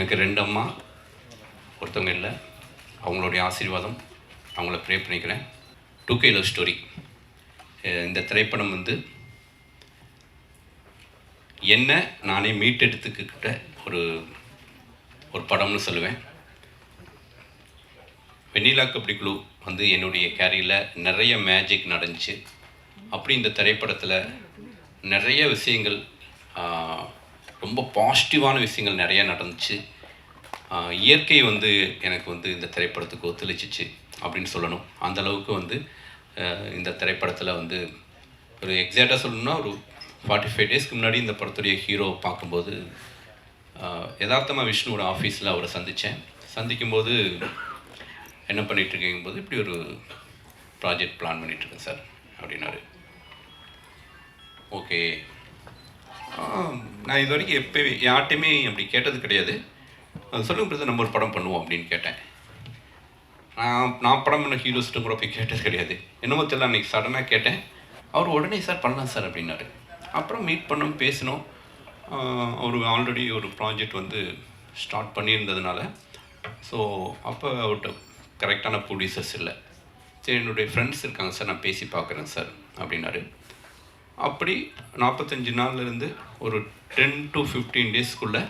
எனக்கு 2 அம்மா, ஒருத்தவங்க இல்லை. அவங்களுடைய ஆசீர்வாதம், அவங்கள ப்ரே பண்ணிக்கிறேன். 2K love story. இந்த திரைப்படம் வந்து என்ன நானே மீட்டெடுத்துக்கிட்ட ஒரு படம்னு சொல்லுவேன். வெண்ணிலா கபடி குழு வந்து என்னுடைய கேரியில் நிறைய மேஜிக் நடந்துச்சு. அப்படி இந்த திரைப்படத்தில் நிறைய விஷயங்கள், ரொம்ப பாசிட்டிவான விஷயங்கள் நிறையா நடந்துச்சு. இயற்கை வந்து எனக்கு வந்து இந்த திரைப்படத்துக்கு ஒத்துழைச்சிச்சு அப்படின்னு சொல்லணும். அந்தளவுக்கு வந்து இந்த திரைப்படத்தில் வந்து ஒரு எக்ஸாக்டாக சொல்லணும்னா ஒரு 45 டேஸ்க்கு முன்னாடி இந்த படத்துடைய ஹீரோ பார்க்கும்போது யதார்த்தமாக விஷ்ணுவோட ஆஃபீஸில் அவரை சந்திக்கும்போது என்ன பண்ணிகிட்ருக்கும்போது இப்படி ஒரு ப்ராஜெக்ட் பிளான் பண்ணிகிட்ருக்கேன் சார் அப்படின்னாரு. ஓகே, நான் இது வரைக்கும் யார்ட்டையுமே அப்படி கேட்டது கிடையாது. அது சொல்லுங்க பிரதர், நம்ம ஒரு படம் பண்ணுவோம் அப்படின்னு கேட்டேன். நான் படம் பண்ண ஹீரோஸ்ட்டும் கூட போய் கேட்டது கிடையாது. என்னமோ தெரியல, அன்றைக்கி சடனாக கேட்டேன். அவர் உடனே சார் பண்ணலாம் சார் அப்படின்னாரு. அப்புறம் மீட் பண்ணோம், பேசினோம். அவர் ஆல்ரெடி ஒரு ப்ராஜெக்ட் வந்து ஸ்டார்ட் பண்ணியிருந்ததுனால ஸோ அப்போ அவர்கிட்ட கரெக்டான ப்ரொடியூசர்ஸ் இல்லை. சரி, என்னுடைய ஃப்ரெண்ட்ஸ் இருக்காங்க சார், நான் பேசி பார்க்குறேன் சார் அப்படின்னாரு. அப்படி 45 நாள்லேருந்து ஒரு 10 to 15 டேஸ்க்குள்ளே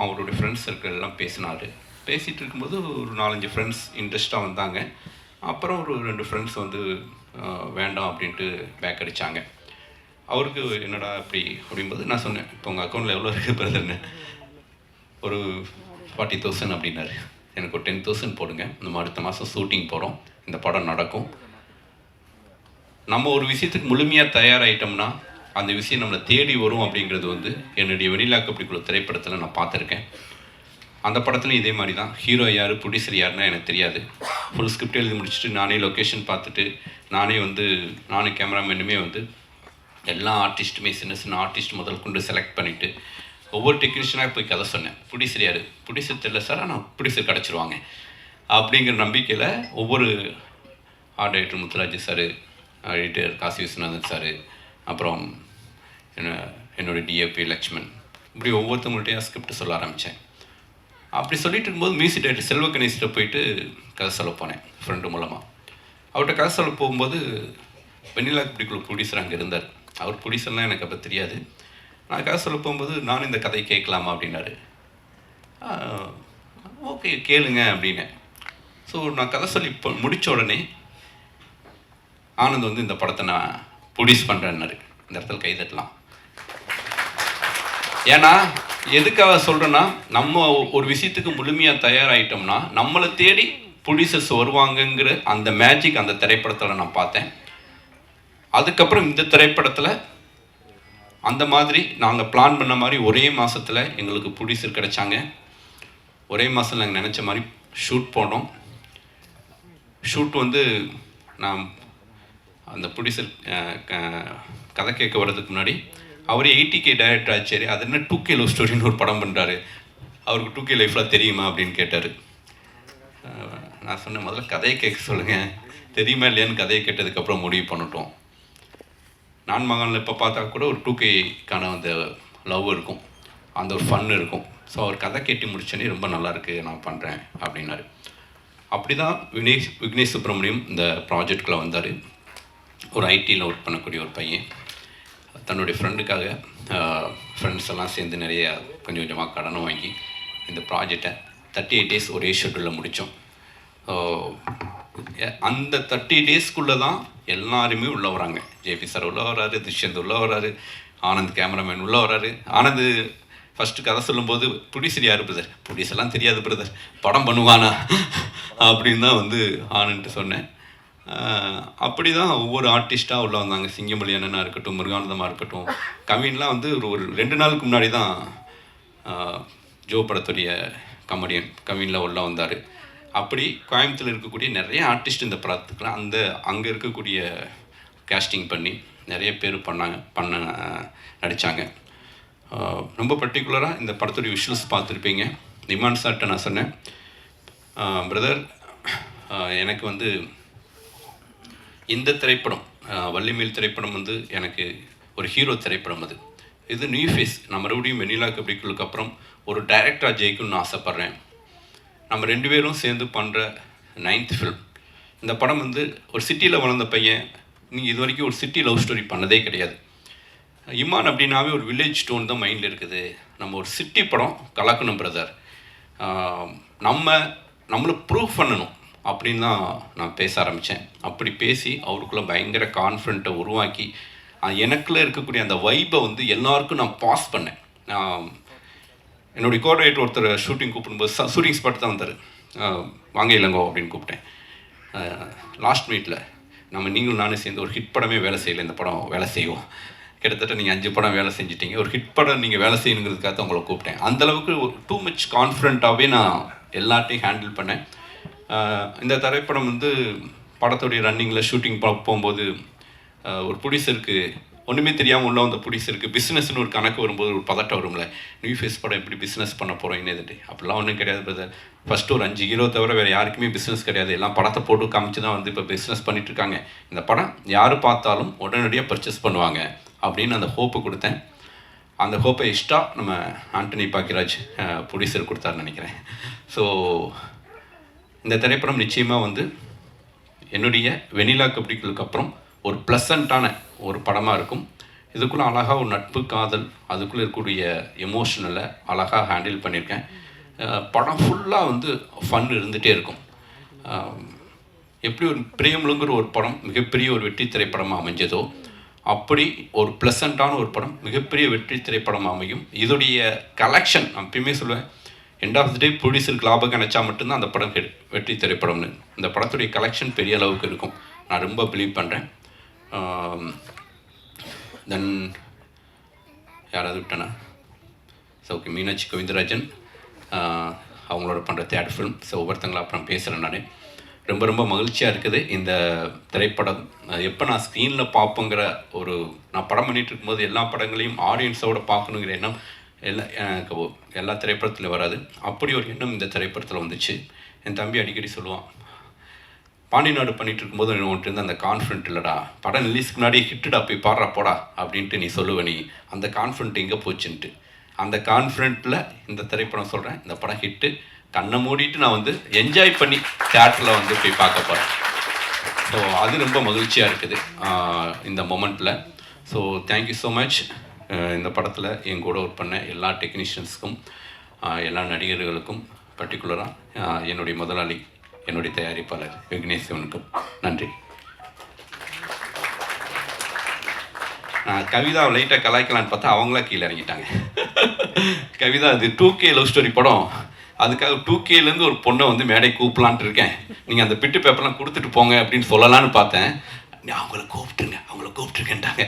அவருடைய ஃப்ரெண்ட்ஸ் சர்க்கிள் எல்லாம் பேசினார். பேசிகிட்டு இருக்கும்போது ஒரு 4-5 ஃப்ரெண்ட்ஸ் இன்ட்ரெஸ்ட்டாக வந்தாங்க. அப்புறம் ஒரு 2 ஃப்ரெண்ட்ஸ் வந்து வேண்டாம் அப்படின்ட்டு பேக் அடித்தாங்க. அவருக்கு என்னடா அப்படி அப்படிங்கும்போது நான் சொன்னேன், இப்போ உங்கள் அக்கௌண்ட்டில் எவ்வளோ இருக்குது பிரதர்னு. ஒரு 40,000 அப்படின்னாரு. எனக்கு ஒரு 10,000 போடுங்க, நம்ம அடுத்த மாதம் ஷூட்டிங் போகிறோம், இந்த படம் நடக்கும். நம்ம ஒரு விஷயத்துக்கு முழுமையாக தயாராகிட்டோம்னா அந்த விஷயம் நம்மளை தேடி வரும் அப்படிங்கிறது வந்து என்னுடைய வெண்ணிலா கபடி குழு திரைப்படத்தில் நான் பார்த்துருக்கேன். அந்த படத்துலையும் இதே மாதிரி தான். ஹீரோ யார், ப்ரொடியூசர் யாருன்னா எனக்கு தெரியாது. ஃபுல் ஸ்கிரிப்ட் எழுதி முடிச்சுட்டு நானே லொக்கேஷன் பார்த்துட்டு நானும் கேமராமேனுமே வந்து எல்லா ஆர்டிஸ்ட்டுமே சின்ன ஆர்டிஸ்ட் முதல் கொண்டு செலக்ட் பண்ணிவிட்டு ஒவ்வொரு டெக்னீஷியனாக போய் கதை சொன்னேன். ப்ரொடியூசர் யார், ப்ரொடியூசர் தெரியல சார், ஆனால் ப்ரொடியூசர் கிடச்சிருவாங்க அப்படிங்கிற நம்பிக்கையில் ஒவ்வொரு art director Muthuraj sir, editor Kasi Viswanathan sir, அப்புறம் என்னோடய டிஏபி லக்ஷ்மன், இப்படி ஒவ்வொருத்தவங்கள்ட்டையும் ஸ்கிரிப்ட் சொல்ல ஆரம்பித்தேன். அப்படி சொல்லிட்டு இருக்கும்போது மியூசிக் டைரக்டர் செல்வ கணேஷ்கிட்ட போயிட்டு கதை சொல்ல போனேன் ஃப்ரெண்டு மூலமாக. அவர்கிட்ட கதை சொல்ல போகும்போது வெண்ணிலா கபடி குழு ப்ரொடியூசர் அங்கே இருந்தார். அவர் ப்ரொடியூசர்லாம் எனக்கு அப்போ தெரியாது. நான் கதை சொல்ல போகும்போது நானும் இந்த கதையை கேட்கலாமா அப்படின்னாரு. ஓகே கேளுங்க அப்படின்னேன். ஸோ நான் கதை சொல்லி முடித்த உடனே ஆனந்த் வந்து இந்த படத்தை நான் ப்ரொடியூஸ் பண்ணுறேன்னாரு. இந்த இடத்துல கைதட்டலாம். ஏன்னா எதுக்காக சொல்கிறேன்னா, நம்ம ஒரு விஷயத்துக்கு முழுமையாக தயாராகிட்டோம்னா நம்மளை தேடி ப்ரொடியூசர்ஸ் வருவாங்கங்கிற அந்த மேஜிக் அந்த திரைப்படத்தில் நான் பார்த்தேன். அதுக்கப்புறம் இந்த திரைப்படத்தில் அந்த மாதிரி நாங்கள் பிளான் பண்ண மாதிரி ஒரே மாதத்தில் எங்களுக்கு ப்ரொடியூசர் கிடைச்சாங்க. ஒரே மாதம் நாங்கள் நினச்ச மாதிரி ஷூட் போனோம். ஷூட் வந்து நான் அந்த ப்ரொடியூசர் கதை கேட்க வர்றதுக்கு முன்னாடி அவரே 80K டைரக்டர் ஆச்சாரி, அது என்ன 2K லவ் ஸ்டோரின்னு ஒரு படம் பண்ணுறாரு, அவருக்கு 2K லைஃப்லாம் தெரியுமா அப்படின்னு கேட்டார். நான் சொன்னேன், முதல்ல கதையை கேட்க சொல்லுங்கள், தெரியுமா இல்லையான்னு கதையை கேட்டதுக்கப்புறம் முடிவு பண்ணிட்டோம். நான் மகனில் இப்போ பார்த்தா கூட ஒரு 2Kக்கான அந்த லவ் இருக்கும், அந்த ஒரு ஃபன் இருக்கும். ஸோ அவர் கதை கேட்டு முடிச்சோன்னே ரொம்ப நல்லாயிருக்கு, நான் பண்ணுறேன் அப்படின்னாரு. அப்படி தான் விக்னேஷ் சுப்ரமணியம் இந்த ப்ராஜெக்டில் வந்தார். ஒரு ஐடியில் ஒர்க் பண்ணக்கூடிய ஒரு பையன் தன்னுடைய ஃப்ரெண்டுக்காக ஃப்ரெண்ட்ஸ் எல்லாம் சேர்ந்து நிறைய கொஞ்சம் கொஞ்சமாக கடனும் வாங்கி இந்த ப்ராஜெக்டை 38 டேஸ் ஒரே ஷெட்யூலில் முடித்தோம். அந்த 30 டேஸ்க்குள்ளே தான் எல்லாருமே உள்ளே வராங்க. ஜேபி சார் உள்ளே வராரு, துஷ்யந்த் உள்ளே வராரு, ஆனந்த் கேமராமேன் உள்ளே வராரு. ஆனந்த் ஃபஸ்ட்டு கதை சொல்லும்போது ப்ரொடியூசர் யார் பிரதர், ப்ரொடியூசர்லாம் தெரியாது பிரதர், படம் பண்ணுவானா அப்படின்னு தான் வந்து ஆனந்த்ட்டு சொன்னேன். அப்படி தான் ஒவ்வொரு ஆர்டிஸ்ட்டாக உள்ளே வந்தாங்க. சிங்கமொழி அண்ணனாக இருக்கட்டும், முருகானந்தமாக இருக்கட்டும், கவின்லாம் வந்து ஒரு 2 நாளுக்கு முன்னாடி தான் ஜோ படத்துடைய கமெடியன் கவினில் உள்ளே வந்தார். அப்படி கோயம்புத்தூரில் இருக்கக்கூடிய நிறைய ஆர்டிஸ்ட் இந்த படத்துக்குலாம் அங்கே இருக்கக்கூடிய கேஸ்டிங் பண்ணி நிறைய பேர் நடித்தாங்க. ரொம்ப பர்டிகுலராக இந்த படத்துடைய விஷுவல்ஸ் பார்த்துருப்பீங்க. இமான் சார்கிட்ட நான் சொன்னேன், பிரதர் எனக்கு வந்து இந்த திரைப்படம் வள்ளிமேல் திரைப்படம் வந்து எனக்கு ஒரு ஹீரோ திரைப்படம். இது நியூ ஃபேஸ். நான் மறுபடியும் வெண்ணிலா கபடிக்குழுக்கு அப்புறம் ஒரு டைரக்டராக ஜெயிக்கணும்னு ஆசைப்பட்றேன். நம்ம 2 பேரும் சேர்ந்து பண்ணுற 9th ஃபில்ம். இந்த படம் வந்து ஒரு சிட்டியில் வளர்ந்த பையன், நீங்கள் இது வரைக்கும் ஒரு சிட்டி லவ் ஸ்டோரி பண்ணதே கிடையாது. இமான் அப்படின்னாவே ஒரு வில்லேஜ் ஸ்டோன் தான் மைண்டில் இருக்குது. நம்ம ஒரு சிட்டி படம் கலக்கணும் பிரதர், நம்மளை ப்ரூவ் பண்ணணும் அப்படின்னு தான் நான் பேச ஆரம்பித்தேன். அப்படி பேசி அவருக்குள்ளே பயங்கர கான்ஃபிடென்ட்டை உருவாக்கி எனக்குள்ளே இருக்கக்கூடிய அந்த வைப்பை வந்து எல்லாருக்கும் நான் பாஸ் பண்ணேன். என்னுடைய கோஆர்டினேட்டர் ஒருத்தர் ஷூட்டிங் கூப்பிடும்போது ஷூட்டிங் ஸ்பாட் தான் வந்தார். வாங்க இளங்கோ அப்படின்னு கூப்பிட்டேன். லாஸ்ட் மினிட்ல நீங்களும் நானும் சேர்ந்து ஒரு ஹிட் படமே வேலை செய்யலை, இந்த படம் வேலை செய்வோம். கிட்டத்தட்ட நீங்கள் 5 படம் வேலை செஞ்சிட்டீங்க, ஒரு ஹிட் படம் நீங்கள் வேலை செய்யணுங்கிறதுக்காக தான் உங்களை கூப்பிட்டேன். அந்தளவுக்கு ஒரு டூ மச் கான்ஃபிடென்ட்டாகவே நான் எல்லாத்தையும் ஹேண்டில் பண்ணேன். இந்த திரைப்படம் வந்து படத்துடைய ரன்னிங்கில் ஷூட்டிங் போகும்போது ஒரு ப்ரொடியூசருக்கு ஒன்றுமே தெரியாமல் உள்ள வந்த ப்ரொடியூசருக்கு பிஸ்னஸ்னு ஒரு கணக்கு வரும்போது ஒரு பதட்டம் வரும்ல, நியூ ஃபேஸ் படம் எப்படி பிஸ்னஸ் பண்ண போகிறோம் என்னது. அப்படிலாம் ஒன்றும் கிடையாது பிரதர். ஃபஸ்ட்டு ஒரு 5 ஹீரோ தவிர வேறு யாருக்குமே பிஸ்னஸ் கிடையாது. எல்லாம் படத்தை போட்டு காமிச்சு தான் வந்து இப்போ பிஸ்னஸ் பண்ணிகிட்ருக்காங்க. இந்த படம் யார் பார்த்தாலும் உடனடியாக பர்ச்சேஸ் பண்ணுவாங்க அப்படின்னு அந்த ஹோப்பை கொடுத்தேன். அந்த ஹோப்பை எக்ஸ்ட்ரா நம்ம ஆண்டனி பாக்கியராஜ் ப்ரொடியூசர் கொடுத்தாருன்னு நினைக்கிறேன். ஸோ இந்த திரைப்படம் நிச்சயமாக வந்து என்னுடைய வெண்ணிலா கபடிக்குழுக்கு அப்புறம் ஒரு ப்ளசண்ட்டான ஒரு படமாக இருக்கும். இதுக்குள்ளே அழகாக ஒரு நட்பு, காதல், அதுக்குள்ளே இருக்கக்கூடிய எமோஷனலை அழகாக ஹேண்டில் பண்ணியிருக்கேன். படம் ஃபுல்லாக வந்து ஃபன் இருந்துகிட்டே இருக்கும். எப்படி ஒரு பிரேமலுங்கிற ஒரு படம் மிகப்பெரிய ஒரு வெற்றி திரைப்படமாக அமைஞ்சதோ, அப்படி ஒரு ப்ளசண்ட்டான ஒரு படம் மிகப்பெரிய வெற்றி திரைப்படமாக அமையும். இதோடைய கலெக்ஷன் நான் எப்பயுமே சொல்லுவேன், எண்ட் ஆஃப் த டே ப்ரொடியூசருக்கு லாபம் நினச்சா மட்டும்தான் அந்த படம் வெற்றி திரைப்படம்னு. இந்த படத்துடைய கலெக்ஷன் பெரிய அளவுக்கு இருக்கும், நான் ரொம்ப பிலீவ் பண்ணுறேன். தென் யாராவது விட்டேன்னா ஓகே, மீனாட்சி கோவிந்தராஜன் அவங்களோட பண்ணுற தேர்ட் ஃபிலிம். ஸோ ஒவ்வொருத்தங்களா அப்புறம் பேசுகிறேன். நான் ரொம்ப ரொம்ப மகிழ்ச்சியாக இருக்குது. இந்த திரைப்படம் எப்போ நான் ஸ்க்ரீனில் பார்ப்போங்கிற நான் படம் பண்ணிகிட்டு இருக்கும்போது எல்லா படங்களையும் ஆடியன்ஸோடு பார்க்கணுங்கிற எண்ணம் எல்லா திரைப்படத்துலையும் வராது. அப்படி ஒரு எண்ணம் இந்த திரைப்படத்தில் வந்துச்சு. என் தம்பி அடிக்கடி சொல்லுவான், பாண்டி நாடு பண்ணிகிட்டு இருக்கும்போது ஒன்று இருந்து அந்த கான்ஃபிடென்ட் இல்லைடா, படம் ரிலீஸ்க்கு முன்னாடி ஹிட்டுடா போய் பாடுறா போடா அப்படின்ட்டு நீ சொல்லுவ, நீ அந்த கான்ஃபிடென்ட் எங்கே போச்சுன்ட்டு. அந்த கான்ஃபிடென்ட்டில் இந்த திரைப்படம் சொல்கிறேன், இந்த படம் ஹிட்டு, கண்ணை மூடிட்டு நான் வந்து என்ஜாய் பண்ணி தியேட்டரில் வந்து போய் பார்க்க போகிறேன். ஸோ அது ரொம்ப மகிழ்ச்சியாக இருக்குது இந்த மொமெண்ட்டில். So thank you so much. இந்த படத்தில் என் கூட ஒர்க் பண்ண எல்லா டெக்னீஷியன்ஸுக்கும், எல்லா நடிகர்களுக்கும், பர்டிகுலராக என்னுடைய முதலாளி, என்னுடைய தயாரிப்பாளர் விக்னேஷ் சிவனுக்கும் நன்றி. நான் கவிதா லைட்டாக கலாய்க்கலான்னு பார்த்தா அவங்களா கீழே இறங்கிட்டாங்க. கவிதா அது 2K லவ் ஸ்டோரி படம், அதுக்காக 2Kலேருந்து ஒரு பொண்ணை வந்து மேடை கூப்பிடலான்ட்டு இருக்கேன், நீங்கள் அந்த பிட்டு பேப்பர்லாம் கொடுத்துட்டு போங்க அப்படின்னு சொல்லலான்னு பார்த்தேன். அவங்கள கூப்பிட்டுருங்கன்ட்டாங்க.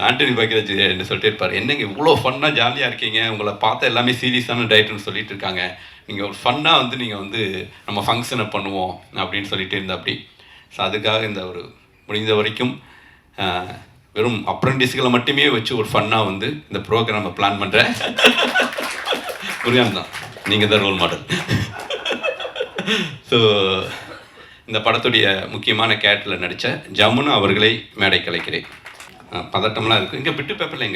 ஆண்டனி பாக்கியராஜ் என்ன சொல்லிட்டு இருப்பார், என்னங்க இவ்வளோ ஃபன்னாக ஜாலியாக இருக்கீங்க, உங்களை பார்த்தா எல்லாமே சீரியஸான டைரக்டர்னு சொல்லிட்டு இருக்காங்க, நீங்கள் ஒரு ஃபன்னாக வந்து நீங்கள் வந்து நம்ம ஃபங்க்ஷனை பண்ணுவோம் அப்படின்னு சொல்லிட்டு இருந்தா அப்படி. ஸோ அதுக்காக இந்த ஒரு முடிந்த வரைக்கும் வெறும் அப்ரண்டிஸ்களை மட்டுமே வச்சு ஒரு ஃபன்னாக வந்து இந்த ப்ரோக்ராமை பிளான் பண்ணுறேன். புரியாமல் தான், நீங்கள் தான் ரோல் மாடல். ஸோ இந்த படத்துடைய முக்கியமான கேரக்டரில் நடித்த ஜமுனா அவர்களை மேடை கலைக்கிறேன். பதட்டம்லாம் இருக்குது. இங்கே பிட்டு பேப்பரில்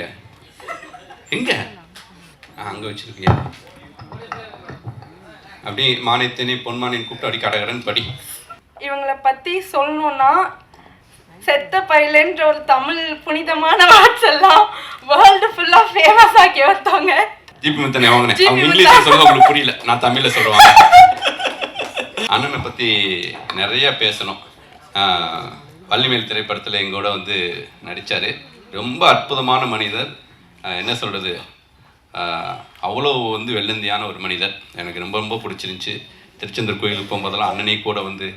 எங்கே அங்கே வச்சுருக்கீங்க. அப்படி மானியத்தினை பொன்மானின் கூப்பிட்டு அடி கடகடன் படி. இவங்களை பற்றி சொல்லணும்னா, செத்த பைலன்ற ஒரு தமிழ் புனிதமான வாட்ஸ் எல்லாம் வேர்ல்டு ஃபுல்லாக ஃபேமஸ் ஆக்கி வந்தவங்க. ஜிபி முத்தனை வாங்கினேன். அவங்க இங்கிலீஷில் சொல்ல உங்களுக்கு புரியல, நான் தமிழில் சொல்லுவாங்க. அண்ணனை பற்றி நிறைய பேசணும். வள்ளிமேல் திரைப்படத்தில் எங்கூட வந்து நடித்தார். ரொம்ப அற்புதமான மனிதர். என்ன சொல்கிறது, அவ்வளோ வந்து வெள்ளந்தியான ஒரு மனிதர். எனக்கு ரொம்ப ரொம்ப பிடிச்சிருந்துச்சி. திருச்செந்தூர் கோயிலுக்கு போகும்போதெல்லாம் அண்ணனே கூட வந்து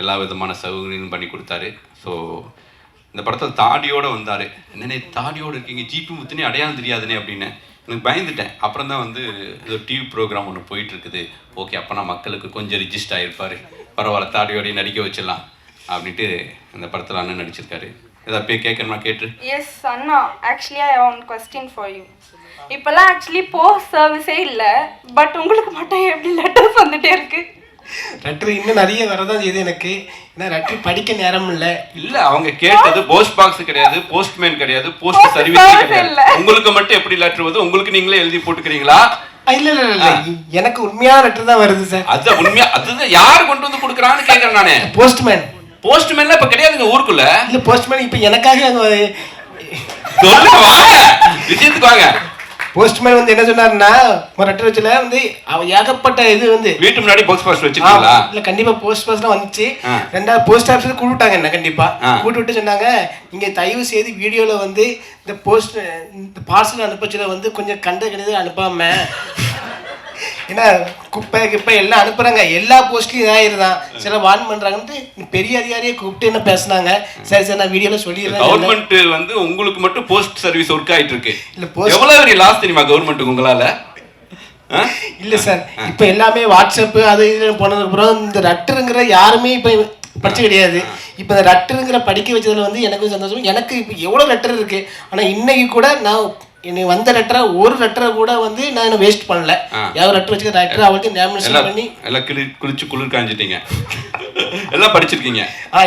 எல்லா விதமான சௌகரியங்களும் பண்ணி கொடுத்தாரு. ஸோ இந்த படத்தில் தாடியோடு வந்தார். என்னென்ன தாடியோடு இருக்கீங்க, ஜிபி முத்துனே அடையாளம் தெரியாதுனே அப்படின்னு எனக்கு பயந்துட்டேன். அப்புறம் தான் வந்து இது டிவி ப்ரோக்ராம் ஒன்று போயிட்டுருக்குது. ஓகே, அப்போ நான் மக்களுக்கு கொஞ்சம் ரிஜிஸ்ட் ஆகிருப்பார், பரவாயில்ல தாடியோடையும் நடிக்க வச்சிடலாம் அப்படின்ட்டு இந்த படத்தில் அண்ணன் நடிச்சிருக்காரு. ஏதாவது போய் கேட்கணுமா கேட்டு? எஸ் அண்ணா, actually I one question for you. இப்போல்லாம் ஆக்சுவலி போஸ்ட் சர்வீஸே இல்லை, பட் உங்களுக்கு மட்டும் எப்படி லெட்டர்ஸ் வந்துட்டே இருக்கு? லெட்டர் இன்னும் நிறைய வரதான் செய்யுது எனக்கு. ஏன்னா லெட்டர் படிக்க நேரம் இல்லை. அவங்க கேட்டது போஸ்ட் பாக்ஸ் கிடையாது, போஸ்ட்மேன் கிடையாது, போஸ்ட் சர்வீஸ் கிடையாது. உங்களுக்கு மட்டும் எப்படி லெட்டர் வருது? உங்களுக்கு நீங்களே எழுதி போட்டுக்கிறீங்களா? இல்ல எனக்கு உண்மையான லெட்டர் தான் வருது சார். அதுதான் உண்மையா? அதுதான் யார் கொண்டு வந்து கொடுக்குறான்னு கேட்கறேன் நானே. போஸ்ட்மேன். போஸ்ட்மேன்லாம் இப்ப கிடையாதுங்க ஊருக்குள்ள. இல்ல போஸ்ட்மேன் இப்ப எனக்காக சொல்லுங்க, வாங்க விஷயத்துக்கு வாங்க. போஸ்ட்மேன் வந்து என்ன சொன்னாருன்னா, ஒரு லெட்டர் வச்சுல வந்து அவ ஏகப்பட்ட இது வந்து வீட்டு முன்னாடி போஸ்ட் பாக்ஸ் வச்சிருக்கீங்களா? இல்ல கண்டிப்பா போஸ்ட் பாக்ஸ்லாம் வந்துச்சு. ரெண்டாவது போஸ்ட் ஆஃபீஸ்ல கூப்பிட்டாங்க என்ன, கண்டிப்பா கூப்பிட்டு விட்டு சொன்னாங்க, நீங்க தயவு செய்து வீடியோல வந்து இந்த பார்சல் அனுப்பச்சுல வந்து கொஞ்சம் கண்ட கிடையாது அனுப்பாம, ஏன்னா குப்பை கிப்பை எல்லாம் அனுப்புறாங்க, எல்லா போஸ்ட்லயும் இதாயிருதான், சில வான் பண்றாங்கன்ட்டு பெரிய அதிகாரியை கூப்பிட்டு என்ன பேசினாங்க. சரி சரி நான் வீடியோல சொல்லிடுறேன். கவர்மெண்ட் வந்து உங்களுக்கு மட்டும் போஸ்ட் சர்வீஸ் ஒர்க் ஆயிட்டு இருக்கு. இல்ல போஸ்ட் எவ்வளவு பெரிய லாஸ் தெரியுமா கவர்மெண்ட்டுக்கு உங்களால? இல்ல சார், இப்ப எல்லாமே வாட்ஸ்அப் அது இது போனதுக்கு அப்புறம் இந்த லெட்டருங்கிற யாருமே இப்ப படிச்சு கிடையாது. இப்ப இந்த லெட்டருங்கிற படிக்க வச்சதுல வந்து எனக்கு சந்தோஷம். எனக்கு இப்ப எவ்வளவு லெட்டர் இருக்கு, ஆனா இன்னைக்கு கூட நான் எனக்கு வந்த லெட்டரை ஒரு லெட்டரை கூட வந்து நான் வேஸ்ட் பண்ணல. யாரும் லெட்டர் வச்சுக்க லெட்டர் அவளுக்கு நாமினேஷன் பண்ணி எல்லாம் குளிச்சு குளிர் காஞ்சிட்டீங்க. எல்லாம் படிச்சிருக்கீங்க?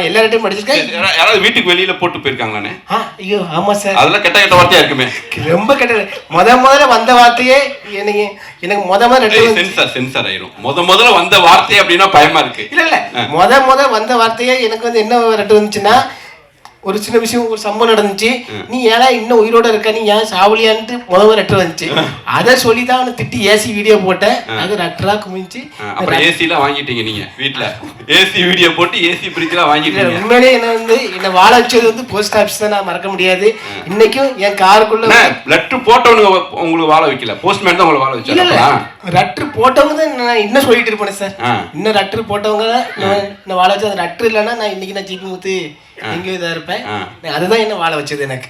எல்லா லெட்டரும் படிச்சிருக்கேன். யாராவது வீட்டுக்கு வெளியில போட்டு போயிருக்காங்களானே? ஐயோ ஆமா சார், அதெல்லாம் கெட்ட கெட்ட வார்த்தையா இருக்குமே. ரொம்ப கெட்ட. முதல்ல வந்த வார்த்தையே எனக்கு முதல்ல லெட்டர் சென்சார் ஆயிரும். முதல்ல வந்த வார்த்தை அப்படின்னா பயமா இருக்கு. இல்ல முதல்ல வந்த வார்த்தையே எனக்கு வந்து என்ன லெட்டர் வந்துச்சுன்னா, ஒரு சின்ன விஷயம், ஒரு சம்பவம் நடந்துச்சு, நீ ஏன்னா இன்னும் உயிரோட இருக்க, நீ ஏன் சாவலியான்ட்டு முதல்ல லெட்டர் வந்துச்சு. அதை சொல்லிதான் அவனை திட்டி ஏசி வீடியோ போட்டேன். அது லெட்டரா குமிச்சு அப்புறம் ஏசி எல்லாம் வாங்கிட்டீங்க நீங்க வீட்டுல. ஏசி வீடியோ போட்டு ஏசி பிரிட்ஜ் எல்லாம் வாங்கிட்டீங்க. உண்மையிலே என்ன வாழ வச்சது வந்து போஸ்ட் ஆபீஸ் தான், நான் மறக்க முடியாது. இன்னைக்கும் என் காருக்குள்ள லெட்டர் போட்டவனுங்க உங்களுக்கு வாழ வைக்கல, போஸ்ட்மேன் தான் உங்களை வாழ வச்சாங்க. லெட்டர் போட்டவங்க தான் நான் இன்னும் சொல்லிட்டு இருப்பேன் சார். இன்னும் லெட்டர் போட்டவங்க தான் வாழ வச்சு. அந்த லெட்டர் இல்லைன்னா நான் இன்னைக்கு நான் ஜிபி முத்து எங்கேயும் இதாக இருப்பேன். அதுதான் என்ன வாழ வச்சது எனக்கு.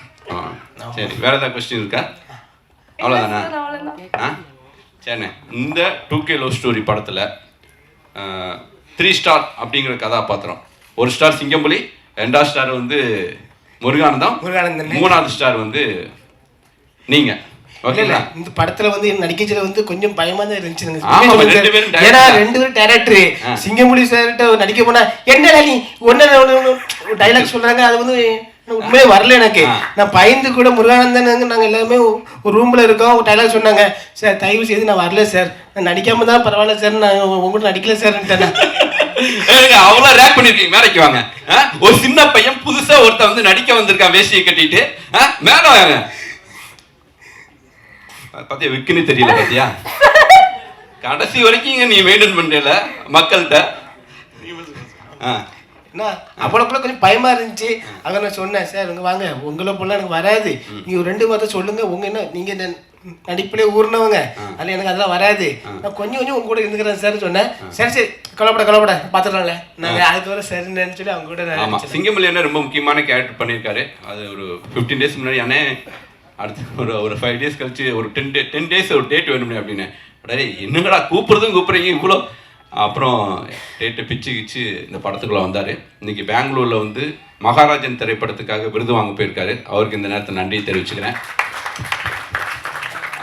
சரி, வேற ஏதாவது கொஸ்டின் இருக்கா? அவ்வளோதானா? சரிண்ணே, இந்த 2K லவ் ஸ்டோரி படத்தில் 3 ஸ்டார் அப்படிங்கிற கதாபாத்திரம். 1 ஸ்டார் சிங்கம்புலி, 2வது ஸ்டார் வந்து முருகானந்தம், 3வது ஸ்டார் வந்து நீங்க. இந்த படத்துல வந்து நடிக்கச்சில வந்து கொஞ்சம் பயமா தான் இருந்துச்சு. ஏன்னா 2 பேரும் டைரக்டர். சிங்கமுடி சார்கிட்ட நடிக்க போனா என்ன நீ ஒன்னு டைலாக் சொல்றாங்க, அது வந்து உண்மையே வரல எனக்கு. நான் பயந்து கூட முருகானந்தன் நாங்க எல்லாமே ஒரு ரூம்ல இருக்கோம், ஒரு டைலாக் சொன்னாங்க, சார் தயவு செய்து நான் வரல சார், நான் நடிக்காம தான் பரவாயில்ல சார், நான் உங்கள்கிட்ட நடிக்கல சார். அவ்வளவு ரேக் பண்ணிருக்கீங்க. மேலைக்கு வாங்க. ஒரு சின்ன பையன் புதுசா ஒருத்த வந்து நடிக்க வந்திருக்கான் வேஷ்டியை கட்டிட்டு. மேல வாங்க. பாத்தியா விக்குன்னு தெரியல, பாத்தியா கடைசி வரைக்கும் நீ மெயின்டைன் பண்றல மக்கள்கிட்ட. அவ்வளோக்குள்ள கொஞ்சம் பயமா இருந்துச்சு. அங்க நான் சொன்னேன், சார் இங்க வாங்க, உங்களை போல எனக்கு வராது, நீங்க ஒரு 2 வார்த்தை சொல்லுங்க, உங்க என்ன நீங்க நடிப்பிலே ஊர்னவங்க, அதில் எனக்கு அதெல்லாம் வராது, நான் கொஞ்சம் உங்க கூட இருந்துக்கிறேன் சார் சொன்னேன். சரி சரி கலப்பட பார்த்துடலாம்ல நாங்கள் அதுக்கு வர சரின்னு சொல்லி அவங்க கூட. சிங்கமல்லி அண்ணன் ரொம்ப முக்கியமான கேரக்டர் பண்ணியிருக்காரு. அது ஒரு 15 டேஸ் முன்னாடி அண்ணே அடுத்து ஒரு 5 டேஸ் கழிச்சு ஒரு 10 டேஸ் ஒரு டேட் வேணுமே அப்படின்னு. அடே என்னங்கடா கூப்பிட்றீங்க இவ்வளோ. அப்புறம் டேட்டை பிச்சு இந்த படத்துக்குள்ளே வந்தார். இன்றைக்கி பெங்களூரில் வந்து மகாராஜன் திரைப்படத்துக்காக விருது வாங்க போயிருக்காரு. அவருக்கு இந்த நேரத்தை நன்றியை தெரிவிச்சுக்கிறேன்.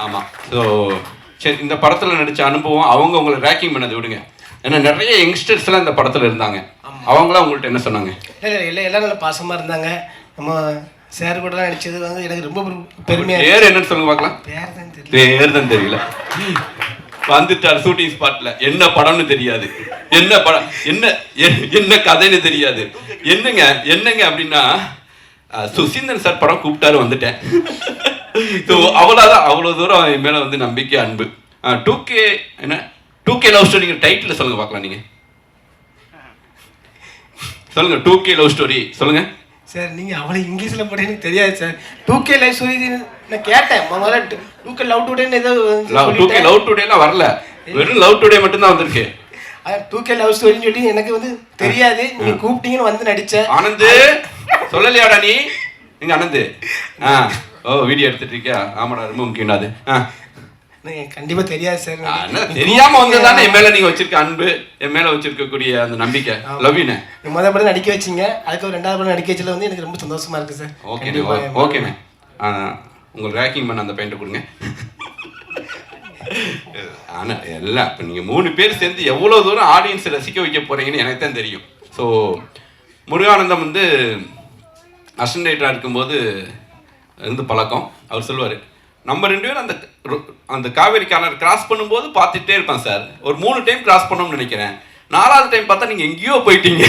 ஆமாம். ஸோ சரி, இந்த படத்தில் நடித்த அனுபவம் அவங்க உங்களை ரேக்கிங் பண்ணதை விடுங்க. ஏன்னா நிறைய யங்ஸ்டர்ஸ்லாம் இந்த படத்தில் இருந்தாங்க. அவங்களாம் உங்கள்கிட்ட என்ன சொன்னாங்க? இல்லை எல்லாம் நல்ல பாசமாக இருந்தாங்க. நம்ம சார் கூட நடிச்சது வந்து எனக்கு ரொம்ப பெருமையாக. பேர் என்னன்னு சொல்லுங்க பார்க்கலாம். பேர் தான் தெரியல. வந்துட்டார் ஷூட்டிங் ஸ்பாட்ல. என்ன படம்னு தெரியாது, என்ன படம் என்ன கதைன்னு தெரியாது. என்னங்க அப்படின்னா சுசீந்திரன் சார் படம் கூப்பிட்டாரு, வந்துட்டேன். அவ்வளோதான். அவ்வளோ தூரம் என் மேலே வந்து நம்பிக்கை, அன்பு. 2K என்ன 2K லவ் ஸ்டோரிங்கிற டைட்டில் சொல்லுங்க பார்க்கலாம். நீங்கள் சொல்லுங்க. 2K லவ் ஸ்டோரி சொல்லுங்க சார். நீங்கள் அவ்வளோ இங்கிலீஷில் போட்டு எனக்கு தெரியாது சார். 2K லவ் ஸ்டோரி நான் கேட்டேன் முதல்ல. 2K லவ் டுடேன்னு ஏதோ 2K லவ் டுடேலாம் வரல, வெறும் லவ் டுடே மட்டும்தான் வந்திருக்கு. 2K லவ் ஸ்டோரின்னு சொல்லி எனக்கு வந்து தெரியாது. நீங்கள் கூப்பிட்டீங்கன்னு வந்து நடித்தேன். ஆனந்து சொல்லலையாடா நீ? நீங்க ஆனந்து வீடியோ எடுத்துட்டு இருக்கியா? ஆமாடா, ரொம்ப முக்கியம் அது. கண்டிப்பா தெரியாது சார். தெரியாம வந்ததானே என் மேல நீங்க வச்சிருக்க அன்பு, என் மேல வச்சிருக்கக்கூடிய அந்த நம்பிக்கை. லவ்யூனே முதல் படம் நடிக்க வச்சிங்க, அதுக்கு ஒரு 2வது படம் நடிக்க வச்சதுல வந்து எனக்கு ரொம்ப சந்தோஷமா இருக்கு சார். ஓகேண்ணே. உங்களுக்கு ரேக்கிங் பண்ண அந்த பெயிண்ட் கொடுங்க. ஆனா எல்லாம் இப்போ நீங்கள் 3 பேர் சேர்ந்து எவ்வளோ தூரம் ஆடியன்ஸை ரசிக்க வைக்க போறீங்கன்னு எனக்கு தான் தெரியும். ஸோ முருகானந்தம் வந்து அசிஸ்டன்ட் ரைட்டராக இருக்கும்போது இருந்து பழக்கம். அவர் சொல்லுவார், நம்ம 2 பேரும் அந்த காவேரி கார்னர் கிராஸ் பண்ணும்போது பார்த்துட்டே இருப்பேன் சார். ஒரு 3 டைம் கிராஸ் பண்ணோம்னு நினைக்கிறேன். 4வது டைம் பார்த்தா நீங்கள் எங்கேயோ போயிட்டீங்க.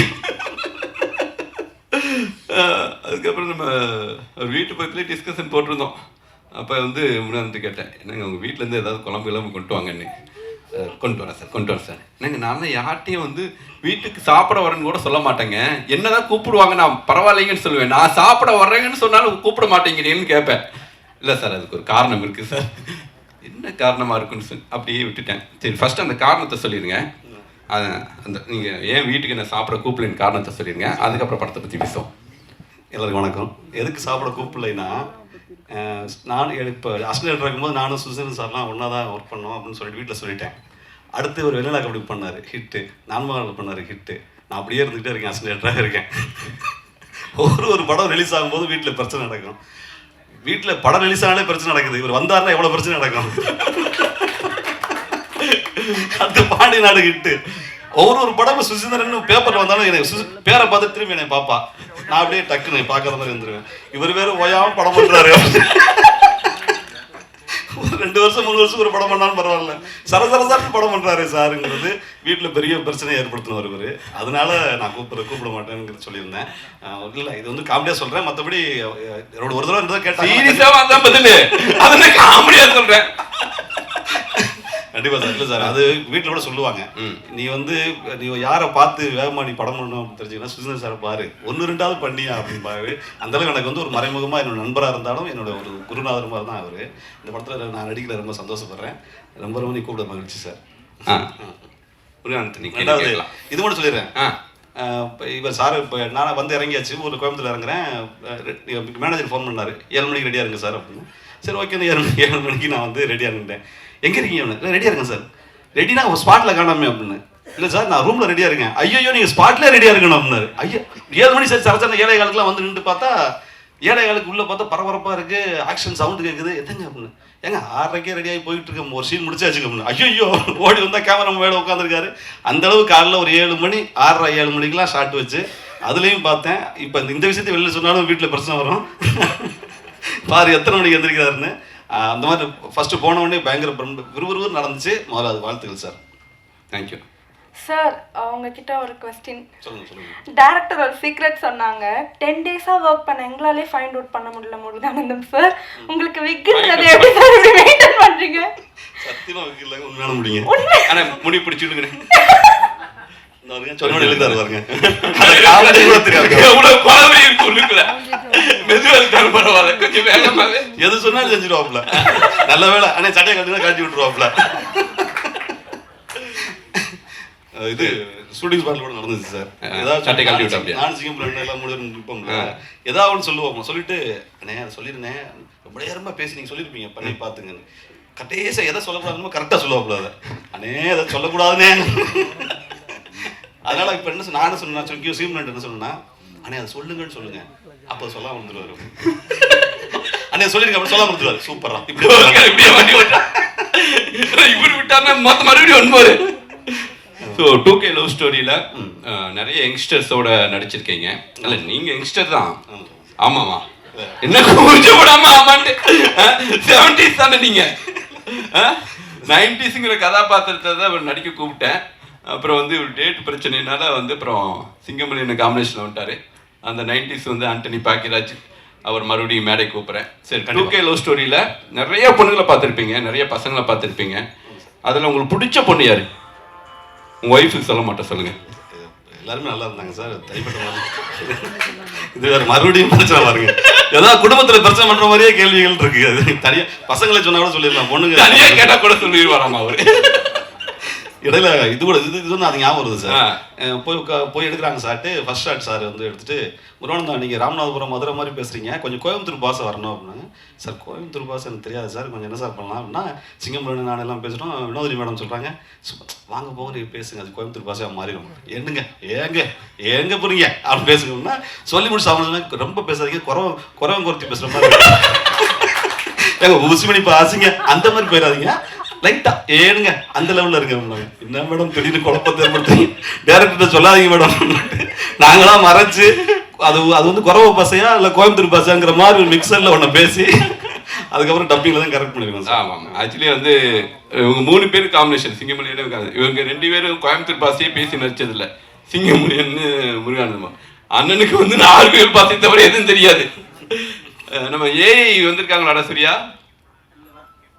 அதுக்கப்புறம் நம்ம ஒரு வீட்டு பக்கத்துலேயே டிஸ்கஷன் போட்டிருந்தோம். அப்போ வந்து முன்னாடி கேட்டேன், என்னங்க உங்கள் வீட்டிலேருந்து ஏதாவது குழம்பு கிளம்பு கொண்டு வாங்கன்னு. கொண்டு வரேன் சார். என்னங்க நான் யார்ட்டையும் வந்து வீட்டுக்கு சாப்பிட வரேன்னு கூட சொல்ல மாட்டேங்க. என்னதான் கூப்பிடுவாங்க, நான் பரவாயில்லைங்கன்னு சொல்லுவேன். நான் சாப்பிட வர்றேங்கன்னு சொன்னாலும் கூப்பிட மாட்டேங்கிறேன்னு கேட்பேன். இல்லை சார், அதுக்கு ஒரு காரணம் இருக்குது சார். என்ன காரணமாக இருக்குன்னு சொல்லி அப்படியே விட்டுட்டேன். சரி, ஃபஸ்ட்டு அந்த காரணத்தை சொல்லிடுங்க. அந்த நீங்கள் ஏன் வீட்டுக்கு என்ன சாப்பிட கூப்பிடலன்னு காரணத்தை சொல்லிடுங்க. அதுக்கப்புறம் படத்தை பற்றி பேசுவோம். எல்லாருக்கும் வணக்கம். எதுக்கு சாப்பிட கூப்பிடலைன்னா, நான் இப்போ அசிஸ்டன்ட் இருக்கும்போது நானும் சுசன் சார்லாம் ஒன்றா தான் ஒர்க் பண்ணோம் அப்படின்னு சொல்லிட்டு வீட்டில் சொல்லிட்டேன். அடுத்து ஒரு வெள்ளலா கபடி பண்ணார் ஹிட்டு, நான்மகாலில் பண்ணார் ஹிட்டு. நான் அப்படியே இருந்துகிட்டே இருக்கேன், அசிஸ்டன்டாக இருக்கேன். ஒரு படம் ரிலீஸ் ஆகும்போது வீட்டில் பிரச்சனை நடக்கும். வீட்டில் படம் ரிலீஸ் ஆனாலே பிரச்சனை நடக்குது. இவர் வந்தாருன்னா எவ்வளோ பிரச்சனை நடக்கும். அந்த பாண்டி நாடு ஹிட்டு. ஒரு படமும் சுசீந்திரன் பேப்பர் வந்தாலும் எனக்கு பேரை பார்த்து திரும்பி என்னை பாப்பா. நான் அப்படியே டக்குன்னு பார்க்காத மாதிரி இருந்துருவேன். இவர் வேறு ஓயாமல் படம் பண்ணுறாரு. 2 வருஷம் 3 வருஷம் ஒரு படம் பண்ணாலும் பரவாயில்ல, சரசரசான்னு படம் பண்ணுறாரு சாருங்கிறது வீட்டில் பெரிய பிரச்சனையை ஏற்படுத்தினவர் இவர். அதனால நான் கூப்பிட மாட்டேன்னு சொல்லியிருந்தேன். இல்லை, இது வந்து காமெடியாக சொல்கிறேன். மற்றபடி என்னோட ஒரு தடவை இருந்தால் கேட்டாங்க, காமெடியாக சொல்கிறேன். கண்டிப்பா சார். இல்லை சார், அது வீட்டில் கூட சொல்லுவாங்க, நீ யாரை பார்த்து வேகமா நீ படம் பண்ணணும் அப்படின்னு தெரிஞ்சுங்கன்னா சுசீந்திரன் சார் பாரு, 1-2வது பண்ணியா அப்படின்னு பாரு. அந்த அளவுக்கு எனக்கு வந்து ஒரு மறைமுகமா என்னோட நண்பராக இருந்தாலும் என்னோட ஒரு குருநாதர் மாதிரி தான் அவரு. இந்த படத்தில் நான் நடிக்கல, ரொம்ப சந்தோஷப்படுறேன். ரொம்ப நீ கூப்பிட மகிழ்ச்சி சார். இது மட்டும் சொல்லிடுறேன். இவர் சார் இப்போ நான் வந்து இறங்கியாச்சு, ஒரு கோயம்புத்தூர் இறங்குறேன். மேனேஜர் ஃபோன் பண்ணார், 7 மணிக்கு ரெடியாக இருங்க சார் அப்படின்னு. சரி ஓகே, 7 மணிக்கு நான் வந்து ரெடியாக இருந்தேன். எங்கே இருக்கீங்க அவனு? ரெடியாக இருக்கேன் சார். ரெடினா ஸ்பாட்டில் காணாமே அப்படின்னு. இல்லை சார், நான் ரூமில் ரெடியாக இருக்கேன். ஐயோ, நீங்கள் ஸ்பாட்லேயே ரெடியாக இருக்கணும் அப்படின்னாரு. ஐயோ, 7 மணி சார் சரச்சன 7:15 வந்து நின்று பார்த்தா 7:15 உள்ளே பார்த்தா பரபரப்பாக இருக்குது, ஆக்ஷன் சவுண்டு கேட்குது. எதுங்க அப்படின்னு. ஏங்க 6:30 ரெடியாகி போயிட்டு இருக்கேன், ஒரு சீன் முடிச்சாச்சு அப்படின்னு. ஐயோ, ஓடி வந்தால் கேமரா மேலே உட்காந்துருக்காரு. அந்தளவு காலையில் ஒரு 7 மணி 6:30 7 மணிக்கெலாம் ஷார்ட் வச்சு அதுலேயும் பார்த்தேன். இப்போ இந்த விஷயத்தை வெளியில் சொன்னாலும் வீட்டில் பிரச்சனை வரும். பாரு எத்தனை மணிக்கு எந்திரிக்கிறாருன்னு. அந்த மாதிரி ஃபஸ்ட்டு போன உடனே பயங்கர விறுவிறுன்னு நடந்துச்சு. முதல்ல அது வாழ்த்துக்கள் சார். Thank you sir. உங்ககிட்ட ஒரு கொஸ்டின். சொல்லுங்க. டைரக்டர் ஒரு சீக்ரெட் சொன்னாங்க, 10 டேஸாக ஒர்க் பண்ண எங்களாலே ஃபைண்ட் அவுட் பண்ண முடியல முருகானந்தம் சார். உங்களுக்கு விக்குன்றது எப்படி சார் இப்படி மெயின்டைன் பண்ணுறீங்க? சத்தியமாக விக்கு இல்லைங்க, உண்மையான முடியுங்க. ஆனால் முடி பிடிச்சிடுங்க. சொன்ன எழுதாரு பாருங்க. எது சொன்னாலும் செஞ்சிருவாப்ல. நல்ல வேலை, ஆனா சட்டையை கட்டினா காட்டி விட்டுருவாப்ல. இது ஷூட்டிங் ஸ்பாட்ல கூட நடந்துச்சு சார். ஏதாவது சட்டை கட்டி விட்டா நான் சிங்கப்பூர் எல்லாம் முடிப்போம்ல, ஏதாவது ஒன்று சொல்லுவோம். சொல்லிட்டு அண்ணே அதை சொல்லிருந்தேன், ரொம்ப நேரமா பேசி நீங்க சொல்லியிருப்பீங்க, பண்ணி பாத்துங்கன்னு. கட்டேசா எதை சொல்லக்கூடாதுன்னு கரெக்டா சொல்லுவாப்ல. அதை அண்ணே அதை சொல்லக்கூடாதுன்னே. அதனால இப்ப என்ன நானும் சொன்னேன், சீமன் என்ன சொன்னா, அண்ணே அதை சொல்லுங்கன்னு சொல்லுங்க, அப்போ சொல்லாம வந்துருவாரு. அண்ணே சொல்லிருக்க அப்படி சொல்லாம வந்துருவாரு. சூப்பரா இப்படி இப்படி விட்டாருன்னா மொத்த மறுபடியும் ஒன்பது. ஸோ 2K லவ் ஸ்டோரியில் நிறைய யங்ஸ்டர்ஸோட நடிச்சிருக்கீங்க. இல்லை நீங்கள் யங்ஸ்டர் தான். ஆமாம்மா, என்ன கொஞ்சம் விடாம ஆமான்ட்டு 70s தானே நீங்கள். 90sங்கிற கதாபாத்திரத்தை தான் நடிக்க கூப்பிட்டேன். அப்புறம் வந்து ஒரு டேட் பிரச்சனைனால வந்து அப்புறம் சிங்கமணி என்ன காம்பினேஷனில் வந்துட்டார். அந்த 90s வந்து ஆண்டனி பாக்கியராஜ் அவர் மறுபடியும் மேடை கூப்பிட்றேன். சரி, 2K லவ் ஸ்டோரியில் நிறைய பொண்ணுங்களை பார்த்துருப்பீங்க, நிறைய பசங்களை பார்த்துருப்பீங்க. அதில் உங்களுக்கு பிடிச்ச பொண்ணு யாரு? உங்கள் ஒய்ஃபுக்கு சொல்ல மாட்டேன் சொல்லுங்கள். எல்லாருமே நல்லா இருந்தாங்க சார். தைப்பட்ட மாதிரி இது வேறு மறுபடியும் பிரச்சனை பாருங்க. ஏதாவது குடும்பத்தில் பிரச்சனை பண்ணுற மாதிரியே கேள்விகள் இருக்கு. அது தனியாக பசங்களை சொன்னால் கூட சொல்லிடலாம், பொண்ணுங்க தனியாக கேட்டால் கூட சொல்லிடுவாராமா அவர். இடையில இது கூட இது அது ஞாபகம் வருது சார். போய் எடுக்கிறாங்க சார்ட்டு. ஃபர்ஸ்ட் ஷாட் சார் வந்து எடுத்துட்டு, முருகானந்தா நீங்கள் ராமநாதபுரம் மதுரை மாதிரி பேசுகிறீங்க, கொஞ்சம் கோயம்புத்தூர் பாஷை வரணும் அப்படின்னாங்க. சார் கோயம்புத்தூர் பாஷை எனக்கு தெரியாது சார், கொஞ்சம் என்ன சார் பண்ணலாம் அப்படின்னா, சிங்கம்புரம் நான் எல்லாம் பேசுகிறோம். வினோதினி மேடம் சொல்கிறாங்க, வாங்க போங்க நீங்கள் பேசுங்க, அது கோயம்புத்தூர் பாஷையாக மாறிடும். என்னங்க ஏங்க போறீங்க அப்படின்னு பேசுங்கன்னா சொல்லி முடிச்சு அவங்க ரொம்ப பேசாதீங்க, குறவன் குறைச்சி பேசுகிற மாதிரி ஏங்க உசுமணி பாசிங்க அந்த மாதிரி போயிடாதீங்க, லைட்டா ஏனுங்க அந்த லெவலில் இருங்க. என்ன மேடம் திடீர்னு குழப்பத்தை ஏற்படுத்தி டேரக்டர்கிட்ட சொல்லாதீங்க மேடம். நாங்களாம் மறைச்சு அது வந்து குறவ பாசையா இல்லை கோயம்புத்தூர் பாசையாங்கிற மாதிரி ஒரு மிக்சரில் ஒன்று பேசி அதுக்கப்புறம் டப்பிங்கில் தான் கரெக்ட் பண்ணிருக்கோம் சார். ஆமாம், ஆக்சுவலி வந்து இவங்க 3 பேர் காம்பினேஷன் சிங்கமொழியில இருக்காது. இவங்க 2 பேரும் கோயம்புத்தூர் பாசையே பேசி நடிச்சதில்லை. சிங்கமொழியன்னு முருகானந்தமா. அண்ணனுக்கு வந்து 4 பேர் பாசை தவிர எதுவும் தெரியாது. நம்ம ஏஐ வந்திருக்காங்களா சரியா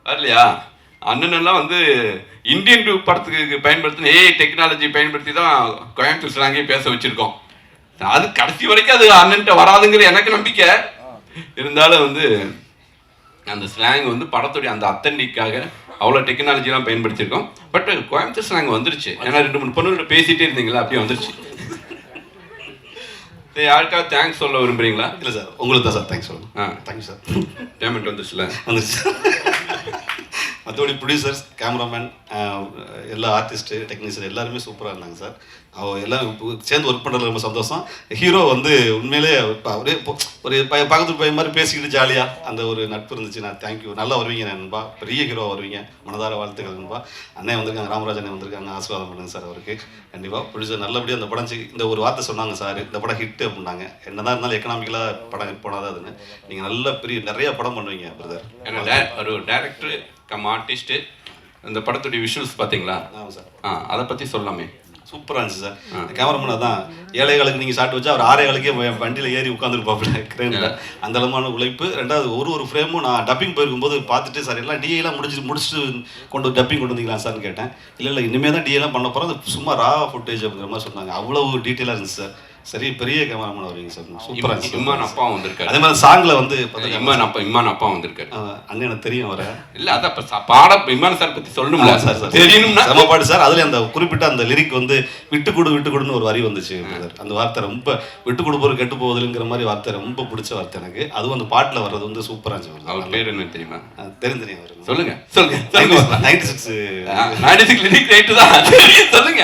வரலையா? அண்ணனெல்லாம் வந்து இந்தியன் 2 படத்துக்கு பயன்படுத்தின ஏஐ டெக்னாலஜி பயன்படுத்தி தான் கோயம்புத்தூர் ஸ்லாங்கே பேச வச்சுருக்கோம். அது கடைசி வரைக்கும் அது அண்ணன்ட்ட வராதுங்கிற எனக்கு நம்பிக்கை இருந்தாலும் வந்து அந்த ஸ்லாங் வந்து படத்துடைய அந்த அத்தன்டிக்காக அவ்வளோ டெக்னாலஜிலாம் பயன்படுத்தியிருக்கோம். பட் கோயம்புத்தூர் ஸ்லாங் வந்துருச்சு. ஏன்னா 2-3 பொண்ணுகிட்ட பேசிகிட்டே இருந்தீங்களா, அப்படியே வந்துருச்சு. யாருக்காவது தேங்க்ஸ் சொல்ல விரும்புறீங்களா? இல்லை சார், உங்களுக்கு தான் சார் தேங்க்ஸ் சொல்லணும். Thank you sir. பேமெண்ட் வந்துருச்சுல? வந்துருச்சு. மற்றபடி ப்ரொடியூசர்ஸ், கேமராமேன், எல்லா ஆர்டிஸ்ட்டு, டெக்னீஷியன் எல்லாருமே சூப்பராக இருந்தாங்க சார். எல்லாம் சேர்ந்து ஒர்க் பண்ணுறது ரொம்ப சந்தோஷம். ஹீரோ வந்து உண்மையிலே அவரே ஒரு பக்கத்து பையன் மாதிரி பேசிக்கிட்டு ஜாலியாக அந்த ஒரு நட்பு இருந்துச்சு. நான் தேங்க்யூ, நல்லா வருவீங்க நண்பா, பெரிய ஹீரோ வருவீங்க, மனதார வாழ்த்துக்கள் நண்பா. அண்ணன் வந்திருக்காங்க, ராமராஜ் அண்ணன் வந்திருக்காங்க, ஆசீர்வாதம் பண்ணுங்க சார் அவருக்கு. கண்டிப்பாக ப்ரொடியூசர் நல்லபடியாக அந்த படம் இந்த ஒரு வார்த்தை சொன்னாங்க சார், இந்த படம் ஹிட்டு அப்படின்னாங்க. என்னதான் இருந்தாலும் எக்கனாமிக்கலாக படம் ஹிட் போனாதான் அதுன்னு. நீங்கள் நல்ல நிறைய படம் பண்ணுவீங்க பிரதர். ஏன்னா ஒரு டேரக்டர் கம் ஆர்டிஸ்ட்டு அந்த படத்துடைய விஷுவல்ஸ் பார்த்தீங்களா? ஆமாம் சார். அதை பற்றி சொல்லாமே. சூப்பராக இருந்துச்சு சார். கேமராமேனாக தான் ஏழைகளுக்கு நீங்கள் ஷாட் வச்சா அவர் 6 வண்டியில் ஏறி உட்காந்துருப்பாப்புல கிரேனில். அந்த அளவான உழைப்பு. ரெண்டாவது ஒரு ஃப்ரேமும் நான் டப்பிங் போயிருக்கும்போது பார்த்துட்டு சார் எல்லாம் டிஏலாம் முடிச்சுட்டு டப்பிங் கொண்டு வந்தீங்களா சார்னு கேட்டேன். இல்லை இனிமேல் தான் டிஏலாம் பண்ண போகிறோம், அது சும்மா ரா ஃபுட்டேஜ் அப்படிங்கிற மாதிரி சொன்னாங்க. அவ்வளோ டீட்டெயிலாக இருந்துச்சு சார். சரி, பெரிய கேமராமேன் வருவீங்க சார். சூப்பராக இம்மான் அப்பா வந்திருக்காரு. அதே மாதிரி சாங்கில் வந்து இம்மான் அப்பா வந்திருக்காரு. அண்ணன் எனக்கு தெரியும் வர. இல்லை அதான் பாடம் இம்மான் சார் பற்றி சொல்லணும்ல சார். சார் தெரியணும்னா நம்ம பாட்டு சார். அதில் அந்த குறிப்பிட்ட அந்த லிரிக் வந்து விட்டு கொடுன்னு ஒரு வரி வந்துச்சு. அந்த வார்த்தை ரொம்ப விட்டு கொடுப்போர் கெட்டு போவதுங்கிற மாதிரி வார்த்தை ரொம்ப பிடிச்ச வார்த்தை எனக்கு. அதுவும் அந்த பாட்டில் வர்றது வந்து சூப்பராக இருந்துச்சு. அவர் பேர் என்ன தெரியுமா? தெரியும் அவர். சொல்லுங்க. 96 லிரிக் ரைட்டு தான் சொல்லுங்க.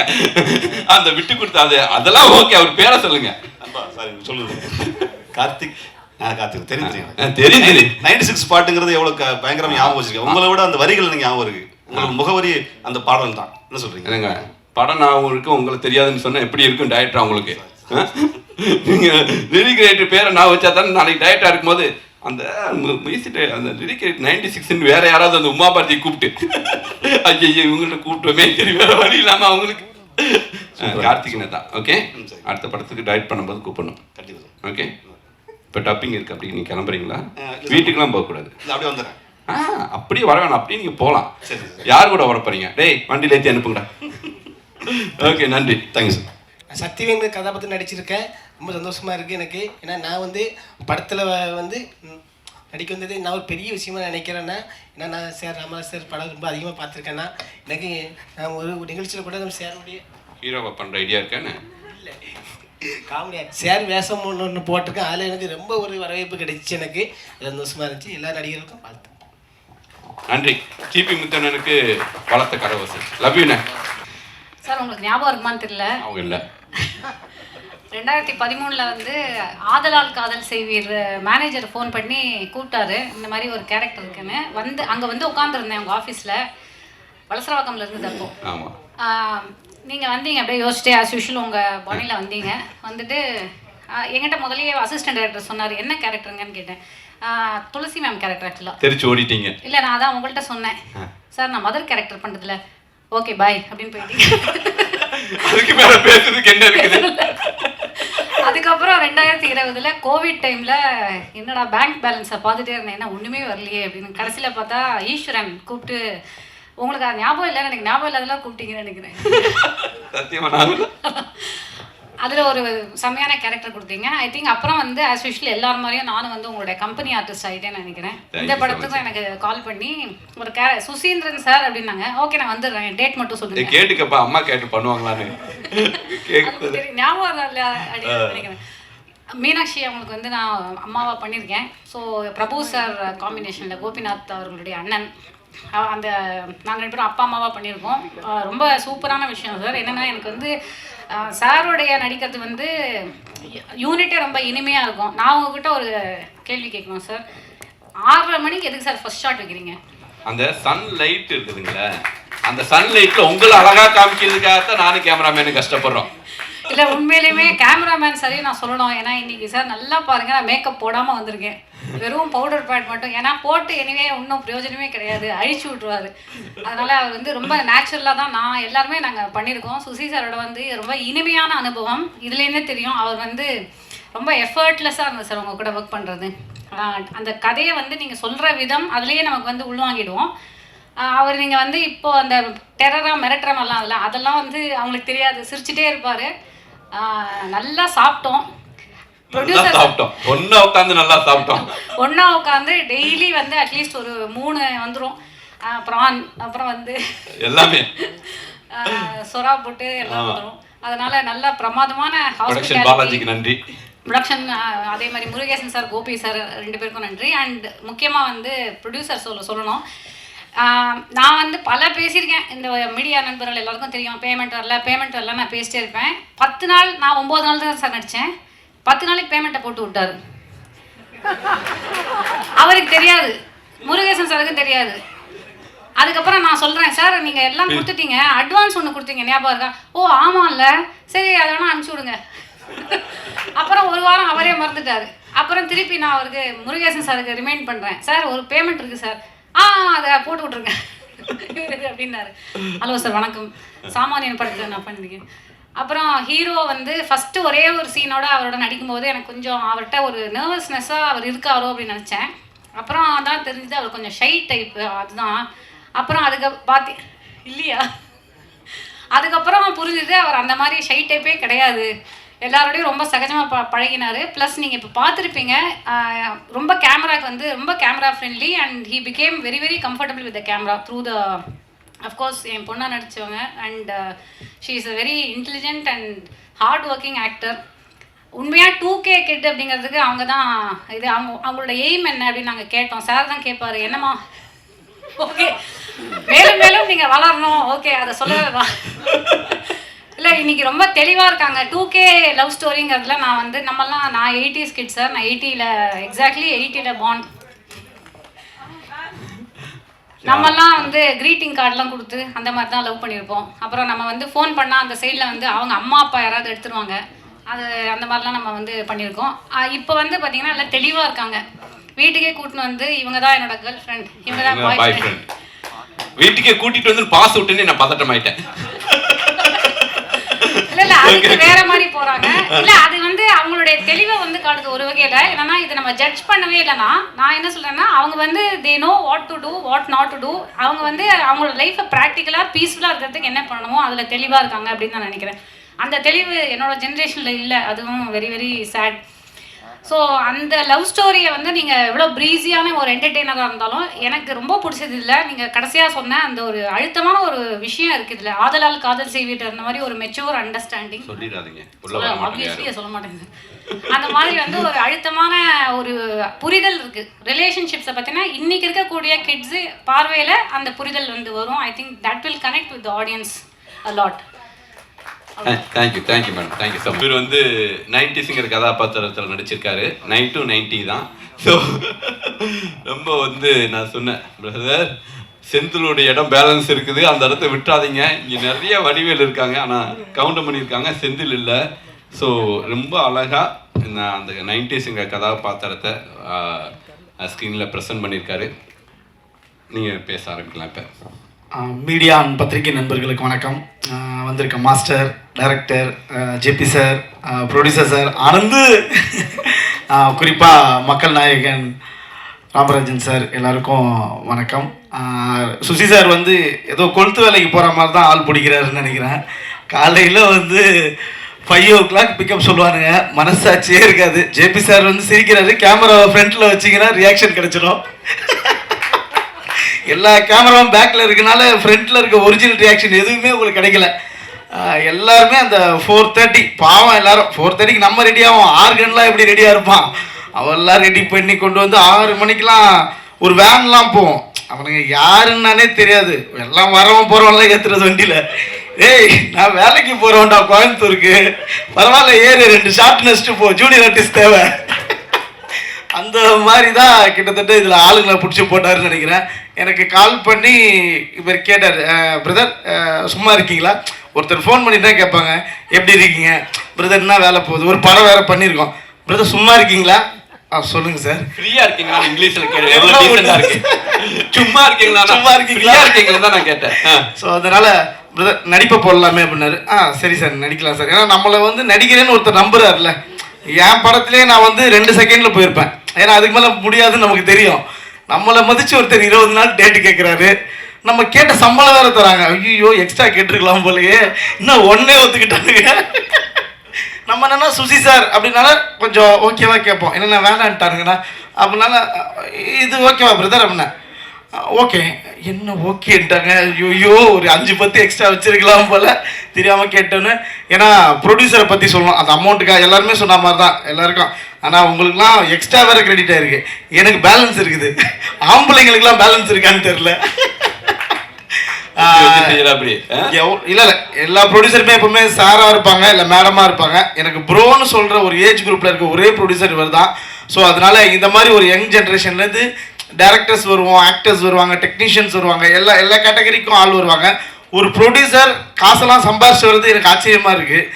அந்த விட்டு கொடுத்தாது அதெல்லாம் ஓகே, அவர் பேரை சொல்லுங்க. சாரி சொல்லுங்க. கார்த்திக் தெரியும். 96 பாட்டுங்கிறது எவ்வளோ பயங்கரமாக ஞாபகம் வச்சிருக்கேன். உங்களை விட அந்த வரிகள் எனக்கு ஞாபகம் இருக்கு. உங்களுக்கு முகவரி அந்த பாடல் தான். என்ன சொல்றீங்க? படம் ஞாபகம் இருக்கு, உங்களுக்கு தெரியாதுன்னு சொன்னா எப்படி இருக்கும் டைரக்டர் உங்களுக்கு? நீங்க லிரிக் ரைட்டர் பேரை நான் வச்சா தானே நாளைக்கு டைரக்டா இருக்கும்போது அந்த அந்த லிரிக் ரைட் 96 வேற யாராவது அந்த உமா பாரதி கூப்பிட்டு ஐயோ இவங்கள்ட்ட கூப்பிட்டுமே சரி வேற வழி இல்லாம அவங்களுக்கு கார்த்திகனை தான். ஓகே, அடுத்த படத்துக்கு டைரக்ட் பண்ணும்போது கூப்பிடணும். ஓகே, இப்போ டப்பிங் இருக்கு, அப்படி நீங்கள் கிளம்புறீங்களா? வீட்டுக்கெல்லாம் போகக்கூடாது, அப்படியே வந்துடுறேன். அப்படியே வர வேணாம், அப்படியே நீங்கள் போகலாம். யார் கூட வர போறீங்க? டேய் வண்டியில் ஏற்றி அனுப்புங்கடா. ஓகே, நன்றி, தேங்க்யூ சார். சக்திவேல் கதாபாத்திரம் நடிச்சிருக்கேன், ரொம்ப சந்தோஷமாக இருக்குது எனக்கு. ஏன்னா நான் வந்து படத்தில் வந்து நடிக்க வந்தது நான் ஒரு பெரிய விஷயமா நினைக்கிறேன்னா, ஏன்னா நான் சார் ராமராஜ் சார் படம் ரொம்ப அதிகமாக பார்த்துருக்கேன்னா எனக்கு நான் ஒரு நிகழ்ச்சியில் கூட நம்ம சேருடைய ஹீரோவை பண்ணுற ஐடியா இருக்கேன்னு இல்லை காமெடியாக சேர் வேஷம் ஒன்று போட்டிருக்கேன். அதில் எனக்கு ரொம்ப ஒரு வரவேற்பு கிடைச்சிச்சு. எனக்கு சந்தோஷமாக இருந்துச்சு. எல்லா நடிகர்களுக்கும் வாழ்த்து. நன்றி. சிபி முத்தண்ணனுக்கு வளர்த்த கரவசம். லவ் யூண்ணே. சார் உங்களுக்கு ஞாபகம் இருக்குமான்னு தெரியல, அவங்க இல்லை 2013 வந்து ஆதலால் காதல் செய்வீர் மேனேஜர் ஃபோன் பண்ணி கூப்பிட்டாரு, இந்த மாதிரி ஒரு கேரக்டர் இருக்குன்னு. வந்து அங்கே வந்து உட்காந்துருந்தேன் உங்கள் ஆஃபீஸில், வலசரவாக்கம்ல இருந்தது. அப்போ நீங்கள் வந்தீங்க, அப்படியே யோசிச்சிட்டே ஆஸ் யூஷுவல் உங்கள் பாணியில் வந்தீங்க. வந்துட்டு என்கிட்ட முதலே அசிஸ்டன்ட் டைரக்டர் சொன்னார், என்ன கேரக்டருங்கன்னு கேட்டேன். துளசி மேம் கேரக்டர். ஆக்சுவலாக தெரிச்சு ஓடிட்டீங்க. இல்லை, நான் அதான் உங்கள்கிட்ட சொன்னேன், சார் நான் மதர் கேரக்டர் பண்ணுறதுல ஓகே பாய் அப்படின்னு போயிட்டீங்க. அதுக்கு மேலே பேசுறதுக்கு என்ன இருக்குது? அதுக்கப்புறம் 2020 கோவிட் டைமில் என்னடா பேங்க் பேலன்ஸை பார்த்துட்டே இருந்தேன், என்ன ஒன்றுமே வரலையே அப்படின்னு. கடைசியில் பார்த்தா ஈஸ்வரன் கூப்பிட்டு உங்களுக்கு அது ஞாபகம் இல்லைன்னு எனக்கு ஞாபகம் இல்லாதெல்லாம் கூப்பிட்டீங்கன்னு நினைக்கிறேன். சத்தியமாக அதில் ஒரு செம்மையான கேரக்டர் கொடுத்தீங்க. ஐ திங்க் அப்புறம் வந்து ஆஸ் யூஷுவல் எல்லாரும் மாதிரியும் நானும் வந்து உங்களுடைய கம்பெனி ஆர்டிஸ்ட் ஆகிட்டேன்னு நினைக்கிறேன். இந்த படத்துக்கும் எனக்கு கால் பண்ணி ஒரு சுசீந்திரன் சார் அப்படின்னாங்க. ஓகே நான் வந்துடுறேன், டேட் மட்டும் சொல்லுங்க. கேட்டுக்கப்பா, அம்மா கேட்டு பண்ணுவாங்களான்னு ஞாபகம் இல்லை அப்படின்னு நினைக்கிறேன். மீனாட்சி அவங்களுக்கு வந்து நான் அம்மாவாக பண்ணியிருக்கேன். ஸோ பிரபு சார் காம்பினேஷனில் கோபிநாத் அவர்களுடைய அண்ணன் அந்த நாங்கள் 2 பேரும் அப்பா அம்மாவாக பண்ணியிருக்கோம். ரொம்ப சூப்பரான விஷயம் சார். என்னென்னா எனக்கு வந்து சாரோடைய நடிக்கிறது வந்து யூனிட்டே ரொம்ப இனிமையாக இருக்கும். நான் உங்ககிட்ட ஒரு கேள்வி கேட்கணும் சார். 6:30 மணிக்கு எதுக்கு சார் ஃபர்ஸ்ட் ஷாட் வைக்கிறீங்க? அந்த சன்லைட் இருக்குதுங்களே, அந்த சன்லைட்டில் உங்களை அழகாக காமிக்கிறதுக்காகத்தான் நானும் கேமராமேனு கஷ்டப்படுறோம். இல்லை உண்மையிலுமே கேமராமேன் சரி நான் சொல்லணும். ஏன்னா இன்றைக்கி சார் நல்லா பாருங்கள், நான் மேக்கப் போடாமல் வந்திருக்கேன். வெறும் பவுடர் பேட் மட்டும். ஏன்னா போட்டு எனிவே இன்னும் பிரயோஜனமே கிடையாது, அழிச்சு விட்ருவார். அதனால் அவர் வந்து ரொம்ப நேச்சுரலாக தான் நான் எல்லாருமே நாங்கள் பண்ணியிருக்கோம். சுசி சாரோட வந்து ரொம்ப இனிமையான அனுபவம். இதுலேருந்தே தெரியும் அவர் வந்து ரொம்ப எஃபர்ட்லெஸ்ஸாக இருந்தது சார் உங்கள் கூட ஒர்க் பண்ணுறது. அந்த கதையை வந்து நீங்கள் சொல்கிற விதம் அதுலேயே நமக்கு வந்து உள்வாங்கிடுவோம். அவர் நீங்கள் வந்து இப்போ அந்த டெரராக மிரட்டுற மாதிரிலாம் அதெல்லாம் வந்து அவங்களுக்கு தெரியாது, சிரிச்சுட்டே இருப்பார். நல்லா சாப்பிட்டோம், ஒன்னா உட்காந்து டெய்லி வந்து அட்லீஸ்ட் ஒரு 3 வந்துடும். ப்ரான், அப்புறம் வந்து எல்லாமே சொரா போட்டு எல்லாம் வந்துடும். அதனால நல்ல பிரமாதமான பாலாஜிக்கு நன்றி. ப்ரொடக்ஷன் அதே மாதிரி முருகேசன் சார், கோபி சார் 2 பேருக்கும் நன்றி. அண்ட் முக்கியமாக வந்து ப்ரொடியூசர் சொல்லணும். நான் வந்து பல பேசியிருக்கேன். இந்த மீடியா நண்பர்கள் எல்லாருக்கும் தெரியும், பேமெண்ட் வரல நான் பேசிட்டே இருப்பேன். 10 நாள், நான் 9 நாள் தான் சார் நடித்தேன். 10 நாளைக்கு பேமெண்ட்டை போட்டு விட்டாரு. அவருக்கு தெரியாது, முருகேசன் சாருக்கும் தெரியாது. அதுக்கப்புறம் நான் சொல்கிறேன், சார் நீங்கள் எல்லாம் கொடுத்துட்டீங்க, அட்வான்ஸ் ஒன்று கொடுத்தீங்க ஞாபகம் இருக்கா? ஓ ஆமாம்ல, சரி அதை வேணால் அனுப்பிச்சி விடுங்க. அப்புறம் 1 வாரம் அவரே மறந்துட்டார். அப்புறம் திருப்பி நான் அவருக்கு முருகேசன் சாருக்கு ரிமைண்ட் பண்ணுறேன், சார் ஒரு பேமெண்ட் இருக்குது சார், அதை போட்டு விட்ருங்க அப்படின்னாரு. ஹலோ சார் வணக்கம், சாமானியன் படத்தில் நான் பண்ணியிருக்கேன். அப்புறம் ஹீரோ வந்து ஃபஸ்ட்டு ஒரே ஒரு சீனோட அவரோட நடிக்கும்போது எனக்கு கொஞ்சம் அவர்கிட்ட ஒரு நர்வஸ்னஸ்ஸாக அவர் இருக்காரோ அப்படின்னு நினச்சேன். அப்புறம் தான் தெரிஞ்சது அவர் கொஞ்சம் ஷை டைப்பு, அதுதான். அப்புறம் அதுக்கு இல்லையா, அதுக்கப்புறம் புரிஞ்சுது அவர் அந்த மாதிரி ஷை டைப்பே கிடையாது, எல்லாரோடையும் ரொம்ப சகஜமாக பழகினார். ப்ளஸ் நீங்கள் இப்போ பார்த்துருப்பீங்க, ரொம்ப கேமராக்கு வந்து ரொம்ப camera friendly and he became very very comfortable with the camera through the of course என் பொண்ணாக நடித்தவங்க. And she is a very intelligent and hard working actor. உண்மையாக 2K கிட் அப்படிங்கிறதுக்கு அவங்க தான் இது. அவங்களோட எய்ம் என்ன அப்படின்னு நாங்கள் கேட்டோம். சார் தான் கேட்பார், என்னம்மா ஓகே மேலும் மேலும் நீங்கள் வளரணும், ஓகே அதை சொல்லதான். இல்லை இன்னைக்கு ரொம்ப தெளிவாக இருக்காங்க. 2K லவ் ஸ்டோரிங்கிறதுல நான் வந்து நான் 80s கிட் சார். நான் 80ல் எக்ஸாக்ட்லி 80ல் பார்ன். நம்மெல்லாம் வந்து க்ரீட்டிங் கார்டெலாம் கொடுத்து அந்த மாதிரி தான் லவ் பண்ணியிருப்போம். அப்புறம் நம்ம வந்து ஃபோன் பண்ணால் அந்த சைடில் வந்து அவங்க அம்மா அப்பா யாராவது எடுத்துருவாங்க, அது அந்த மாதிரிலாம் நம்ம வந்து பண்ணியிருக்கோம். இப்போ வந்து பார்த்திங்கன்னா எல்லாம் தெளிவாக இருக்காங்க. வீட்டுக்கே கூட்டின்னு வந்து இவங்க தான் என்னோட கேர்ள் ஃப்ரெண்ட், இவங்க தான் பாய் ஃப்ரெண்ட். வீட்டுக்கே கூட்டிகிட்டு வந்து பாஸ் விட்டுன்னு நான் பதட்டமாயிட்டேன். இல்லை அதுக்கு வேற மாதிரி போகிறாங்க. இல்லை அது வந்து அவங்களுடைய தெளிவை வந்து காட்டுது ஒரு வகையில். என்னன்னா இதை நம்ம ஜட்ஜ் பண்ணவே இல்லைன்னா, நான் என்ன சொல்கிறேன்னா அவங்க வந்து they know what to do what not to do. அவங்க வந்து அவங்களோட லைஃப்பை ப்ராக்டிக்கலாக பீஸ்ஃபுல்லாக இருக்கிறதுக்கு என்ன பண்ணணுமோ அதில் தெளிவாக இருக்காங்க அப்படின்னு நான் நினைக்கிறேன். அந்த தெளிவு என்னோட ஜென்ரேஷனில் இல்லை, அதுவும் வெரி வெரி சேட். ஸோ அந்த லவ் ஸ்டோரியை வந்து நீங்கள் எவ்வளோ ப்ரீஸியான ஒரு என்டர்டெய்னராக இருந்தாலும் எனக்கு ரொம்ப பிடிச்சது இல்லை. நீங்கள் கடைசியாக சொன்ன அந்த ஒரு அழுத்தமான ஒரு விஷயம் இருக்குது இதில். ஆதலால் காதல் செய்வீட்டு அந்த மாதிரி ஒரு மெச்சூர் அண்டர்ஸ்டாண்டிங் சொல்லிடாதீங்க, ஆப்வியஸ்லி சொல்ல மாட்டேங்குது. அந்த மாதிரி வந்து ஒரு அழுத்தமான ஒரு புரிதல் இருக்குது ரிலேஷன்ஷிப்ஸை பற்றினா. இன்றைக்கி இருக்கக்கூடிய கிட்ஸு பார்வையில் அந்த புரிதல் வந்து வரும். I think that will connect with audience a lot. Thank you madam, thank you so much. இவர் வந்து 90ஸுங்கிற கதாபாத்திரத்தில் நடிச்சிருக்காரு. 9 to 90 தான். ஸோ ரொம்ப வந்து நான் சொன்னேன், பிரதர் செந்திலுடைய இடம் பேலன்ஸ் இருக்குது, அந்த இடத்த விட்டுறாதீங்க. இங்கே நிறைய வடிவேல் இருக்காங்க, ஆனால் கவுண்டர் பண்ணியிருக்காங்க, செந்தில் இல்லை. ஸோ ரொம்ப அழகாக நான் அந்த 90ஸுங்கிற கதாபாத்திரத்தை ஸ்க்ரீனில் ப்ரெசென்ட் பண்ணியிருக்காரு. நீங்கள் பேச ஆரம்பிக்கலாம். இப்போ மீடியா பத்திரிகை நண்பர்களுக்கு வணக்கம். வந்திருக்க master, director JP sir, producer sir, Anand, குறிப்பாக மக்கள் நாயகன் ராமராஜன் சார் எல்லாருக்கும் வணக்கம். சுசி சார் வந்து ஏதோ கொளுத்து வேலைக்கு போகிற மாதிரி தான் ஆள் பிடிக்கிறாருன்னு நினைக்கிறேன். காலையில் வந்து 5 o'clock பிக்கப் சொல்லுவானுங்க, மனசாட்சியே இருக்காது. ஜேபி சார் வந்து சிரிக்கிறாரு, கேமராவை ஃப்ரண்ட்டில் வச்சிங்கன்னா ரியாக்ஷன் கிடச்சிடும். எல்லா கேமராவும் பேக்கில் இருக்கனால ஃப்ரண்ட்டில் இருக்க ஒரிஜினல் ரியாக்ஷன் எதுவுமே உங்களுக்கு கிடைக்கல. எல்லாருமே அந்த 4:30 பாவம் எல்லாரும் 4:30க்கு நம்ம ரெடியாகும். ஆர்கன்லாம் எப்படி ரெடியாக இருப்பான், அவெல்லாம் ரெடி பண்ணி கொண்டு வந்து 6 மணிக்கெலாம் ஒரு வேன்லாம் போவோம். அவனுங்க யாருன்னானே தெரியாது, எல்லாம் வரவன் போகிறவன்லாம் ஏற்றுறது வண்டியில். ஏய் நான் வேலைக்கு போகிறவன்டா கோயம்புத்தூருக்கு, பரவாயில்ல ஏறு 2 ஷார்ட் நெஸ்ட்டு போ, ஜூனியர் ஆர்டிஸ்ட் தேவை. அந்த மாதிரி தான் கிட்டத்தட்ட இதில் ஆளுங்களை பிடிச்சி போட்டாருன்னு நினைக்கிறேன். எனக்கு கால் பண்ணி இவர் கேட்டார், பிரதர் சும்மா இருக்கீங்களா? ஒருத்தர் ஃபோன் பண்ணி தான் கேட்பாங்க, எப்படி இருக்கீங்க பிரதர், என்ன வேலை போகுது, ஒரு படம் வேறு பண்ணியிருக்கோம், பிரதர் சும்மா இருக்கீங்களா? சொல்லுங்கள் சார். ஃப்ரீயாக இருக்கீங்களா? இங்கிலீஷில் கேட்டு எவ்வளோ டீசெண்டாக இருக்கு. சும்மா இருக்கீங்களா? சும்மா இருக்கீங்களா தான் நான் கேட்டேன். ஸோ அதனால் பிரதர் நடிப்பை போடலாமே அப்படின்னாரு. சரி சார் நடிக்கலாம் சார். ஏன்னா நம்மளை வந்து நடிக்கிறேன்னு ஒருத்தர் நம்புறாருல. என் படத்துலேயே நான் வந்து 2 செகண்டில் போயிருப்பேன். ஏன்னா அதுக்கு மேலே முடியாதுன்னு நமக்கு தெரியும். நம்மளை மதித்து ஒருத்தர் 20 நாள் டேட்டு கேட்குறாரு. நம்ம கேட்ட சம்பளம் வேறு தராங்க. ஐயோ எக்ஸ்ட்ரா கேட்டிருக்கலாம் போலயே, இன்னும் ஒன்றே ஒத்துக்கிட்டானுங்க. நம்ம என்னன்னா சுசி சார் அப்படின்னால கொஞ்சம் ஓகேவா கேட்போம். என்னென்ன வேணான்ட்டானுங்கண்ணா அப்படின்னால இது ஓகேவா பிரதர் அப்படின்னா ஓகே. என்ன ஓகேன்ட்டாங்க. ஐயோ ஒரு 5-10 எக்ஸ்ட்ரா வச்சிருக்கலாம் போல் தெரியாமல் கேட்டோன்னு. ஏன்னா ப்ரொடியூசரை பற்றி சொல்லணும், அந்த அமௌண்ட்டுக்காக எல்லாருமே சொன்ன மாதிரி தான் எல்லாருக்கும். ஆனால் உங்களுக்குலாம் எக்ஸ்ட்ரா வேறு கிரெடிட் ஆகிருக்கு, எனக்கு பேலன்ஸ் இருக்குது. ஆம்பளைங்களுக்குலாம் பேலன்ஸ் இருக்கான்னு தெரில. இல்லை எல்லா ப்ரொடியூசருமே எப்பவுமே சாராக இருப்பாங்க, இல்லை மேடமாக இருப்பாங்க. எனக்கு ப்ரோன்னு சொல்கிற ஒரு ஏஜ் குரூப்பில் இருக்க ஒரே ப்ரொடியூசர் இவர் தான். ஸோ அதனால இந்த மாதிரி ஒரு யங் ஜென்ரேஷன்லேருந்து டைரக்டர்ஸ் வருவோம், ஆக்டர்ஸ் வருவாங்க, டெக்னீஷியன்ஸ் வருவாங்க, எல்லா கேட்டகரிக்கும் ஆள் வருவாங்க. ஒரு ப்ரொடியூசர் காசெல்லாம் சம்பாரிச்சு வர்றது எனக்கு ஆச்சரியமாக இருக்குது.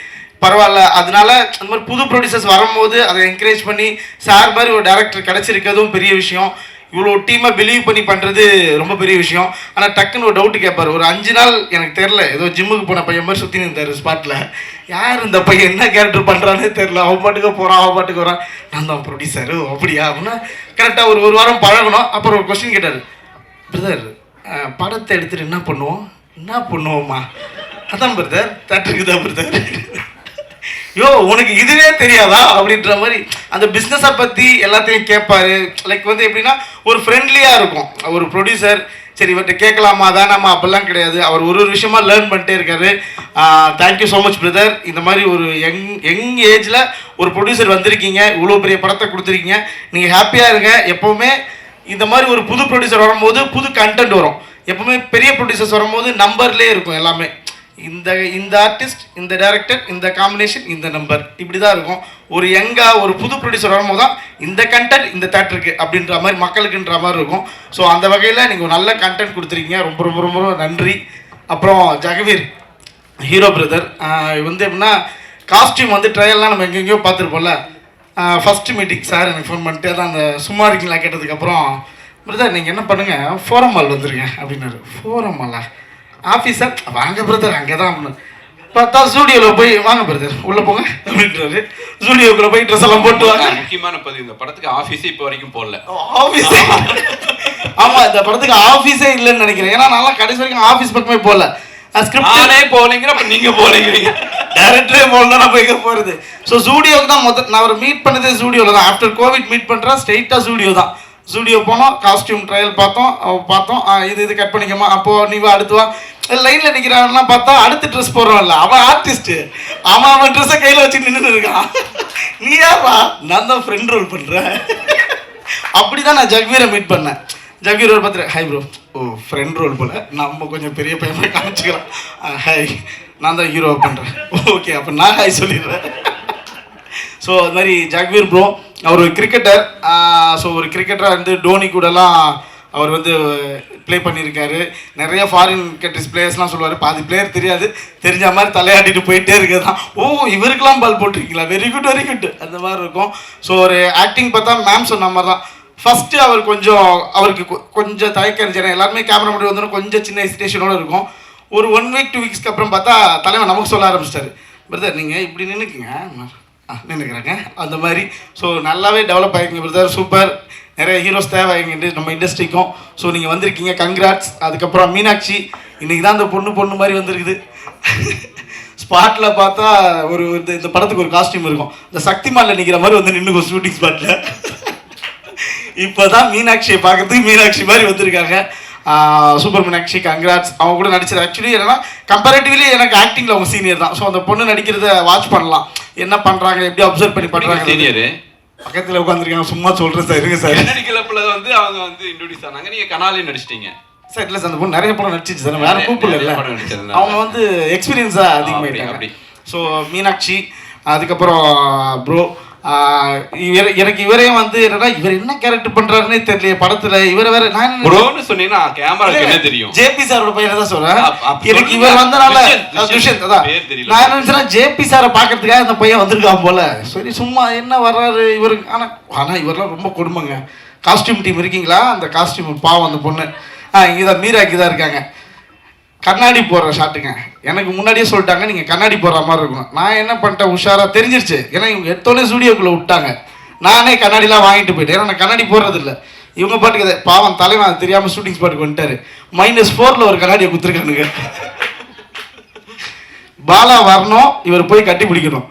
பரவாயில்ல. அதனால அந்த மாதிரி புது ப்ரொடியூசர்ஸ் வரும்போது அதை என்கரேஜ் பண்ணி சார் மாதிரி ஒரு டேரக்டர் கிடச்சிருக்கிறதும் பெரிய விஷயம். இவ்வளோ டீமாக பிலீவ் பண்ணி பண்ணுறது ரொம்ப பெரிய விஷயம். ஆனால் டக்குன்னு ஒரு டவுட்டு கேட்பார். ஒரு 5 நாள் எனக்கு தெரில, ஏதோ ஜிம்முக்கு போன பையன் மாதிரி சுற்றி நின்றார் ஸ்பாட்டில். யார் இந்த பையன் என்ன கேரக்டர் பண்ணுறானே தெரில, அவன் பாட்டுக்கு போகிறான், அவன் பாட்டுக்கு வரான். நான் தான் ப்ரொடியூசரு அப்படியா அப்படின்னா கரெக்டாக ஒரு வாரம் பழகணும். அப்புறம் ஒரு கொஸ்டின் கேட்டார், பிரதர் படத்தை எடுத்துகிட்டு என்ன பண்ணுவோம்மா? அதான் பிரதர் தேட்டருக்கு தான் பிரதர். யோ உனக்கு இதுவே தெரியாதா அப்படின்ற மாதிரி அந்த பிஸ்னஸை பற்றி எல்லாத்தையும் கேட்பாரு. லைக் வந்து எப்படின்னா ஒரு ஃப்ரெண்ட்லியாக இருக்கும். ஒரு ப்ரொடியூசர் சரி இவர்கிட்ட கேட்கலாமா தானாமா அப்படிலாம் கிடையாது. அவர் ஒரு விஷயமா லேர்ன் பண்ணிட்டே இருக்காரு. Thank you so much brother. இந்த மாதிரி ஒரு யங் ஏஜில் ஒரு ப்ரொடியூசர் வந்திருக்கீங்க, இவ்வளோ பெரிய படத்தை கொடுத்துருக்கீங்க. நீங்கள் ஹாப்பியாக இருங்க. எப்போவுமே இந்த மாதிரி ஒரு புது ப்ரொடியூசர் வரும்போது புது கண்டென்ட் வரும். எப்போவுமே பெரிய ப்ரொடியூசர்ஸ் வரும்போது நம்பர்லேயே இருக்கும் எல்லாமே. இந்த ஆர்டிஸ்ட், இந்த டைரக்டர், இந்த காம்பினேஷன், இந்த நம்பர், இப்படி தான் இருக்கும். ஒரு யங்காக ஒரு புது ப்ரொடியூசர் வரும்போது தான் இந்த கண்டென்ட் இந்த தேட்டருக்கு அப்படின்ற மாதிரி மக்களுக்குன்ற மாதிரி இருக்கும். ஸோ அந்த வகையில் நீங்கள் நல்ல கண்டென்ட் கொடுத்துருக்கீங்க, ரொம்ப ரொம்ப ரொம்ப நன்றி. அப்புறம் ஜெகவீர் ஹீரோ பிரதர் வந்து எப்படின்னா காஸ்டியூம் வந்து ட்ரையல்லாம் நம்ம எங்கெங்கேயோ பார்த்துருப்போம்ல. ஃபஸ்ட்டு மீட்டிங் சார் எனக்கு ஃபோன் பண்ணிட்டு தான் அந்த சும்மா இருக்கீங்களா கேட்டதுக்கப்புறம், பிரதர் நீங்கள் என்ன பண்ணுங்கள் ஃபோரம் மால் வந்துருங்க அப்படின்னாரு. Forum Mala officer? வாங்க பிரதர் அங்கே தான் அப்படின்னு பார்த்தா ஸ்டூடியோவில் போய் வாங்க பிரதர் உள்ளே போங்க அப்படின்றாரு. ஸ்டூடியோக்குள்ளே போய் ட்ரெஸ் எல்லாம் போட்டு வாங்க. முக்கியமான பதிவு, இந்த படத்துக்கு ஆஃபீஸே இப்போ வரைக்கும் போடல. ஆஃபீஸே ஆமாம், இந்த படத்துக்கு ஆஃபீஸே இல்லைன்னு நினைக்கிறேன். ஏன்னா நல்லா கடைசி வரைக்கும் ஆஃபீஸ் பக்கமே போகல. ஸ்கிரிப்டானே போகலைங்கிற அப்போ நீங்கள் போகலைங்கிறீங்க. டேரக்டரே போகலாம் நம்ம எங்கே போகிறது. ஸோ ஸ்டூடியோக்கு தான் நான் அவரை மீட் பண்ணதே ஸ்டூடியோவில் தான். ஆஃப்டர் கோவிட் மீட் பண்ணுறேன், ஸ்ட்ரெயிட்டாக ஸ்டூடியோ தான். ஸ்டூடியோ போனோம், காஸ்டியூம் ட்ரையல் பார்த்தோம். இது கட் பண்ணிக்கமா, அப்போது நீ வா அடுத்து வா. லைனில் நிற்கிறான்லாம் பார்த்தா அடுத்த ட்ரெஸ் போடுறோம்ல, அவன் ஆர்டிஸ்ட்டு, அவன் ட்ரெஸ்ஸை கையில் வச்சு நின்று இருக்கான். நீ யாரா? நான் தான் ஃப்ரெண்ட் ரோல் பண்ணுறேன். அப்படி தான் நான் ஜெகவீரை மீட் பண்ணேன். ஜெகவீர் ரோல் பார்த்துட்டு ஹை ப்ரோ, ஓ ஃப்ரெண்ட் ரோல் போல், நம்ம கொஞ்சம் பெரிய பையன் காமிச்சிக்கலாம். ஹை நான் தான் ஹீரோவை பண்ணுறேன். ஓகே அப்போ நான் ஹை சொல்லிடுறேன். ஸோ அது மாதிரி ஜெகவீர் ப்ரோ அவர் ஒரு கிரிக்கெட்டர். ஸோ ஒரு கிரிக்கெட்டராக வந்து டோனி கூடலாம் அவர் வந்து ப்ளே பண்ணியிருக்காரு. நிறைய ஃபாரின் கண்ட்ரிஸ் பிளேயர்ஸ்லாம் சொல்லுவார், பாதி பிளேயர் தெரியாது, தெரிஞ்ச மாதிரி தலையாட்டிட்டு போயிட்டே இருக்கிறது தான். ஓ இவருக்கெல்லாம் பால் போட்டிருக்கீங்களா, வெரி குட் அந்த மாதிரி இருக்கும். ஸோ ஒரு ஆக்டிங் பார்த்தா மேம் சொன்ன மாதிரி தான். ஃபஸ்ட்டு அவர் அவருக்கு கொஞ்சம் தயக்கம் இருந்துச்சு. எல்லாருமே கேமரா முன்னாடி வந்துடும், கொஞ்சம் சின்ன ஹெசிடேஷனோடு இருக்கும். ஒரு 1 week 2 weeks அப்புறம் பார்த்தா தலைவன் நமக்கு சொல்ல ஆரம்பிச்சிட்டாரு, பிரதர் நீங்கள் இப்படி நின்றுக்குங்க நின்றுக்கிறாங்க அந்த மாதிரி. ஸோ நல்லாவே டெவலப் ஆகிருங்க பிரதர், சூப்பர். நிறைய ஹீரோஸ் தேவை எங்கள் நம்ம இண்டஸ்ட்ரிக்கும். ஸோ நீங்கள் வந்திருக்கீங்க, கங்க்ராட்ஸ். அதுக்கப்புறம் மீனாட்சி இன்றைக்கி தான் அந்த பொண்ணு மாதிரி வந்திருக்குது. ஸ்பாட்டில் பார்த்தா ஒரு இந்த படத்துக்கு ஒரு காஸ்டியூம் இருக்கும், இந்த சக்திமானில் நிற்கிற மாதிரி வந்து நின்று ஷூட்டிங் ஸ்பாட்டில். இப்போ தான் மீனாட்சியை பார்க்கறதுக்கு மீனாட்சி மாதிரி வந்திருக்காங்க. Super Meenakshi, congrats. அவங்க கூட நடிச்சது ஆக்சுவலி என்னன்னா கம்பேரிட்டிவ்லி எனக்கு ஆக்டிங்கில் அவங்க சீனியர் தான். ஸோ அந்த பொண்ணு நடிக்கிறத வாட்ச் பண்ணலாம், என்ன பண்ணுறாங்க, எப்படி அப்சர்வ் பண்ணி பண்ணுறாங்க. சீனியர் பக்கத்தில் உட்காந்துருக்காங்க, சும்மா சொல்கிறேன் சார். இருங்க சார். கன்னடி கிளப்பில் வந்து அவங்க வந்து இன்ட்ரோடியூஸ் ஆனாங்க, நீங்கள் கனாலே நடிச்சிட்டீங்க சார். இல்லை சார், அந்த பொண்ணு நிறைய படம் நடிச்சிச்சு சார், வேறு கூப்பிடல. அவங்க வந்து எக்ஸ்பீரியன்ஸாக அதிகமாகிட்டாங்க. ஸோ மீனாட்சி, அதுக்கப்புறம் ப்ரோ எனக்கு இவரையும் வந்து என்னன்னா இவர் என்ன கேரக்டர் பண்றாருன்னே தெரியல படத்துல. இவரை வேற நான் ப்ரோன்னு சொன்னீங்கன்னா கேமராக்கு என்ன தெரியும்? ஜேபி சாரோட பையனை தான் சொல்றேன். எனக்கு இவர் வந்தனால துஷ்யந்த் அதான் நான் என்ன நினைச்சேன்னா ஜேபி சாரை பாக்கிறதுக்காக இந்த பையன் வந்திருக்கான் போல. சரி சும்மா என்ன வர்றாரு இவரு. ஆனா இவரெல்லாம் ரொம்ப கொடுமைங்க. காஸ்டியூம் டீம் இருக்கீங்களா? அந்த காஸ்டியூம் பாவம் அந்த பொண்ணு இங்கதான் மீராக்கி தான் இருக்காங்க. கண்ணாடி போடுற ஷாட்டுங்க. எனக்கு முன்னாடியே சொல்லிட்டாங்க நீங்கள் கண்ணாடி போடுற மாதிரி இருக்கும். நான் என்ன பண்ணிட்டேன், உஷாராக தெரிஞ்சிருச்சு. ஏன்னா இவங்க எடுத்தோடனே ஸ்டூடியோக்குள்ளே விட்டாங்க. நானே கண்ணாடிலாம் வாங்கிட்டு போயிட்டேன். ஏன்னா நான் கண்ணாடி போடுறது இல்லை. இவங்க பாட்டுக்கு பாவம் தலைவன் அது தெரியாமல் ஷூட்டிங் ஸ்பாட்டுக்கு வந்துட்டாரு. -4 ஒரு கண்ணாடியை குத்துருக்கானுங்க. பாலா வரணும், இவர் போய் கட்டி பிடிக்கணும்.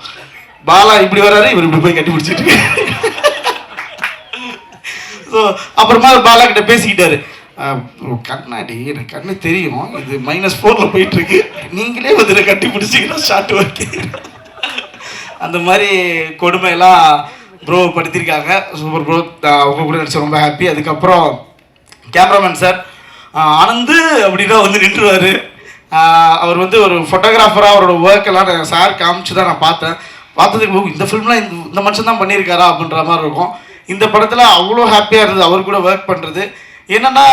பாலா இப்படி வர்றாரு, இவர் இப்படி போய் கட்டி பிடிச்சிட்டு. ஸோ அப்புறமா பாலா கிட்ட பேசிக்கிட்டாரு, கண்ணாடி எனக்கு கண்ணு தெரியும், இது -4 போயிட்டு இருக்கு, நீங்களே வந்து கட்டி பிடிச்சிங்கன்னா ஷார்ட் ஒர்க்கு. அந்த மாதிரி கொடுமையெல்லாம் ப்ரோ படுத்திருக்காங்க. சூப்பர் ப்ரோ, அவங்க கூட நடிச்ச ரொம்ப ஹாப்பி. அதுக்கப்புறம் கேமராமேன் சார் ஆனந்து அப்படின்னா வந்து நின்றுவார். அவர் வந்து ஒரு ஃபோட்டோகிராஃபராக அவரோட ஒர்க்கெல்லாம் சார் காமிச்சு தான் நான் பார்த்தேன். பார்த்ததுக்கு இந்த ஃபிலிம்லாம் இந்த மனுஷன் தான் பண்ணியிருக்காரா அப்படின்ற மாதிரி இருக்கும். இந்த படத்தில் அவ்வளோ ஹாப்பியாக இருந்தது அவர் கூட ஒர்க் பண்ணுறது. என்னன்னா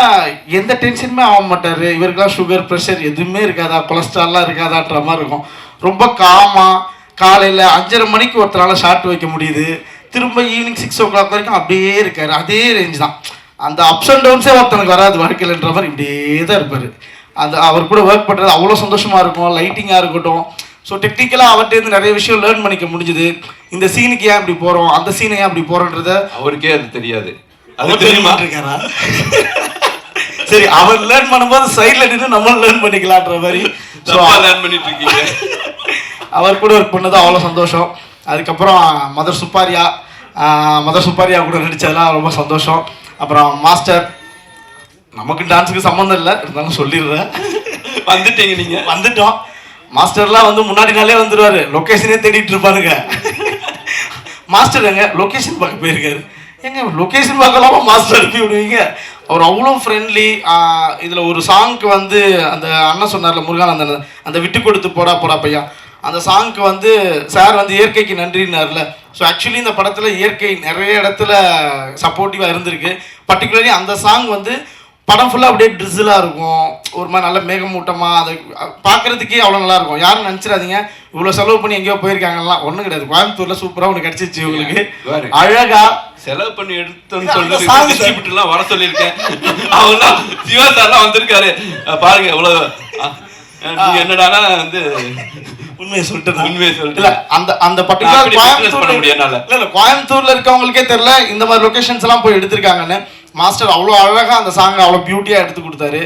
எந்த டென்ஷனுமே ஆக மாட்டார். இவருக்கெல்லாம் சுகர் ப்ரெஷர் எதுவுமே இருக்காதா, கொலஸ்ட்ரால்லாம் இருக்காதான்ற மாதிரி இருக்கும். ரொம்ப காமாக காலையில் 5:30 மணிக்கு ஒருத்தரால் ஷார்ட் வைக்க முடியுது. திரும்ப ஈவினிங் 6 o'clock வரைக்கும் அப்படியே இருக்கார். அதே ரேஞ்ச் தான். அந்த அப்ஸ் அண்ட் டவுன்ஸே ஒருத்தனுக்கு வராது வாழ்க்கையிலன்ற மாதிரி இப்படியே தான் இருப்பார். அந்த அவர் கூட ஒர்க் பண்ணுறது அவ்வளோ சந்தோஷமாக இருக்கும். லைட்டிங்காக இருக்கட்டும். ஸோ டெக்னிக்கலாக அவர்கிட்டருந்து நிறைய விஷயம் லேர்ன் பண்ணிக்க முடிஞ்சுது. இந்த சீனுக்கு ஏன் இப்படி போகிறோம், அந்த சீனை ஏன் அப்படி போகிறோன்றத அவருக்கே அது தெரியாது. அது தெரியுமா இருக்காரா? சரி, அவர் லேர்ன் பண்ணும்போது சைடில் நின்று நம்மளும் லேர்ன் பண்ணிக்கலான்ற மாதிரி லேர்ன் பண்ணிட்டு இருக்கீங்க. அவர் கூட ஒர்க் பண்ணது அவ்வளோ சந்தோஷம். அதுக்கப்புறம் மதர் சுப்பாரியா கூட நடித்ததெல்லாம் ரொம்ப சந்தோஷம். அப்புறம் மாஸ்டர், நமக்கு டான்ஸுக்கு சம்மந்தம் இல்லை, இருந்தாலும் சொல்லிடுறேன். வந்துட்டீங்க, நீங்கள் வந்துட்டோம். மாஸ்டர்லாம் வந்து முன்னாடி நாளே வந்துடுவார், லொக்கேஷனே தேடிட்டு இருப்பாருங்க. மாஸ்டர் எங்க லொக்கேஷன் பார்க்க போயிருக்காரு. எங்க லொக்கேஷன் பார்க்கலாமா மாஸ்டர் அனுப்பி விடுவீங்க? அவர் அவ்வளோ ஃப்ரெண்ட்லி. இதில் ஒரு சாங்க்கு வந்து அந்த அண்ணன் சொன்னார்ல முருகானந்தன், அந்த விட்டு கொடுத்து போடா பையா, அந்த சாங்க்கு வந்து சார் வந்து இயற்கைக்கு நன்றினார்ல. ஸோ ஆக்சுவலி இந்த படத்தில் இயற்கை நிறைய இடத்துல சப்போர்ட்டிவாக இருந்திருக்கு. பர்டிகுலர்லி அந்த சாங் வந்து படம் ஃபுல்லாக அப்படியே ட்ரிஸிலாக இருக்கும், ஒரு மாதிரி நல்ல மேகமூட்டமாக, அதை பார்க்குறதுக்கே அவ்வளோ நல்லாயிருக்கும். யாரும் நினச்சிடாதீங்க இவ்வளோ செலவு பண்ணி எங்கேயோ போயிருக்காங்கலாம், ஒன்றும் கிடையாது. கோயம்புத்தூரில் சூப்பராக ஒன்று கிடச்சிச்சு உங்களுக்கு, அழகா செலவு பண்ணி எடுத்துன்னு சொல்லிட்டு வர சொல்லியிருக்கேன். அவங்களாம் சிவா சார்லாம் வந்திருக்காரு பாருங்க. எவ்வளோ என்னடானா வந்து உண்மையை சொல்லிட்டு இல்லை அந்த பர்டிகுலர் கோயம்புத்தூர்ல இருக்கவங்களுக்கே தெரியல இந்த மாதிரி லொகேஷன்ஸ் எல்லாம் போய் எடுத்திருக்காங்கன்னு. மாஸ்டர் அவ்வளோ அழகாக அந்த சாங்கை அவ்வளோ பியூட்டியாக எடுத்து கொடுத்தாரு.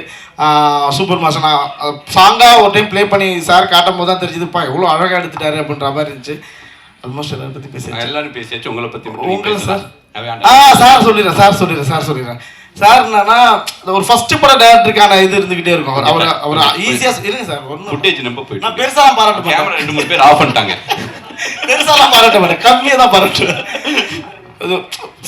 Super master. நான் சாங்காக ஒரு டைம் ப்ளே பண்ணி சார் காட்டும் போது தான் தெரிஞ்சுதுப்பா எவ்வளோ அழகாக எடுத்துட்டாரு அப்படின்ற மாதிரி இருந்துச்சு. ஆல்மோஸ்ட் எல்லாரும் பற்றி பேசி எல்லாரும் பேசியாச்சு. உங்களை பற்றி உங்களை சார் சார் சொல்லிடுறேன். சார் என்னன்னா ஒரு ஃபர்ஸ்ட் பட டைரக்டருக்கான இது இருந்துகிட்டே இருக்கும். அவர் ஈஸியா இருங்க சார். ஃபுட்டேஜ் நம்ப போயிட்டு நான் பெருசாலாம் பாராட்ட மாட்டேன். கேமரா 2-3 பேர் ஆஃப் பண்ணிட்டாங்க. பெருசாலாம் பாராட்ட மாட்டேன், கம்மியாக தான் பாராட்டுவேன்.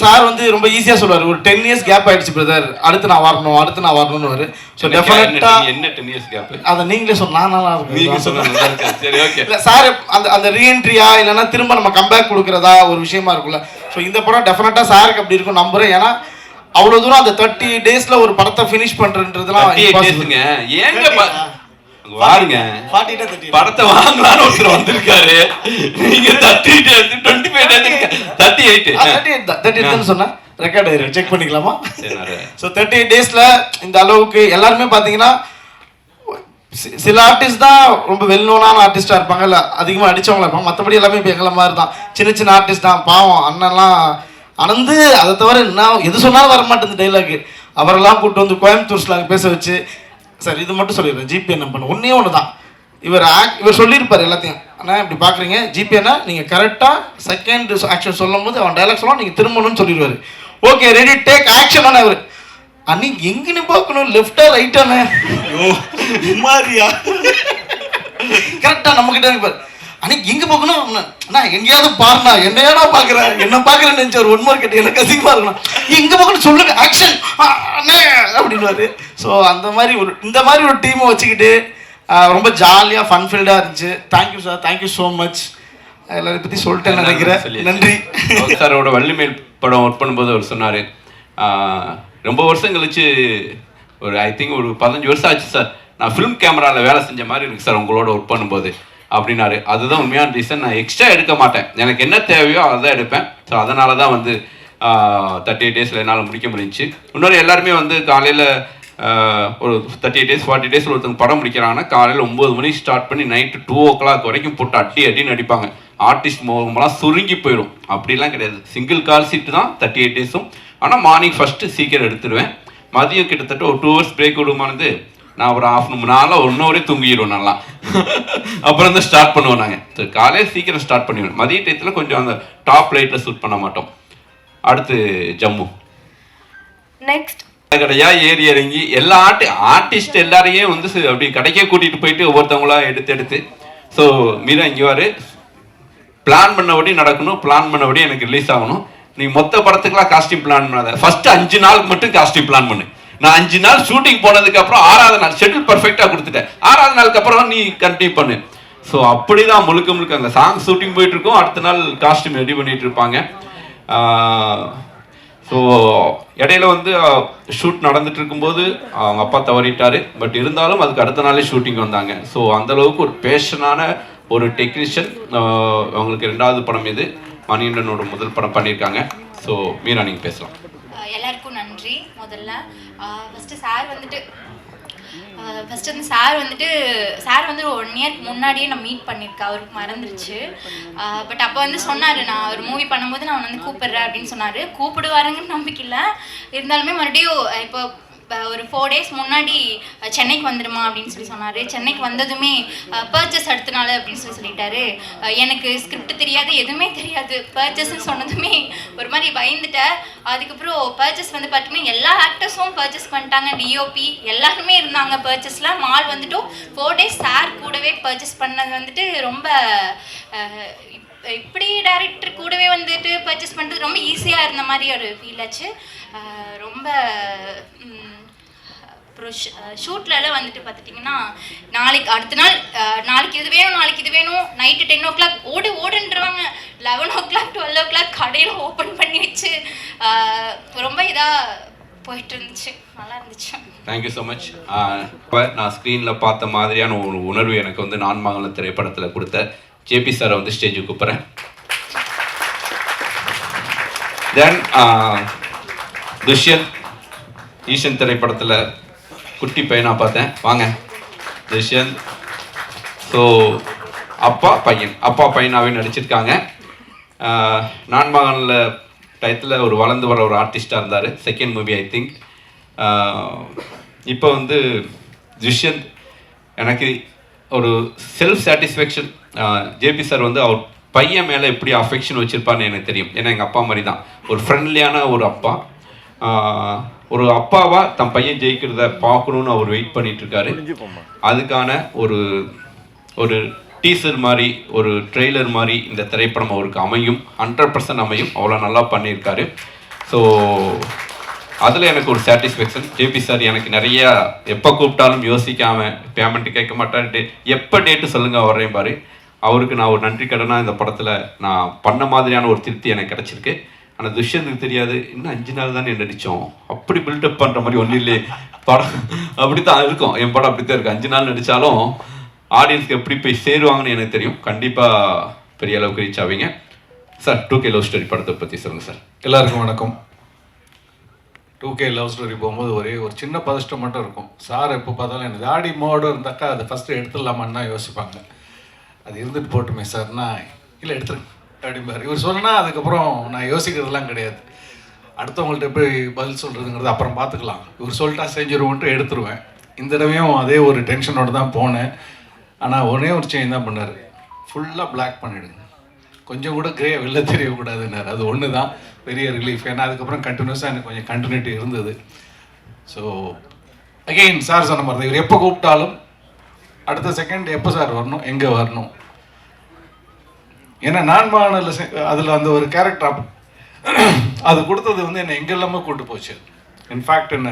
சார் வந்து ரொம்ப ஈஸியா சொல்லுவார், ஒரு 10 years கேப் ஆயிடுச்சு பிரதர், அடுத்து நான் வரணும்னு. ஸோ டெஃபினட்டா என்ன 10 years கேப் அதை நீங்களே சொன்னா நீங்க சொன்னீங்க. சரி ஓகே. இல்லை சார் அந்த ரீஎன்ட்ரியா இல்லைன்னா திரும்ப நம்ம கம்பேக் கொடுக்குறதா ஒரு விஷயமா இருக்கும்ல. ஸோ இந்த படம் டெஃபினட்டா சாருக்கு அப்படி இருக்கும் நம்புறேன். ஏன்னா அவ்வளவு தூரம் அந்த 30 daysல ஒரு படத்தை ஃபினிஷ் பண்றதுன்றதுலாம் ஏங்க பாருங்க. படத்தை வாங்கலான்னு ஒருத்தர் வந்திருக்காரு, நீங்க 38 சொன்னா ரெக்கார்ட் ஆயிரும், செக் பண்ணிக்கலாமா? ஸோ 38 daysல இந்த அளவுக்கு எல்லாருமே பார்த்தீங்கன்னா சில ஆர்டிஸ்ட் தான் ரொம்ப வெல் நோனான ஆர்டிஸ்டாக இருப்பாங்க, இல்லை அதிகமாக அடித்தவங்களா இருப்பாங்க. மற்றபடி எல்லாமே இப்போ எங்களை மாதிரி தான் சின்ன ஆர்டிஸ்ட் தான். பாவம் அண்ணன்லாம் அனந்து அதை தவிர நான் எது சொன்னாலும் வர மாட்டேன் டைலாக். அவரெல்லாம் கூப்பிட்டு வந்து கோயம்புத்தூர் ஸ்லாங் பேச வச்சு, சார் இது மட்டும் சொல்லிடுறேன், ஜிபே என்ன பண்ண ஒன்றே ஒன்று தான். இவர் சொல்லியிருப்பார் எல்லாத்தையும். ஆனால் இப்படி பார்க்குறீங்க ஜிபேனா நீங்கள் கரெக்டாக செகண்ட் ஆக்ஷன் சொல்லும் போது அவன் டைலாக் சொல்லலாம், நீங்கள் திரும்பணும்னு சொல்லிடுவார். ஓகே ரெடி டேக் ஆக்ஷன் ஆனால் அவர் அன்னைக்கு எங்கன்னு பார்க்கணும், லெஃப்டா ரைட்டானே மாதிரியா கரெக்டாக நம்மக்கிட்ட இருப்பார். அன்னைக்கு எங்கே பார்க்கணும் அண்ணா எங்கேயாவது பாருண்ணா, என்னையானா பார்க்குறேன், என்ன பார்க்குறேன்னு நினச்சி ஒரு ஒன் மார்க் கேட்டு எனக்கு அதிகமாக இருக்கணும், எங்கே பார்க்கணும் சொல்லுங்க ஆக்ஷன் அண்ணே அப்படின்வாரு. ஸோ அந்த மாதிரி இந்த மாதிரி ஒரு டீமை வச்சுக்கிட்டு ரொம்ப ஜாலியாக ஃபன்ஃபில்டாக இருந்துச்சு. Thank you sir, thank you so much. எல்லாரையும் பற்றி சொல்லிட்டேன்னு நினைக்கிறேன். நன்றி. சாரோட வள்ளிமேல் படம் ஒர்க் பண்ணும்போது அவர் சொன்னார், ரொம்ப வருஷம் கழிச்சு ஒரு ஐ திங்க் ஒரு 15 வருஷம் ஆச்சு சார், நான் ஃபிலிம் கேமராவில் வேலை செஞ்ச மாதிரி இருக்குது சார் உங்களோட ஒர்க் பண்ணும்போது அப்படின்னாரு. அதுதான் உண்மையான ரீசன். நான் எக்ஸ்ட்ரா எடுக்க மாட்டேன், எனக்கு என்ன தேவையோ அதை தான் எடுப்பேன். ஸோ அதனால தான் வந்து 38 டேஸில் என்னால் முடிக்க முடிஞ்சிச்சு. இன்னொரு எல்லாருமே வந்து காலையில் ஒரு 38 டேஸ் 40 டேஸில் ஒருத்தவங்க படம் முடிக்கிறாங்கன்னா காலையில் 9 மணிக்கு ஸ்டார்ட் பண்ணி நைட்டு 2 o'clock வரைக்கும் போட்டு அடின்னு அடிப்பாங்க. ஆர்டிஸ்ட் முகமெல்லாம் சுருங்கி போயிடும். அப்படிலாம் கிடையாது, சிங்கிள் கால் சீட்டு தான் 38 டேஸும். ஆனால் மார்னிங் ஃபஸ்ட்டு சீக்கிரம் எடுத்துடுவேன். மதியம் கிட்டத்தட்ட ஒரு 2 hours பிரேக் விடுமானது நான் ஒரு ½ many hour 1 hour தூங்கிடுவோம் நல்லா. அப்புறம் தான் ஸ்டார்ட் பண்ணுவோம் நாங்கள். காலையில் சீக்கிரம் ஸ்டார்ட் பண்ணிடுவோம். மதிய டயத்தில் கொஞ்சம் அந்த டாப் லைட்டில் ஷூட் பண்ண மாட்டோம். அடுத்து ஜம்மு நெக்ஸ்ட் கடையா ஏறி இறங்கி எல்லா ஆர்டிஸ்ட் எல்லாரையும் வந்து அப்படி கடைக்கே கூட்டிகிட்டு போயிட்டு ஒவ்வொருத்தவங்களா எடுத்து ஸோ மீரா இங்கே வாரு, பிளான் பண்ணபடி நடக்கணும், பிளான் பண்ணபடி எனக்கு ரிலீஸ் ஆகணும். நீ மொத்த படத்துக்குலாம் காஸ்டியூம் பிளான் பண்ணாத, ஃபர்ஸ்ட் 5 நாளுக்கு மட்டும் காஸ்டியூம் பிளான் பண்ணு. நான் 5 நாள் ஷூட்டிங் போனதுக்கு அப்புறம் 6வது நாள் ஷெட்யூல் பர்ஃபெக்டாக கொடுத்துட்டேன். 6வது நாளுக்கு அப்புறம் நீ கண்டினியூ பண்ணு. ஸோ அப்படிதான் முழுக்க அந்த சாங் ஷூட்டிங் போயிட்டு இருக்கோம், அடுத்த நாள் காஸ்டியூம் ரெடி பண்ணிட்டு இருப்பாங்க. ஸோ இடையில வந்து ஷூட் நடந்துட்டு இருக்கும்போது அவங்க அப்பா தவறிட்டாரு. பட் இருந்தாலும் அதுக்கு அடுத்த நாளே ஷூட்டிங் வந்தாங்க. ஸோ அந்த அளவுக்கு ஒரு பேஷனான ஒரு டெக்னீஷியன். அவங்களுக்கு 2வது படம் இது, மணிகண்டனோட முதல் படம் பண்ணியிருக்காங்க. ஸோ மீரா நீங்கள் பேசலாம். எல்லாருக்கும் நன்றி. முதல்ல ஃபஸ்ட்டு சார் வந்துட்டு சார் வந்து 1 year முன்னாடியே நான் மீட் பண்ணியிருக்கேன், அவருக்கு மறந்துருச்சு. பட் அப்போ வந்து சொன்னார், நான் ஒரு மூவி பண்ணும்போது நான் வந்து கூப்பிடுறேன் அப்படின்னு சொன்னார். கூப்பிடுவாருங்கன்னு நம்பிக்கை இல்லை, இருந்தாலுமே மறுபடியும் இப்போ ஒரு 4 days முன்னாடி சென்னைக்கு வந்துடுமா அப்படின்னு சொன்னார். சென்னைக்கு வந்ததுமே பர்ச்சேஸ் அடுத்த நாள் அப்படின்னு சொல்லிட்டாரு. எனக்கு ஸ்கிரிப்ட் தெரியாது, எதுவுமே தெரியாது. பர்ச்சேஸ்ன்னு சொன்னதுமே ஒரு மாதிரி பயந்துட்டேன். அதுக்கப்புறம் பர்ச்சேஸ் வந்து பார்த்தீங்கன்னா எல்லா ஆக்டர்ஸும் பர்ச்சேஸ் பண்ணிட்டாங்க, டிஓபி எல்லாருமே இருந்தாங்க பர்ச்சேஸில். மால் வந்துட்டும் 4 days சார் கூடவே பர்ச்சேஸ் பண்ணது வந்துட்டு ரொம்ப இப்படி டைரக்டர் கூடவே வந்துட்டு பர்ச்சேஸ் பண்ணுறது ரொம்ப ஈஸியாக இருந்த மாதிரி ஒரு ஃபீல் ஆச்சு. ரொம்ப அப்புறம் ஷூட்லலாம் வந்துட்டு பார்த்துட்டிங்கன்னா நாளைக்கு அடுத்த நாள் நாளைக்கு இது வேணும் நைட்டு 10 o'clock ஓடுன்றவாங்க. 11 o'clock 12 o'clock கடையில் ஓப்பன் பண்ணி வச்சு ரொம்ப இதாக போயிட்டு இருந்துச்சு, நல்லா இருந்துச்சு. Thank you so much. இப்போ நான் ஸ்க்ரீனில் பார்த்த மாதிரியான ஒரு உணர்வு எனக்கு வந்து நான் மகன் திரைப்படத்தில் கொடுத்த ஜேபி சாரை வந்து ஸ்டேஜுக்கு கூப்பிட்றேன். தென் துஷ்யந்த் ஈஷன் திரைப்படத்தில் குட்டி பையனாக பார்த்தேன், வாங்க துஷ்யந்த். ஸோ அப்பா பையனாகவே நடிச்சிருக்காங்க. நான் மகனில் டயத்தில் ஒரு வளர்ந்து வர ஒரு ஆர்டிஸ்டாக இருந்தார். Second movie I think. இப்போ வந்து துஷ்யந்த் எனக்கு ஒரு செல்ஃப் சாட்டிஸ்ஃபேக்ஷன். ஜேபி சார் வந்து அவர் பையன் மேலே எப்படி அஃபெக்ஷன் வச்சுருப்பான்னு எனக்கு தெரியும். ஏன்னா எங்கள் அப்பா மாதிரி தான், ஒரு ஃப்ரெண்ட்லியான ஒரு அப்பா. ஒரு அப்பாவா தன் பையன் ஜெயிக்கிறத பார்க்கணுன்னு அவர் வெயிட் பண்ணிகிட்ருக்காரு. அதுக்கான ஒரு டீசர் மாதிரி, ஒரு ட்ரெய்லர் மாதிரி இந்த திரைப்படம் அவருக்கு அமையும், 100% அமையும். அவ்வளோ நல்லா பண்ணியிருக்காரு. ஸோ அதில் எனக்கு ஒரு சாட்டிஸ்ஃபேக்ஷன். ஜேபி சார் எனக்கு நிறையா எப்போ கூப்பிட்டாலும் யோசிக்காமல், பேமெண்ட்டு கேட்க மாட்டேன், எப்போ டேட்டு சொல்லுங்கள் வர்றேன் பாரு. அவருக்கு நான் ஒரு நன்றி கடனாக இந்த படத்தில் நான் பண்ண மாதிரியான ஒரு திருப்தி எனக்கு கிடச்சிருக்கு. ஆனால் துஷ்யந்துக்கு தெரியாது, இன்னும் 5 நாள் தானே நடித்தோம், அப்படி பில்டப் பண்ணுற மாதிரி ஒன்றும் இல்லையே படம். அப்படி தான் இருக்கும், என் படம் அப்படி தான் இருக்குது. 5 நாள் நடித்தாலும் ஆடியன்ஸ்க்கு எப்படி போய் சேருவாங்கன்னு எனக்கு தெரியும். கண்டிப்பாக பெரிய அளவுக்கு ரீச் ஆவீங்க சார். 2K லவ் ஸ்டோரி படத்தை பற்றி சொல்லுங்கள் சார். எல்லாருக்கும் வணக்கம். 2K லவ் ஸ்டோரி போகும்போது ஒரு சின்ன பதஷ்டம் மட்டும் இருக்கும். சார் எப்போ பார்த்தாலும் எனக்கு தாடி மோடு இருந்தாக்கா அதை ஃபஸ்ட்டு எடுத்துடலாமான்னு தான் யோசிப்பாங்க. அது இருந்துட்டு போட்டுமே சார்னா இல்லை எடுத்துருங்க அப்படிம்பார். இவர் சொன்னால் அதுக்கப்புறம் நான் யோசிக்கிறதுலாம் கிடையாது. அடுத்தவங்கள்ட்ட எப்படி பதில் சொல்கிறதுங்கிறது அப்புறம் பார்த்துக்கலாம், இவர் சொல்லிட்டா செஞ்சிருவோன்ட்டு எடுத்துருவேன். இந்த தடவையும் அதே ஒரு டென்ஷனோடு தான் போனேன். ஆனால் ஒரே ஒரு சேஞ்ச் தான் பண்ணார், ஃபுல்லாக பிளாக் பண்ணிவிடுங்க, கொஞ்சம் கூட கிரே வெளில தெரியக்கூடாதுன்னாரு. அது ஒன்று தான் பெரிய ரிலீஃப். ஏன்னா அதுக்கப்புறம் கண்டினியூஸாக எனக்கு கொஞ்சம் கண்டினியூட்டி இருந்தது. ஸோ அகெயின் சார் சொன்ன மாதிரி தான், இவர் எப்போ கூப்பிட்டாலும் அடுத்த செகண்ட் எப்போ சார் வரணும், எங்கே வரணும். ஏன்னா நான் அதில் அந்த ஒரு கேரக்டர் அது கொடுத்தது வந்து என்னை எங்கெல்லாமே கூட்டு போச்சு. இன்ஃபேக்ட் என்ன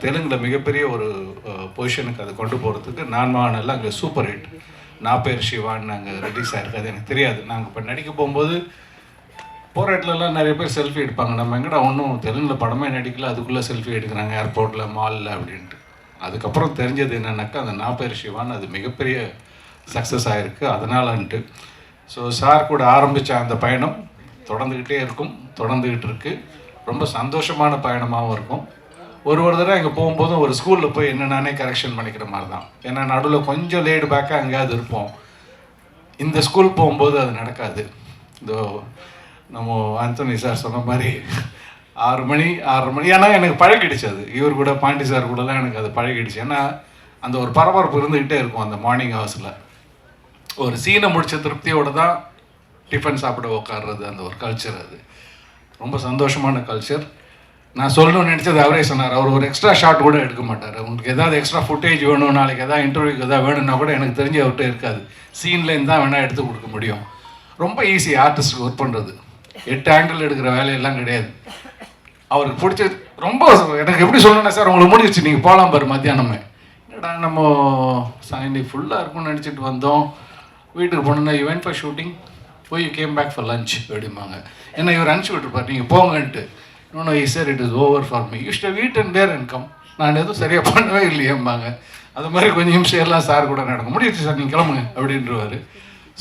தெலுங்கில் மிகப்பெரிய ஒரு பொசிஷனுக்கு அதை கொண்டு போகிறதுக்கு நான் மானெல்லாம் அங்கே சூப்பர் ஹிட். நான் பேர் சிவான்னு அங்கே ரிலீஸ் ஆகிருக்கு. அது எனக்கு தெரியாது. நாங்கள் இப்போ நடிக்க போகும்போது போகிற இடத்துலலாம் நிறைய பேர் செல்ஃபி எடுப்பாங்க. நம்ம எங்கடா ஒன்றும் தெலுங்கில் படமே நடிக்கல, அதுக்குள்ளே செல்ஃபி எடுக்கிறாங்க ஏர்போர்ட்டில், மாலில் அப்படின்ட்டு. அதுக்கப்புறம் தெரிஞ்சது என்னென்னாக்கா அந்த நான் பேர் சிவான்னு அது மிகப்பெரிய சக்ஸஸ் ஆகிருக்கு அதனாலன்ட்டு. ஸோ சார் கூட ஆரம்பித்த அந்த பயணம் தொடர்ந்துக்கிட்டே இருக்கும், தொடர்ந்துக்கிட்டு இருக்குது. ரொம்ப சந்தோஷமான பயணமாகவும் இருக்கும். ஒரு தடவை இங்கே போகும்போதும் ஒரு ஸ்கூலில் போய் என்ன நானே கரெக்ஷன் பண்ணிக்கிற மாதிரி தான். ஏன்னா நடுவில் கொஞ்சம் லேடு பேக்காக எங்கேயாவது இருப்போம். இந்த ஸ்கூல் போகும்போது அது நடக்காது. இதோ நம்ம ஆந்தோனி சார் சொன்ன மாதிரி 6 மணி 6:30 மணி. ஏன்னா எனக்கு பழகிடுச்சு அது. இவர் கூட பாண்டி சார் கூடலாம் எனக்கு அது பழகிடுச்சு. ஏன்னா அந்த ஒரு பரபரப்பு இருந்துக்கிட்டே இருக்கும் அந்த மார்னிங் ஹவர்ஸில். ஒரு சீனை முடித்த திருப்தியோடு தான் டிஃபன் சாப்பிட உட்காடுறது, அந்த ஒரு கல்ச்சர். அது ரொம்ப சந்தோஷமான கல்ச்சர். நான் சொல்லணும்னு நினச்சது அவரே சொன்னார். அவர் ஒரு எக்ஸ்ட்ரா ஷாட் கூட எடுக்க மாட்டார். உங்களுக்கு எதாவது எக்ஸ்ட்ரா ஃபுட்டேஜ் வேணும், நாளைக்கு எதாவது இன்டர்வியூக்கு எதாவது வேணும்னா கூட எனக்கு தெரிஞ்சு அவர்கிட்ட இருக்காது. சீன்லேருந்து தான் வேணால் எடுத்து கொடுக்க முடியும். ரொம்ப ஈஸி ஆர்டிஸ்ட்டுக்கு ஒர்க் பண்ணுறது. 8 ஆங்கிள் எடுக்கிற வேலையெல்லாம் கிடையாது. அவருக்கு பிடிச்ச ரொம்ப எனக்கு எப்படி சொல்லணும்னா, சார் உங்களுக்கு முடிஞ்சிச்சு, நீங்கள் போகலாம் பாரு மத்தியானமே. என்னடா நம்ம இன்னைக்கு ஃபுல்லாக இருக்கும்னு நினச்சிட்டு வந்தோம், வீட்டுக்கு போனோன்னா யூ வென்ட் ஃபார் ஷூட்டிங், போய் you came back for lunch அப்படிம்பாங்க. ஏன்னா இவர் அனுப்பிச்சி விட்டுருப்பார், நீங்கள் போங்கன்ட்டு. இன்னொன்று sir it is over for me, you should wait and there and come. நான் எதுவும் சரியாக பண்ணவே இல்லையேம்பாங்க. அது மாதிரி கொஞ்சம் நிமிஷம் எல்லாம் சார் கூட நடக்கும். முடிஞ்சிச்சு சார் நீங்கள் கிளம்புங்க அப்படின்றவாரு.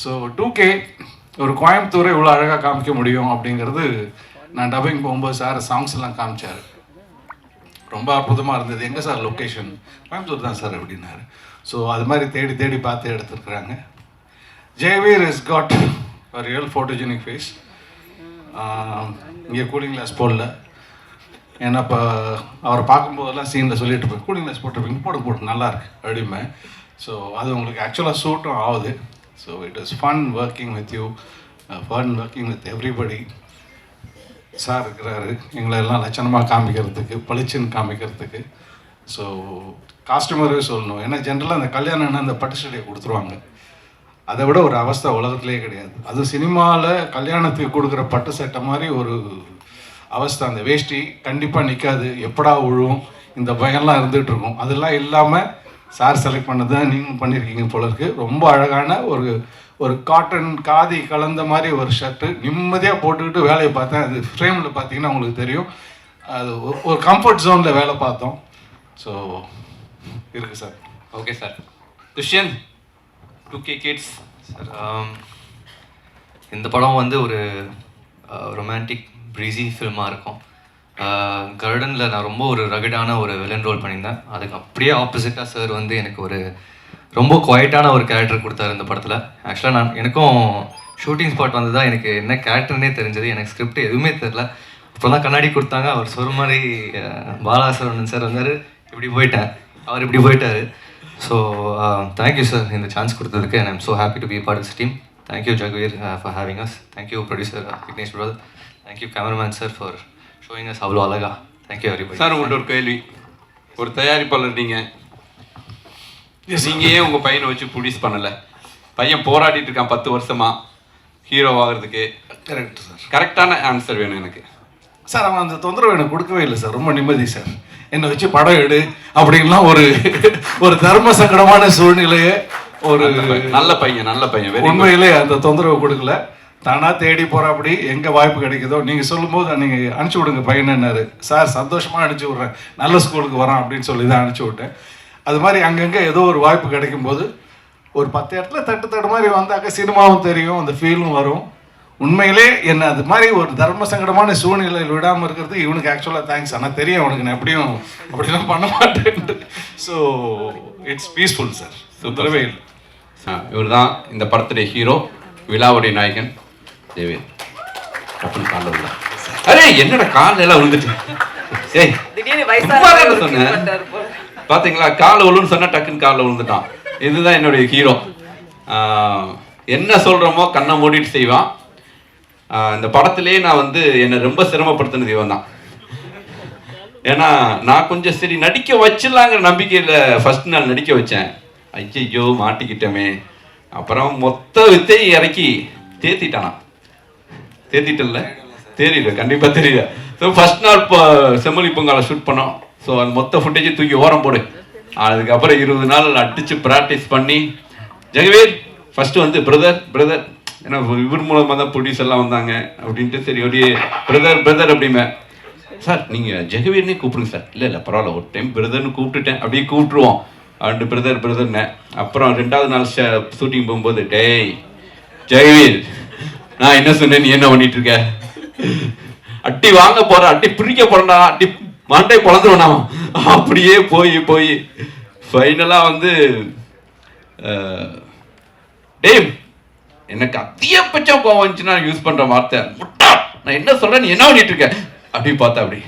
ஸோ 2K ஒரு கோயம்புத்தூரை இவ்வளோ அழகாக காமிக்க முடியும் அப்படிங்கிறது நான் டப்பிங் போகும்போது சார் சாங்ஸ் எல்லாம் காமிச்சார். ரொம்ப அற்புதமாக இருந்தது. எங்கே சார் லொக்கேஷன்? கோயம்புத்தூர் தான் சார் அப்படின்னாரு. ஸோ அது மாதிரி தேடி தேடி பார்த்து எடுத்துருக்குறாங்க. Jayaveer is got a real photogenic face. இங்கே கூலிங் கிளாஸ் போடல. ஏன்னா இப்போ அவரை பார்க்கும்போதெல்லாம் சீனில் சொல்லிட்டு இருப்பேன், கூலிங் கிளாஸ் போட்டிருப்பீங்க, போட்டு நல்லா இருக்கு அப்படிமே. ஸோ அது உங்களுக்கு ஆக்சுவலாக சூட்டும் ஆகுது. So it is fun working with you, fun working with everybody. Sir இருக்கிறாரு எங்களை எல்லாம் லட்சணமாக காமிக்கிறதுக்கு, பளிச்சுன்னு காமிக்கிறதுக்கு. ஸோ காஸ்டமரே சொல்லணும். ஏன்னா ஜென்ரலாக அந்த கல்யாணம்னா அந்த பட்டு சட்டையை கொடுத்துருவாங்க. அதை விட ஒரு அவஸ்தை உலகத்துலேயே கிடையாது. அது சினிமாவில் கல்யாணத்துக்கு கொடுக்குற பட்டு சட்டை மாதிரி ஒரு அவஸ்தை. அந்த வேஷ்டி கண்டிப்பாக நிற்காது, எப்படா விழுவும், இந்த பயம்லாம் இருந்துகிட்டு இருக்கும். அதெல்லாம் இல்லாமல் சார் செலக்ட் பண்ணது தான் நீங்கள் பண்ணியிருக்கீங்க போல இருக்கு. ரொம்ப அழகான ஒரு காட்டன் காதி கலந்த மாதிரி ஒரு ஷர்ட்டு நிம்மதியாக போட்டுக்கிட்டு வேலையை பார்த்தேன். அது ஃப்ரேமில் பார்த்தீங்கன்னா உங்களுக்கு தெரியும். அது ஒரு கம்ஃபர்ட் ஜோனில் வேலை பார்த்தோம். ஸோ இருக்குது sir. Okay sir. Dushyant, 2K Kids sir, இந்த படம் வந்து ஒரு ரொமான்டிக் ப்ரீஸி ஃபில்மாக இருக்கும். கர்டனில் நான் ரொம்ப ஒரு ரகடான ஒரு வில்லன் ரோல் பண்ணியிருந்தேன். அதுக்கு அப்படியே ஆப்போசிட்டாக சார் வந்து எனக்கு ஒரு ரொம்ப குவைட்டான ஒரு கேரக்டர் கொடுத்தாரு இந்த படத்தில். ஆக்சுவலாக எனக்கும் ஷூட்டிங் ஸ்பாட் வந்து தான் எனக்கு என்ன கேரக்டர்னே தெரிஞ்சது. எனக்கு ஸ்கிரிப்ட் எதுவுமே தெரில. அப்புறம் தான் கண்ணாடி கொடுத்தாங்க. அவர் சொல்கிற மாதிரி பாலாசரவணன் சார் வந்தார், இப்படி போயிட்டேன், அவர் இப்படி போயிட்டார். ஸோ தேங்க்யூ சார் இந்த சான்ஸ் கொடுத்ததுக்கு. And I'm so happy to be part of this team. Thank you Jagaveer for having us. Thank you producer Vignesh brother. Thank you cameraman sir for showing us அவ்வளோ அழகா. Thank you everybody. சார், உங்கள்கிட்ட ஒரு கேள்வி. ஒரு தயாரிப்பாளர் நீங்கள் ஏன் உங்கள் பையனை வச்சு ப்ரொடியூஸ் பண்ணலை? பையன் போராடிட்டு இருக்கான் 10 வருஷமா ஹீரோ ஆகிறதுக்கு. Correct sir. கரெக்டான ஆன்சர் வேணும் எனக்கு. சார் அவன் அந்த தொந்தரவு எனக்கு கொடுக்கவே இல்லை சார். ரொம்ப நிம்மதி சார். என்னை வச்சு படம் எடு அப்படின்லாம் ஒரு தர்ம சங்கடமான சூழ்நிலையே ஒரு நல்ல பையன் உண்மையிலே அந்த தொந்தரவு கொடுக்கல. தானாக தேடி போகிற அப்படி எங்கே வாய்ப்பு கிடைக்குதோ நீங்கள் சொல்லும்போது நீங்கள் அனுப்பிச்சி விடுங்க பையனாரு. சார் சந்தோஷமாக அனுப்பிச்சி விட்றேன், நல்ல ஸ்கூலுக்கு வரான் அப்படின்னு சொல்லி தான் அனுப்பிச்சி விட்டேன். அது மாதிரி அங்கங்கே ஏதோ ஒரு வாய்ப்பு கிடைக்கும்போது ஒரு 10 இடத்துல தட்டு மாதிரி வந்தாக்க சினிமாவும் தெரியும், அந்த ஃபீலும் வரும். உண்மையிலே என்ன அது மாதிரி ஒரு தர்ம சங்கடமான சூழ்நிலையில் விடாமல் இருக்கிறது இவனுக்கு ஆக்சுவலாக தேங்க்ஸ். ஆனால் தெரியும் அவனுக்கு நான் எப்படியும் அப்படிலாம் பண்ண மாட்டேன்ட்டு. So it's peaceful sir. சுத்தரவே இல்லை. இவர் தான் இந்த படத்துடைய ஹீரோ, விழாவுடைய நாயகன். ஜெயவேல் டப்புன்னு காலில் விழுந்தா. அரே என்னடா காலில் எல்லாம் விழுந்துட்டு, ஏய் திடீர்னு சும்மா தானே வயசான சொன்னேன். பார்த்தீங்களா, காலில் விழுன்னு சொன்னா டக்குன்னு காலில் விழுந்துட்டான். இதுதான் என்னுடைய ஹீரோ. என்ன சொல்கிறோமோ கண்ணை மூடிட்டு செய்வான். இந்த படத்திலே நான் வந்து என்னை ரொம்ப சிரமப்படுத்தினது இவன் தான். ஏன்னா நான் கொஞ்சம் சரி நடிக்க வச்சிடலாங்கிற நம்பிக்கையில் ஃபர்ஸ்ட் நாள் நடிக்க வச்சேன். ஐயோ மாட்டிக்கிட்டோமே. அப்புறம் மொத்த வித்தையை இறக்கி தேத்திட்டானா. தேத்திட்டல, தெரியல, கண்டிப்பாக தெரியல. ஸோ ஃபர்ஸ்ட் நாள் இப்போ செம்மொழி பொங்கலை ஷூட் பண்ணோம். ஸோ அந்த மொத்த ஃபுட்டேஜை தூக்கி ஓரம் போடு. அதுக்கப்புறம் 20 நாள் அடித்து ப்ராக்டிஸ் பண்ணி, ஜெகவீர் ஃபஸ்ட்டு வந்து பிரதர் ஏன்னா இவர் மூலமாக தான் ப்ரொடியூஸ் எல்லாம் வந்தாங்க அப்படின்ட்டு, சரி அப்படியே பிரதர் அப்படிமே, சார் நீங்கள் ஜெகவீர்னே கூப்பிடுங்க சார். இல்லை பரவாயில்ல, ஒரு டைம் பிரதர்னு கூப்பிட்டுட்டேன், அப்படியே கூப்பிட்டுருவோம் அப்படின்ட்டு பிரதர்னே. அப்புறம் 2வது நாள் ஷூட்டிங் போகும்போது, டேய் ஜெகவீர், நான் என்ன சொன்னேன், நீ என்ன பண்ணிட்டு இருக்க, அட்டி வாங்க போற, அட்டி பிரிக்க போறா, அட்டி மாட்டே குழந்துருவா. அப்படியே போய் ஃபைனலாக வந்து டேய் எனக்கு அதிகபட்சம் கோவம் வந்துச்சுன்னா யூஸ் பண்ற வார்த்தை முட்டா, நான் என்ன சொல்றேன், நீ என்ன பண்ணிட்டு இருக்க அப்படி பார்த்தா, அப்படி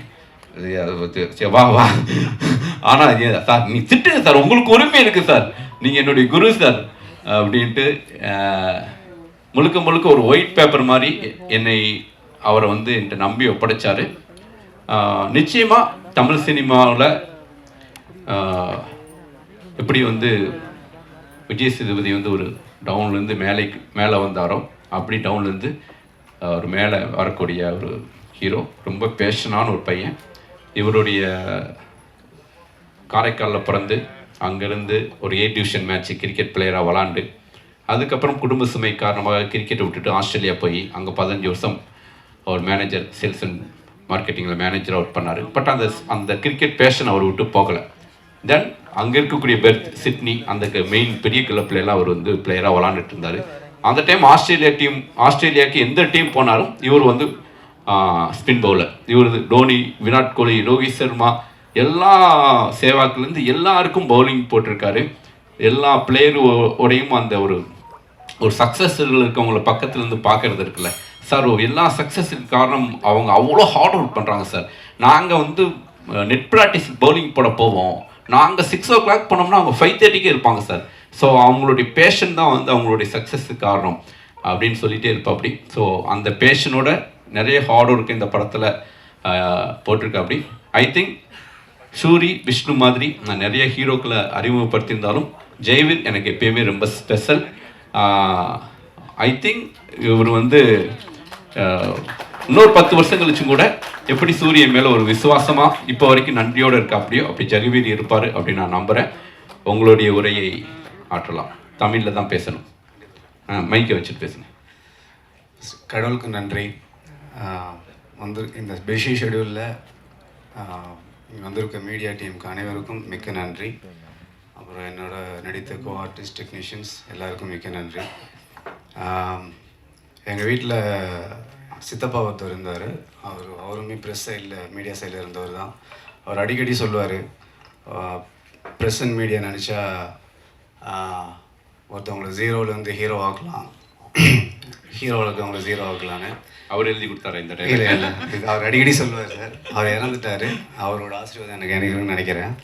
வா. ஆனா சார் நீ திட்டுங்க சார், உங்களுக்கு உரிமை இருக்கு சார், நீங்க என்னுடைய குரு சார் அப்படின்ட்டு முழுக்க ஒரு ஒயிட் பேப்பர் மாதிரி என்னை அவரை வந்து என்கிட்ட நம்பி ஒப்படைச்சாரு. நிச்சயமா தமிழ் சினிமாவில் எப்படி வந்து விஜய் சேதுபதி வந்து ஒரு டவுன்லேருந்து மேலே வந்தாரோ, அப்படி டவுன்லேருந்து ஒரு மேலே வரக்கூடிய ஒரு ஹீரோ. ரொம்ப பேஷனான ஒரு பையன். இவருடைய காரைக்காலில் பிறந்து அங்கேருந்து ஒரு A டிவிஷன் மேட்ச்சு கிரிக்கெட் பிளேயராக விளாண்டு, அதுக்கப்புறம் குடும்ப சுமை காரணமாக கிரிக்கெட்டை விட்டுட்டு ஆஸ்திரேலியா போய் அங்கே 15 வருஷம் ஒரு மேனேஜர், சேல்ஸ் அண்ட் மார்க்கெட்டிங்கில் மேனேஜராக ஒர்க் பண்ணார். பட் அந்த கிரிக்கெட் பேஷன் அவர் விட்டு போகலை. தென் அங்கே இருக்கக்கூடிய பெர்த், சிட்னி, அந்த மெயின் பெரிய கிளப்லாம் அவர் வந்து பிளேயராக விளாண்டுட்டு இருந்தார். அந்த டைம் ஆஸ்திரேலியாவுக்கு எந்த டீம் போனாலும் இவர் வந்து ஸ்பின் பவுலர். இவர் தோனி, விராட் கோலி, ரோஹித் சர்மா, எல்லா சேவாக்குலேருந்து எல்லாருக்கும் பவுலிங் போட்டிருக்காரு. எல்லா பிளேயரோடையும் அந்த ஒரு சக்ஸஸ் இருக்கவங்கள பக்கத்துலேருந்து பார்க்கறது இருக்குல்ல சார். எல்லா சக்ஸஸுக்கு காரணம் அவங்க அவ்வளோ ஹார்ட் ஒர்க் பண்ணுறாங்க சார். நாங்கள் வந்து நெட் ப்ராக்டிஸ் பவுலிங் போட போவோம், நாங்கள் 6 o'clock போனோம்னா அவங்க 5:30க்கே இருப்பாங்க சார். ஸோ அவங்களுடைய பேஷன் தான் வந்து அவங்களுடைய சக்ஸஸுக்கு காரணம் அப்படின்னு சொல்லிகிட்டே இருப்பா அப்படி. ஸோ அந்த பேஷனோட நிறைய ஹார்ட் ஒர்க் இந்த படத்தில் போட்டிருக்கா அப்படி. ஐ திங்க் சூரி, விஷ்ணு மாதிரி நான் நிறைய ஹீரோக்களை அறிமுகப்படுத்தியிருந்தாலும் ஜெயவீர் எனக்கு எப்பயுமே ரொம்ப ஸ்பெஷல். ஐ திங்க் இவர் வந்து இன்னொரு 10 வருஷம் கழிச்சும் கூட எப்படி சூரியன் மேலே ஒரு விசுவாசமாக இப்போ வரைக்கும் நன்றியோடு இருக்கா அப்படியோ அப்படி ஜெகவீர் இருப்பார் அப்படின்னு நான் நம்புகிறேன். உங்களுடைய உரையை ஆற்றலாம். தமிழில் தான் பேசணும், மைக்கை வச்சுட்டு பேசுங்க. கடவுளுக்கு நன்றி. வந்து இந்த பிஸி ஷெடியூலில் இங்கே வந்திருக்க மீடியா டீமுக்கு அனைவருக்கும் மிக்க நன்றி. அப்புறம் என்னோட நடித்த கோ ஆர்டிஸ்ட், டெக்னீஷியன்ஸ் எல்லாருக்கும் மிக்க நன்றி. எங்கள் வீட்டில் சித்தப்பா ஒருத்தர் இருந்தார். அவருமே ப்ரெஸ் சைடில், மீடியா சைடில் இருந்தவர் தான். அவர் அடிக்கடி சொல்லுவார், ப்ரெஸ் அண்ட் மீடியா நினச்சா ஒருத்தவங்களை 0லேருந்து ஹீரோ ஆக்கலாம், ஹீரோவில் இருக்கவங்களை 0 ஆக்கலான்னு அவர் எழுதி கொடுத்தாரு இந்த டைம். இல்லை அவர் அடிக்கடி சொல்லுவார் சார். அவர் இறந்துட்டார். அவரோட ஆசீர்வாதம் எனக்கு நினைக்கிறேன்.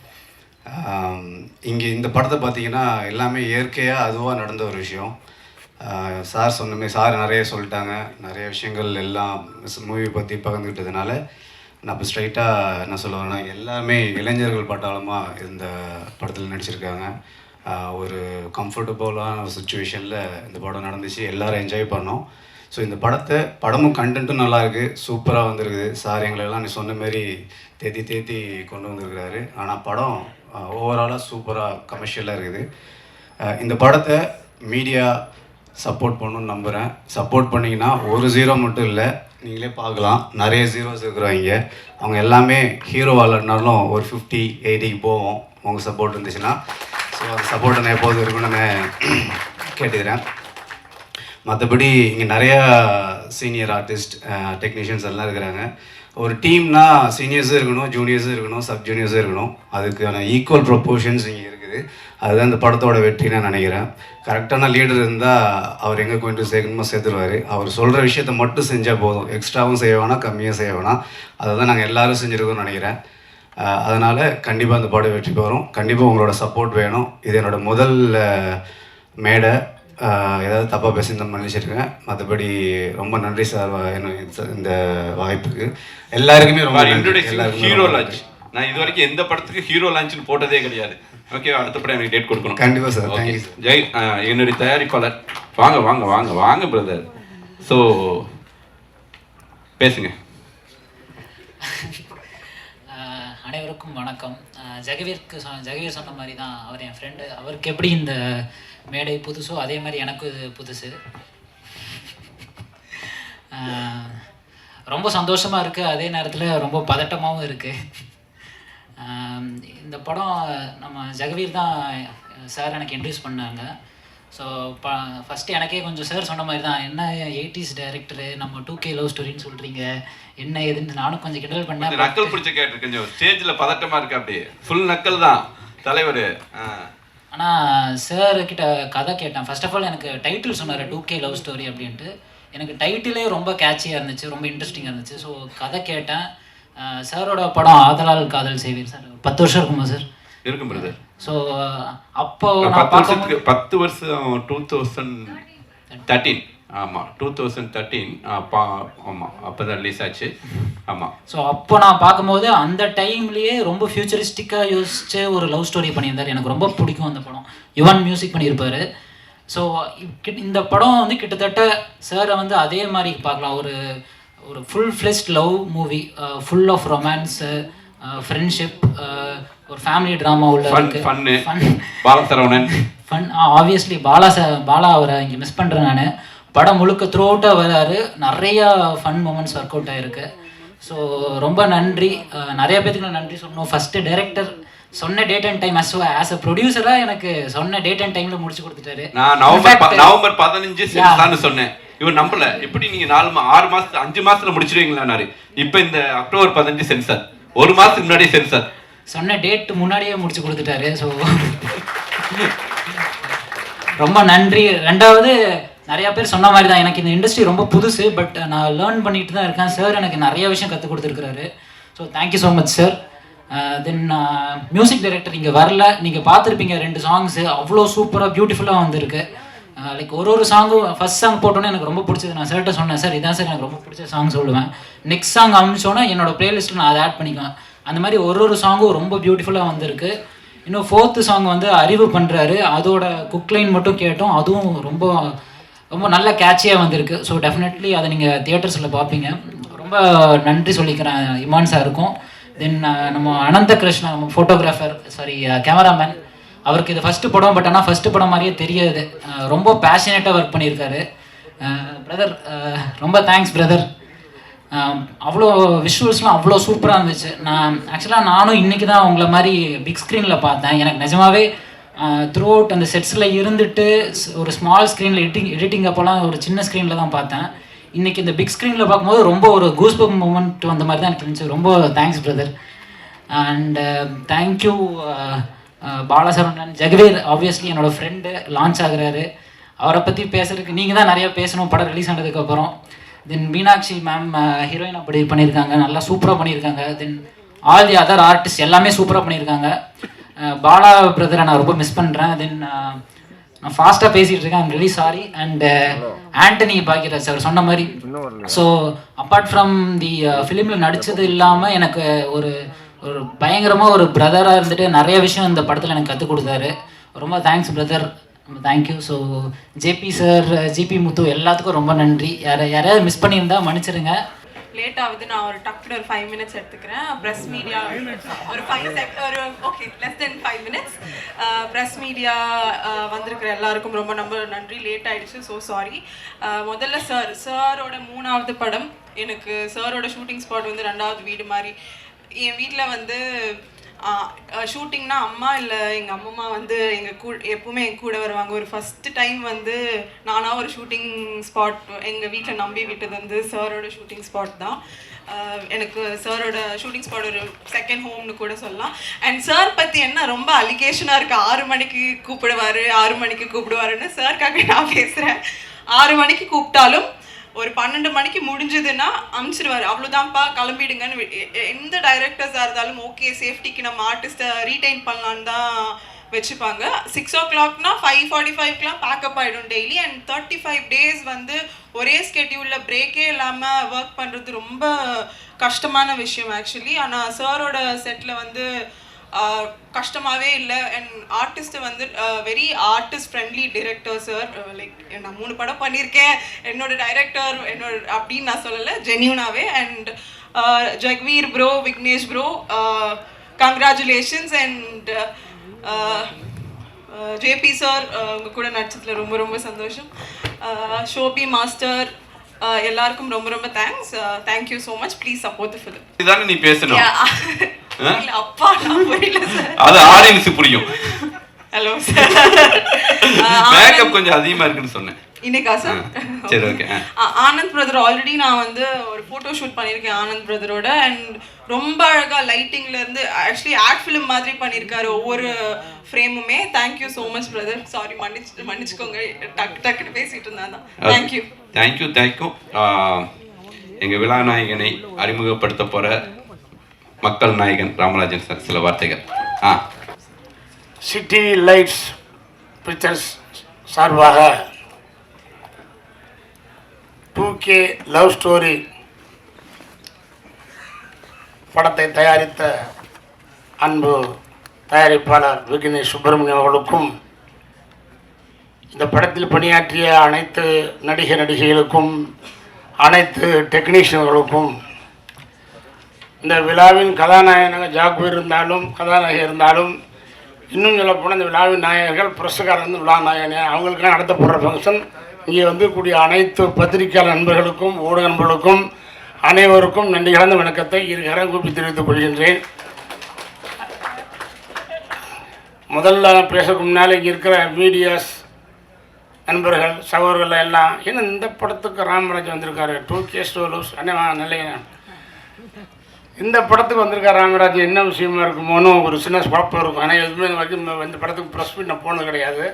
இங்கே இந்த படத்தை பார்த்தீங்கன்னா எல்லாமே இயற்கையாக அதுவாக நடந்த ஒரு விஷயம். சார் சொன்னமே, சார் நிறைய சொல்லிட்டாங்க, நிறைய விஷயங்கள் எல்லாம் மூவி பற்றி பகிர்ந்துக்கிட்டதுனால நான் இப்போ ஸ்ட்ரைட்டாக என்ன சொல்லுவேன்னா, எல்லாமே இளைஞர்கள் பட்டாளமாக இந்த படத்தில் நடிச்சிருக்காங்க. ஒரு கம்ஃபர்டபுளான ஒரு சுச்சுவேஷனில் இந்த படம் நடந்துச்சு, எல்லோரும் என்ஜாய் பண்ணோம். ஸோ இந்த படமும் கண்டென்ட்டும் நல்லாயிருக்கு, சூப்பராக வந்திருக்குது. சார் எங்களெல்லாம் நீ சொன்ன மாரி தேத்தி கொண்டு வந்திருக்கிறாரு. ஆனால் படம் ஓவராலாக சூப்பராக கமர்ஷியலாக இருக்குது. இந்த படத்தை மீடியா சப்போர்ட் பண்ணணும்னு நம்புகிறேன். சப்போர்ட் பண்ணிங்கன்னா ஒரு 0 மட்டும் இல்லை, நீங்களே பார்க்கலாம் நிறைய 0s இருக்கிறவங்க. அவங்க எல்லாமே ஹீரோ விளாட்னாலும் ஒரு 50-80க்கு போவோம் உங்கள் சப்போர்ட் இருந்துச்சுன்னா. ஸோ அந்த சப்போர்ட்டை நான் எப்போதும் இருக்குன்னு நான் கேட்டுக்கிறேன். மற்றபடி இங்கே நிறையா சீனியர் ஆர்டிஸ்ட், டெக்னீஷியன்ஸ் எல்லாம் இருக்கிறாங்க. ஒரு டீம்னா சீனியர்ஸும் இருக்கணும், ஜூனியர்ஸும் இருக்கணும், சப் ஜூனியர்ஸும் இருக்கணும். அதுக்கான ஈக்குவல் ப்ரொப்போர்ஷன்ஸ் இங்கே இருக்குது. தெரியுது. அதுதான் இந்த படத்தோட வெற்றி நான் நினைக்கிறேன். கரெக்டான லீடர் இருந்தால் அவர் எங்கே கொண்டு சேர்க்கணுமோ சேர்த்துருவார். அவர் சொல்கிற விஷயத்த மட்டும் செஞ்சால் போதும், எக்ஸ்ட்ராவும் செய்ய வேணாம், கம்மியாக செய்ய வேணாம். அதை தான் நாங்கள் எல்லோரும் செஞ்சுருக்கோம்னு நினைக்கிறேன். அதனால் கண்டிப்பாக இந்த படம் வெற்றி பெறும். கண்டிப்பாக உங்களோட சப்போர்ட் வேணும். இது என்னோடய முதல் மேடை. ஏதாவது தப்பாக பேசியிருந்தேன் மன்னிச்சிருக்கேன். மற்றபடி ரொம்ப நன்றி சார் இந்த வாய்ப்புக்கு. எல்லாருக்குமே ரொம்ப இன்ட்ரோடக்ஷன் ஹீரோ லான்ச். நான் இது வரைக்கும் எந்த படத்துக்கு ஹீரோ லான்ச்னு போட்டதே கிடையாது. ஓகே, அடுத்த படம் எனக்கு டேட் கொடுக்கணும். கண்டிப்பாக சார். ஓகே ஜெய், என்னுடைய தயாரிப்பாளர். வாங்க வாங்க வாங்க வாங்க பிரதர். ஸோ பேசுங்க. அனைவருக்கும் வணக்கம். ஜெகவீர் சொன்ன மாதிரி தான், அவர் என் ஃப்ரெண்டு. அவருக்கு எப்படி இந்த மேடை புதுசோ அதே மாதிரி எனக்கு இது புதுசு. ரொம்ப சந்தோஷமாக இருக்குது, அதே நேரத்தில் ரொம்ப பதட்டமாகவும் இருக்குது. இந்த படம் நம்ம ஜெகவீர் தான் சார் எனக்கு இன்ட்ரடியூஸ் பண்ணாங்க. ஸோ ஃபஸ்ட்டு எனக்கே கொஞ்சம் சார் சொன்ன மாதிரி தான், என்ன 80s டைரக்டரு, நம்ம 2K லவ் ஸ்டோரின்னு சொல்கிறீங்க, என்ன ஏதுன்னு நானும் கொஞ்சம் கிண்டல் பண்ணேன். நக்கல் பிடிச்ச கேட்டு கொஞ்சம் ஸ்டேஜில் பதட்டமாக இருக்கு, அப்படியே ஃபுல் நக்கல் தான் தலைவர். ஆனால் சார்கிட்ட கதை கேட்டேன். ஃபர்ஸ்ட் ஆஃப் ஆல் எனக்கு டைட்டில் சொன்னார் 2K லவ் ஸ்டோரி அப்படின்ட்டு. எனக்கு டைட்டிலே ரொம்ப கேட்சியாக இருந்துச்சு, ரொம்ப இன்ட்ரெஸ்டிங்காக இருந்துச்சு. ஸோ கதை கேட்டேன். சாரோட படம் ஆதலால் காதல் செய்வீர் சார் 10 வருஷம் இருக்குமா சார்? இருக்கும் பிரதர். ஸோ அப்போ 10 வருஷம் 2013. ஆமாம் 2013. ஆமாம் அப்போ தான் ரிலீஸ் ஆச்சு. ஆமாம். ஸோ அப்போ நான் பார்க்கும்போது அந்த டைம்லேயே ரொம்ப ஃபியூச்சரிஸ்டிக்காக யோசிச்சு ஒரு லவ் ஸ்டோரி பண்ணியிருந்தார். எனக்கு ரொம்ப பிடிக்கும் அந்த படம். யுவன் மியூசிக் பண்ணியிருப்பார். ஸோ இந்த படம் வந்து கிட்டத்தட்ட சாரை வந்து அதே மாதிரி பார்க்கலாம். ஒரு full fleshed love movie, full of romance, friendship, ஒரு ஃபேமிலி ட்ராமா உள்ள ஃபன். ஆப்வியஸ்லி பாலா அவரை இங்கே மிஸ் பண்ணுறேன் நான். படம் முழுக்க த்ரூ அவுட்டாக வராரு. நிறையா ஃபன் மூமெண்ட்ஸ் ஒர்க் அவுட் ஆகிருக்கு. ஸோ ரொம்ப நன்றி. நிறைய பேருக்கு நன்றி சொல்லணும். ஃபஸ்ட்டு டைரக்டர் சொன்ன date and time as a ப்ரொடியூசராக எனக்கு சொன்ன டேட் அண்ட் டைமில் முடிச்சு கொடுத்துட்டாரு. நான் நவம்பர் 15 சொன்னேன். இவர் நம்பல. எப்படி நீங்க 6 மாசம் 5 மாசத்துல முடிச்சிருவீங்களான்னாரு. இப்போ இந்த அக்டோபர் 15 சென்சார், 1 மாசத்துக்கு முன்னாடியே சென்சார். சொன்ன டேட் முன்னாடியே முடிச்சு கொடுத்துட்டாரு. ஸோ ரொம்ப நன்றி. ரெண்டாவது, நிறையா பேர் சொன்ன மாதிரி தான், எனக்கு இந்த இண்டஸ்ட்ரி ரொம்ப புதுசு, பட் நான் லேர்ன் பண்ணிட்டு தான் இருக்கேன். சார் எனக்கு நிறைய விஷயம் கற்றுக் கொடுத்துருக்குறாரு. So thank you so much sir. Then music director இங்கே வரல, நீங்கள் பார்த்துருப்பீங்க 2 சாங்ஸு அவ்வளோ சூப்பராக பியூட்டிஃபுல்லாக வந்திருக்கு. லைக் ஒரு சாங்கும் ஃபஸ்ட் சாங் போட்டோன்னே எனக்கு ரொம்ப பிடிச்சது. நான் சார்கிட்ட சொன்னேன், சார் இதான் சார் எனக்கு ரொம்ப பிடிச்ச சாங் சொல்லுவேன். நெக்ஸ்ட் சாங் அமிச்சோன்னா என்னோடய ப்ளேலிஸ்ட்டில் நான் அதை ஆட் பண்ணிக்குவேன். அந்த மாதிரி ஒரு சாங்கும் ரொம்ப பியூட்டிஃபுல்லாக வந்திருக்கு. இன்னும் 4th சாங் வந்து அறிவு பண்ணுறாரு. அதோட குக்லைன் மட்டும் கேட்டோம், அதுவும் ரொம்ப ரொம்ப நல்ல கேட்சியாக வந்திருக்கு. ஸோ டெஃபினெட்லி அதை நீங்கள் தியேட்டர்ஸில் பார்ப்பீங்க. ரொம்ப நன்றி சொல்லிக்கிறேன் இமான் சாருக்கும். தென் நம்ம அனந்த கிருஷ்ணா, நம்ம ஃபோட்டோகிராஃபர், கேமராமேன், அவருக்கு இது ஃபஸ்ட்டு படம். பட் ஆனால் ஃபஸ்ட்டு படம் மாதிரியே தெரியாது. ரொம்ப பேஷனேட்டாக ஒர்க் பண்ணியிருக்காரு. பிரதர் ரொம்ப தேங்க்ஸ் பிரதர். அவ்வளோ விஷுவல்ஸ்லாம் அவ்வளோ சூப்பராக இருந்துச்சு. நானும் இன்றைக்கி தான் உங்களை மாதிரி பிக் ஸ்க்ரீனில் பார்த்தேன். எனக்கு நிஜமாவே த்ரூ அவுட் அந்த செட்ஸில் இருந்துட்டு ஒரு ஸ்மால் ஸ்க்ரீனில் எடிட்டிங் அப்போலாம் ஒரு சின்ன ஸ்க்ரீனில் தான் பார்த்தேன். இன்றைக்கி இந்த பிக் ஸ்க்ரீனில் பார்க்கும்போது ரொம்ப ஒரு கூஸ்பம்ப் மூமெண்ட் வந்த மாதிரி தான் எனக்கு இருந்துச்சு. ரொம்ப thanks brother. And thank you Balasaravanan. Jegaveer obviously என்னோடய ஃப்ரெண்டு, லான்ச் ஆகுறாரு. அவரை பற்றி பேசுறதுக்கு நீங்கள் தான் நிறையா பேசணும் படம் ரிலீஸ் ஆனதுக்கப்புறம். தென் மீனாட்சி மேம் ஹீரோயின் அப்படி பண்ணியிருக்காங்க, நல்லா சூப்பராக பண்ணியிருக்காங்க. Then all the other artist எல்லாமே சூப்பராக பண்ணியிருக்காங்க. பாலா பிரதரை நான் ரொம்ப மிஸ் பண்ணுறேன். தென் நான் ஃபாஸ்ட்டாக பேசிகிட்டு இருக்கேன், I'm really sorry. And Antony Bhagyaraj அவர் சொன்ன மாதிரி, ஸோ அப்பார்ட் ஃப்ரம் தி ஃபிலிமில் நடித்தது இல்லாமல் எனக்கு ஒரு பயங்கரமாக ஒரு பிரதராக இருந்துட்டு நிறைய விஷயம் இந்த படத்தில் எனக்கு கற்றுக் கொடுத்தாரு. ரொம்ப தேங்க்ஸ் பிரதர், ரொம்ப thank you. So JP sir, GP Muthu எல்லாத்துக்கும் ரொம்ப நன்றி. யாரையாவது மிஸ் பண்ணியிருந்தா மன்னிச்சிருங்க. லேட் ஆகுது, நான் ஒரு டக்குனு ஒரு 5 minutes எடுத்துக்கிறேன். ப்ரெஸ் மீடியா ஒரு 5 less than 5 minutes. Press media வந்திருக்கிற எல்லாருக்கும் ரொம்ப நன்றி. லேட் ஆகிடுச்சு, ஸோ சாரி. முதல்ல சாரோட 3வது படம். எனக்கு சாரோட ஷூட்டிங் ஸ்பாட் வந்து 2வது வீடு மாதிரி. என் வீட்டில் வந்து ஷூட்டிங்னா அம்மா இல்லை எங்கள் அம்மம்மா வந்து எப்பவுமே என் கூட வருவாங்க. ஒரு ஃபஸ்ட்டு டைம் வந்து நானாக ஒரு ஷூட்டிங் ஸ்பாட் எங்கள் வீட்டில் நம்பி விட்டது வந்து சாரோட ஷூட்டிங் ஸ்பாட் தான். எனக்கு சாரோட ஷூட்டிங் ஸ்பாட் ஒரு செகண்ட் ஹோம்னு கூட சொல்லலாம். அண்ட் சார் பற்றி என்ன ரொம்ப அலிகேஷனாக இருக்குது. 6 மணிக்கு கூப்பிடுவார், 6 மணிக்கு கூப்பிடுவாருன்னு. சார்க்காக நான் பேசுகிறேன். 6 மணிக்கு கூப்பிட்டாலும் ஒரு 12 மணிக்கு முடிஞ்சதுன்னா அமுச்சிடுவார். அவ்வளோதான்ப்பா கிளம்பிடுங்கன்னு. எந்த டைரக்டர்ஸாக இருந்தாலும் ஓகே சேஃப்டிக்கு நம்ம ஆர்டிஸ்ட்டை ரீடைன் பண்ணலான்னு தான் வச்சுப்பாங்க. 6 o'clockனா 5:45க்குலாம் பேக்கப் ஆகிடும் டெய்லி. அண்ட் 35 days வந்து ஒரே ஸ்கெட்யூலில் பிரேக்கே இல்லாமல் ஒர்க் பண்ணுறது ரொம்ப கஷ்டமான விஷயம் ஆக்சுவலி. ஆனால் சாரோட செட்டில் வந்து கஷ்டமாகவே இல்லை. அண்ட் ஆர்டிஸ்ட்டு வந்து very artist friendly director sir. Like நான் 3 படம் பண்ணியிருக்கேன், என்னோட டைரக்டர் அப்படின்னு நான் சொல்லலை, ஜென்யூனாகவே. And Jagveer bro, Vignesh bro, congratulations. And JP sir உங்கள் கூட நடிச்சதுல ரொம்ப ரொம்ப சந்தோஷம். ஷோபி மாஸ்டர் எல்லாருக்கும் ரொம்ப ரொம்ப thanks. Thank you so much. Please support the film. இதானே நீ பேசணும். இல்ல அப்பா நான் புரியல சார். அது ஆடியன்ஸ் புரியும். Hello sir. மேக்கப் கொஞ்சம் அதிகமா இருக்குன்னு சொன்னேன் இன்னைக்கா சார்? சரி ஓகே. ஆனந்த் பிரதர் ஆல்ரெடி நான் வந்து ஒரு ஃபோட்டோ ஷூட் பண்ணியிருக்கேன் ஆனந்த் பிரதரோட. அண்ட் ரொம்ப அழகாக லைட்டிங்லேருந்து ஆக்சுவலி ஆட் ஃபிலிம் மாதிரி பண்ணியிருக்காரு ஒவ்வொரு ஃப்ரேமுமே. Thank you so much brother. Sorry மன்னிச்சுக்கோங்க, டக்குன்னு பேசிகிட்டு இருந்தான் தான். Thank you thank you thank you. எங்கள் விழா நாயகனை அறிமுகப்படுத்த போகிற மக்கள் நாயகன் ராமராஜன் சார் சில வார்த்தைகள். சிட்டி லைட்ஸ் பிக்சர்ஸ் சார்பாக 2K லவ் ஸ்டோரி படத்தை தயாரித்த அன்பு தயாரிப்பாளர் விக்னேஷ் சுப்பிரமணியம் அவர்களுக்கும், இந்த படத்தில் பணியாற்றிய அனைத்து நடிகைகளுக்கும், அனைத்து டெக்னீஷியன்களுக்கும், இந்த விழாவின் கதாநாயகனாக ஜாக்வீர் இருந்தாலும் கதாநாயகி இருந்தாலும், இன்னும் சொல்லப்போனால் இந்த விழாவின் நாயகர்கள் புரஸ்காரம் வந்து விழா நாயகன் அவங்களுக்கெல்லாம் நடத்தப்படுற ஃபங்க்ஷன். இங்கே வந்து கூடிய அனைத்து பத்திரிகையாளர் நண்பர்களுக்கும் ஊடக நண்பர்களுக்கும் அனைவருக்கும் நன்றி கலந்த வணக்கத்தை இருகரம் கூப்பி தெரிவித்துக் கொள்கின்றேன். முதல்ல பேசக்கு முன்னால் இங்கே இருக்கிற மீடியாஸ் நண்பர்கள் சகோதரர்கள் எல்லாம் ஏன்னா இந்த படத்துக்கு ராமராஜ் வந்திருக்காரு. 2K ஸ்டோலூஸ் அண்ணா நல்ல இந்த படத்துக்கு வந்திருக்காரு ராமராஜ். என்ன விஷயமா இருக்குமோன்னு ஒரு சின்ன குழப்பம் இருக்கும். ஆனால் எதுவுமே வரைக்கும் இந்த படத்துக்கு ப்ரெஸ் மீட் நான் போனது கிடையாது.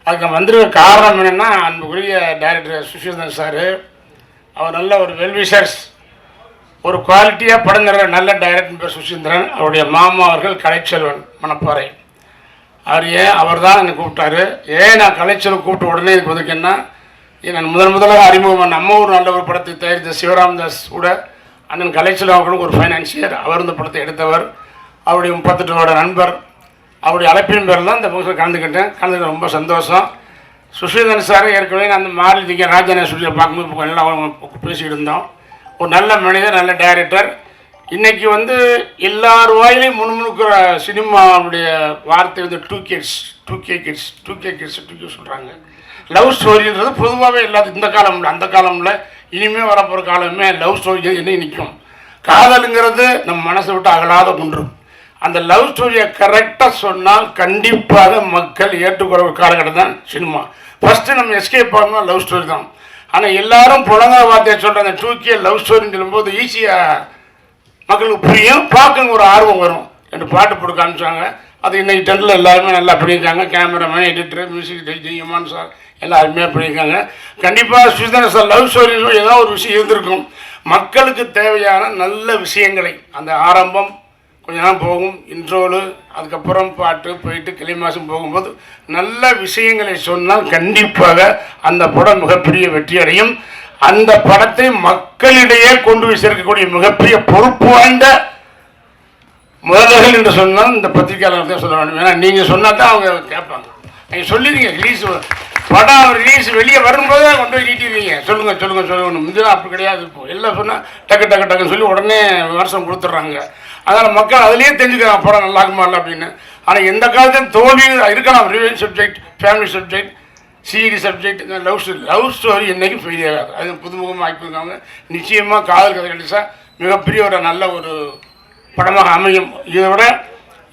அதுக்கு வந்திருக்க காரணம் என்னென்னா அன்புக்குரிய டைரக்டர் சுஷீந்திரன் சார். அவர் நல்ல ஒரு வெல்விஷர்ஸ், ஒரு குவாலிட்டியாக படங்கிற நல்ல டைரக்டர் பேர் சுஷீந்திரன். அவருடைய மாமா அவர்கள் கலைச்செல்வன் மணப்பாறை. அவர் தான் என்னை கூப்பிட்டாரு. நான் கலைச்செல்வன் கூப்பிட்ட உடனே இதுக்கு வந்திருக்கேன்னா நான் முதலாக அறிமுகம் நம்ம ஒரு நல்ல ஒரு படத்தை தயாரித்த சிவராமதாஸ் கூட அண்ணன் கலைச்செல்வன் அவர்களும் ஒரு ஃபைனான்சியர். அவர் இந்த படத்தை எடுத்தவர். அவருடைய 38 வருட நண்பர். அவருடைய அழைப்பின் பேரில் தான் இந்த ஃபங்க்ஷன் கலந்துக்கிட்ட ரொம்ப சந்தோஷம். சுஷீந்திரன் சார் ஏற்கனவே நான் அந்த மாரதிக்க ராஜான ஸ்டுடியோ பார்க்கும்போது எல்லாம் பேசிக்கிட்டு இருந்தோம். ஒரு நல்ல மனிதர், நல்ல டைரக்டர். இன்றைக்கி வந்து எல்லார் வாயிலையும் முன்முணுக்கிற சினிமாவுடைய வார்த்தை வந்து 2K கிட்ஸ் சொல்கிறாங்க. லவ் ஸ்டோரின்றது பொதுவாகவே எல்லாத்துக்கும் இந்த காலமில் அந்த காலமில் இனிமேல் வரப்போகிற காலமே லவ் ஸ்டோரி என்ன நிற்கும். காதலுங்கிறது நம்ம மனசை விட்டு அகலாத ஒன்று. அந்த லவ் ஸ்டோரியை கரெக்டாக சொன்னால் கண்டிப்பாக மக்கள் ஏற்றுக்கொள்ள ஒரு காலகட்டம் தான் சினிமா. ஃபஸ்ட்டு நம்ம எஸ்கேப் ஆகணும் லவ் ஸ்டோரி தான். ஆனால் எல்லாரும் புலங்க வார்த்தையை சொல்கிற அந்த 2K லவ் ஸ்டோரின்னு சொல்லும்போது ஈஸியாக மக்களுக்கு புரியும், பார்க்க ஒரு ஆர்வம் வரும். 2 பாட்டு போட்டு காமிச்சாங்க. அது இன்னைக்கு டென்னில் எல்லாருமே நல்லா பண்ணியிருக்காங்க. கேமராமேன், எடிட்டர், மியூசிக் ஜெய்யமான் சார் எல்லாம் அருமையாக பண்ணியிருக்காங்க. கண்டிப்பாக சுஷீந்திரன் சார் லவ் ஸ்டோரி ஏதோ ஒரு விஷயம் இருந்திருக்கும். மக்களுக்கு தேவையான நல்ல விஷயங்களை அந்த ஆரம்பம் கொஞ்ச நாள் போகும், இன்ட்ரோலு, அதுக்கப்புறம் பாட்டு போயிட்டு கிளிமாசம் போகும்போது நல்ல விஷயங்களை சொன்னால் கண்டிப்பாக அந்த படம் மிகப்பெரிய வெற்றி அடையும். அந்த படத்தை மக்களிடையே கொண்டு போய் சேர்க்கக்கூடிய மிகப்பெரிய பொறுப்பு வாய்ந்த முதல்வர்கள் என்று சொன்னால் இந்த பத்திரிகையாளர்கள் தான் சொல்ல வேண்டும். ஏன்னா நீங்கள் சொன்னால் தான் அவங்க கேட்பாங்க. நீங்கள் சொல்லிடுங்க ரிலீஸ் படம் ரிலீஸ் வெளியே வரும்போது கொண்டு போய் நீட்டிடுவீங்க. சொல்லுங்கள் முந்தினா அப்படி கிடையாது. இப்போ எல்லாம் சொன்னால் டக்குன்னு சொல்லி உடனே விமர்சனம் கொடுத்துட்றாங்க. அதனால் மக்கள் அதுலேயே தெரிஞ்சுக்கிறாங்க படம் நல்லா இருக்குமா இல்லை அப்படின்னு. ஆனால் எந்த காலத்தையும் தோல்வி இருக்கலாம். Revenge subject, family subject, serious subject, love story என்றைக்கும் ஃபெயில் ஆகாது. அது புதுமுகமாக ஆக்கியிருக்காங்க. நிச்சயமாக காதல் கதை கிடைச்சா மிகப்பெரிய ஒரு நல்ல ஒரு படமாக அமையும். இதை விட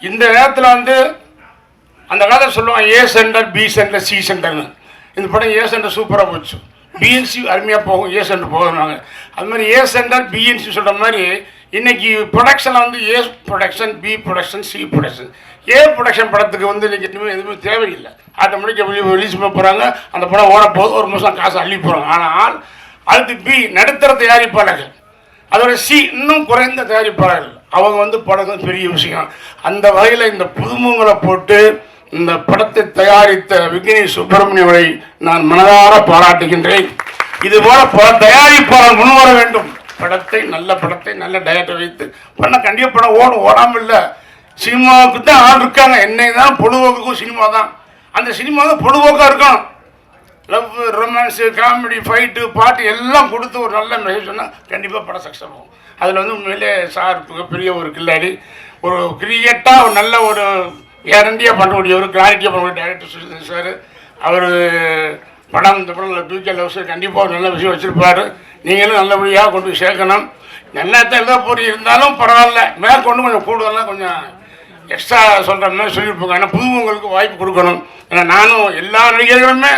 இந்த நேரத்தில் வந்து அந்த காலத்தில் சொல்லுவாங்க A centre, B centre, C சென்டர்னு. இந்த படம் ஏ சென்டர் சூப்பராக போச்சு, பிஎன்சி அருமையாக போகும், ஏ சென்டர் போகிறாங்க. அது மாதிரி ஏ சென்டர் பிஎன்சி சொல்கிற மாதிரி இன்றைக்கி ப்ரொடக்ஷனில் வந்து A production, B production, C production. A production படத்துக்கு வந்து இன்றைக்கி இன்னுமே எதுவுமே தேவையில்லை. ஆட்டோமேட்டிக்காக ரிலீஸ் பண்ண போகிறாங்க, அந்த படம் ஓட போகுது, ஒரு மாதம் காசு அள்ளி போகிறாங்க. ஆனால் அடுத்து பி நடுத்தர தயாரிப்பாளர்கள், அதோட சி இன்னும் குறைந்த தயாரிப்பாளர்கள், அவங்க வந்து படம் பெரிய விஷயம். அந்த வகையில் இந்த புதுமுகங்களை போட்டு இந்த படத்தை தயாரித்த விக்னேஷ் சுப்பிரமணியனை நான் மனதார பாராட்டுகின்றேன். இதுபோல பல தயாரிப்பாளர் முன்வர வேண்டும். படத்தை நல்ல டைரக்டர் வைத்து பண்ண கண்டிப்பாக படம் ஓடாமல் இல்லை. சினிமாவுக்கு தான் ஆள் இருக்காங்க, என்னை தான் பொழுதுபோக்குக்கும் சினிமா தான். அந்த சினிமா தான் பொழுதுபோக்காக இருக்கணும். லவ், ரொமான்ஸு, காமெடி, ஃபைட்டு, பாட்டு எல்லாம் கொடுத்து ஒரு நல்ல மெசேஜ் சொன்னால் கண்டிப்பாக படம் சக்ஸஸ் ஆகும். அதில் வந்து உண்மையிலே சார் மிகப்பெரிய ஒரு கில்லாடி, ஒரு கிரியேட்டாக ஒரு நல்ல ஒரு கேரண்டியாக பண்ணக்கூடிய ஒரு கிளாரிட்டியாக பண்ணக்கூடிய டைரக்டர் சுஷிதன் சார். அவர் படம் இந்த படம் டூகே லவ்ஸ் கண்டிப்பாக ஒரு நல்ல விஷயம் வச்சுருப்பார். நீங்களும் நல்லபடியாக கொண்டு போய் சேர்க்கணும். நல்லா தான் எழுத போய் இருந்தாலும் பரவாயில்ல, மேற்கொண்டு கொஞ்சம் கூடுதலாக கொஞ்சம் எக்ஸ்ட்ரா சொல்கிற மாதிரி சொல்லியிருப்போங்க. ஏன்னா புதுமுகங்களுக்கு வாய்ப்பு கொடுக்கணும். ஏன்னா நானும் எல்லா நடிகர்களுமே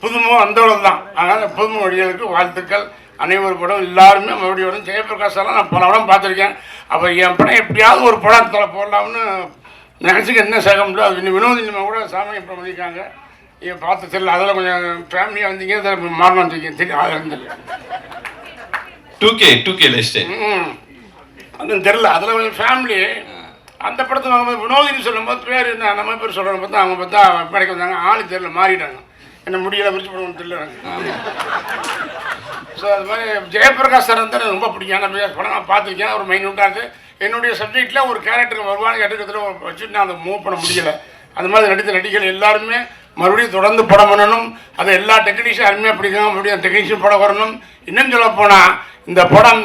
புதுமுகம் வந்தவர்கள் தான். அதனால் புதுமுக நடிகர்களுக்கு வாழ்த்துக்கள். அனைவரும் படம் எல்லாருமே மறுபடியும் வரும். ஜெயபிரகாஷெல்லாம் நான் பல படம் பார்த்துருக்கேன். அப்போ என் படம் எப்படியாவது ஒரு படத்தில் போடலாம்னு நினச்சிக்க என்ன சேர்க்க முடியாது. அது இன்னும் வினோதினிமா கூட சாமி படம் பண்ணியிருக்காங்க, இவன் பார்த்து தெரியல. அதில் கொஞ்சம் ஃபேமிலியாக வந்தீங்க, அதில் மாறணும் வந்தீங்க தெரியும். அதில் இருந்தது 2K லிஸ்ட்டு அது தெரில. அதில் கொஞ்சம் ஃபேமிலி. அந்த படத்தில் வாங்கும்போது வினோதினி சொல்லும்போது பேர் என்ன நம்ம பேர் சொல்கிறோம் பார்த்தா அவங்க பார்த்தா படைக்க வந்தாங்க, ஆள் தெரியல, மாறிட்டாங்க. என்ன முடியலை, விரிச்சு படம் தெரியல. ஸோ அது மாதிரி ஜெயபிரகாஷ் சார் வந்து எனக்கு ரொம்ப பிடிக்கும். நான் படம் நான் பார்த்துருக்கேன். ஒரு மைன்யூட்டாக இருக்குது. என்னுடைய சப்ஜெக்டில் ஒரு கேரக்டருக்கு வருவாங்க எடுக்கிறதுல வச்சுட்டு நான் அதை மூவ் பண்ண முடியலை. அந்த மாதிரி நடித்த நடிகர்கள் எல்லாருமே மறுபடியும் தொடர்ந்து படம் பண்ணணும். அதை எல்லா டெக்னீஷியன் அருமையாக பிடிக்கும். மறுபடியும் டெக்னீஷியன் படம் வரணும். இன்னும் சொல்ல போனால் இந்த படம்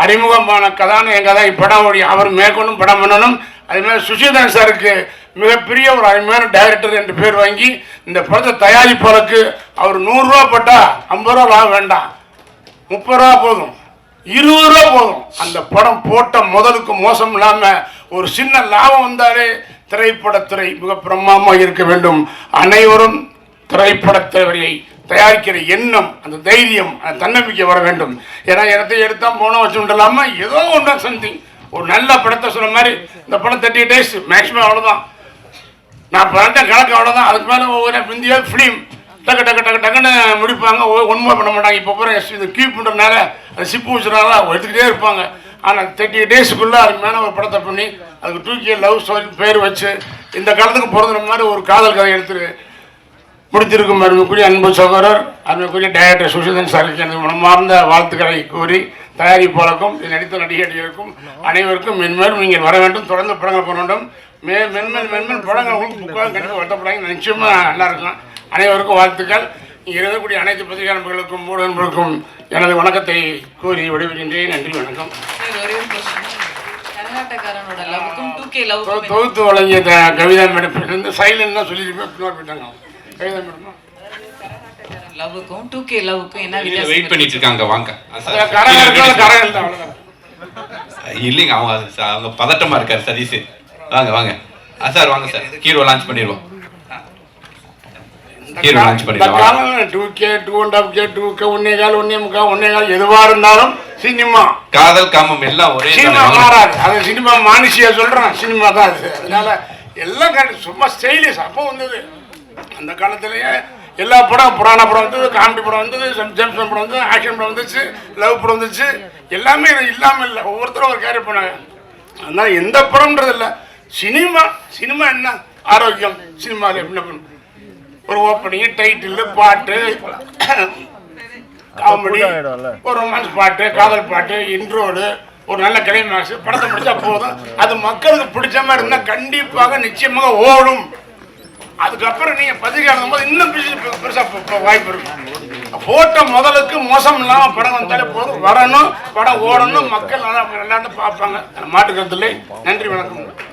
அறிமுகமான கதாநாயகன் கதை படம் அவர் மேற்கொண்டும் படம் பண்ணணும். அதுமாதிரி சுஷிதன் சாருக்கு மிகப்பெரிய ஒரு அருமையான டைரக்டர் என்று பேர் வாங்கி இந்த படத்தை தயாரிப்பாளருக்கு அவர் 100 ரூபா போட்டால் 50 ரூபா லாபம் வேண்டாம், 30 ரூபா போதும், 20 ரூபா போதும். அந்த படம் போட்ட முதலுக்கு மோசம் இல்லாமல் ஒரு சின்ன லாபம் வந்தாலே திரைப்படத்துறை மிக பிரமாதமாக இருக்க வேண்டும். அனைவரும் திரைப்படத்துறையை தயாரிக்கிற எண்ணம், அந்த தைரியம், அந்த தன்னம்பிக்கை வர வேண்டும். ஏன்னா இடத்தை எடுத்தால் போனோம் வச்சுட்டு இல்லாமல் ஏதோ ஒன்று சம்திங் ஒரு நல்ல படத்தை சொன்ன மாதிரி இந்த படம் 30 days மேக்ஸிமம் அவ்வளோதான். நான் பண்ணிட்ட கணக்கு அவ்வளோதான். அதுக்கு மேலே ஒவ்வொரு இந்தியா ஃபிலிம் டக்குன்னு முடிப்பாங்க, ஒன்றுமே பண்ண மாட்டாங்க. இப்போ பூரா இது கீப் பண்ணுறதுனால அது சிப்பு வச்சுனால எடுத்துக்கிட்டே இருப்பாங்க. ஆனால் 30 daysக்குள்ளே அதுக்கு மேலே ஒரு படத்தை பண்ணி அதுக்கு 2K லவ் ஸ்டோரி பேர் வச்சு இந்த காலத்துக்கு பிறந்த மாதிரி ஒரு காதல் கதை எடுத்து முடித்திருக்கும் அருமைக்குரிய அன்பு சகோதரர், அருமைக்குரிய டைரக்டர் சுஷிதன் சாருக்கு எனது மனமார்ந்த வாழ்த்துக்களை கூறி தயாரிப்பாளருக்கும் நடித்த நடிகர்களுக்கும் அனைவருக்கும் மென்மேலும் நீங்கள் வர வேண்டும், தொடர்ந்து படங்கள் போட வேண்டும். மென்மேல் படங்கள் உங்களுக்கு புக்காக கண்டிப்பாக வருத்தப்படாங்க, நிச்சயமாக நல்லா இருக்கும். அனைவருக்கும் வாழ்த்துக்கள். இங்கே இருக்கக்கூடிய அனைத்து பத்திரிகை நண்பர்களுக்கும் ஊடகங்களுக்கும் எனது வணக்கத்தை கூறி விடைபெறுகின்றேன். நன்றி, வணக்கம். கர்நாடகாரனோட லவ்வுக்கும் 2K லவ்வுக்கும் தொகுத்து வழங்கிய கவிதா மேடம் சைலண்ட் தான் சொல்லியிருப்பேன், பின்னாடி போயிட்டாங்க. கவிதா மேடம் லவ்வுக்கும் 2K லவ்வுக்கும் என்ன வெயிட் பண்ணிட்டு இருக்காங்க, வாங்க. இல்லைங்க, அவங்க பதட்டமா இருக்காரு சதீஷ். வாங்க சார், வாங்க சார், ஹீரோ லான்ச் பண்ணிடுவோம். ஹீரோ லான்ச் பண்ணிடுவோம். 2K 2.5K 2K 1.25 1.25 எதுவாக இருந்தாலும் சினிமா காதல் காமம் எல்லாம் ஒரே சினிமா மாறாது. அது சினிமா மானுஷியா சொல்றேன், சினிமா தான் அது. அதனால எல்லாம் சும்மா ஸ்டைலிஷ். அப்போ வந்தது அந்த காலத்திலேயே எல்லா படம், புராண படம் வந்தது, காமெடி படம் வந்தது, ஜெம்ஸ் படம் வந்தது, ஆக்ஷன் படம் வந்துச்சு, லவ் படம் வந்துச்சு. எல்லாமே இல்லாமல் இல்லை, ஒவ்வொருத்தரும் ஒரு கேரி பண்ணாங்க. அதனால எந்த படம்ன்றது இல்லை. சினிமா என்ன ஆரோக்கியம், சினிமாவில் என்ன பண்ணும், ஒரு ஓப்பனிங், டைட்டில், பாட்டு, காமெடி, ஒரு ரொமான்ஸ் பாட்டு, காதல் பாட்டு, இன்ட்ரோடு, ஒரு நல்ல கிளைமாக்ஸ், படத்தை முடிச்சா போதும். அது மக்களுக்கு பிடிச்ச மாதிரி இருந்தால் கண்டிப்பாக நிச்சயமாக ஓடும். அதுக்கப்புறம் நீங்கள் பத்திரிக்கை போது இன்னும் பெருசாக வாய்ப்பு இருக்கும். போட்ட முதலுக்கு மோசம் இல்லாமல் படம் வந்தாலே போதும், வரணும், படம் ஓடணும், மக்கள் நல்லா பார்ப்பாங்க. மாட்டுக்கிறதுல நன்றி, வணக்கம்.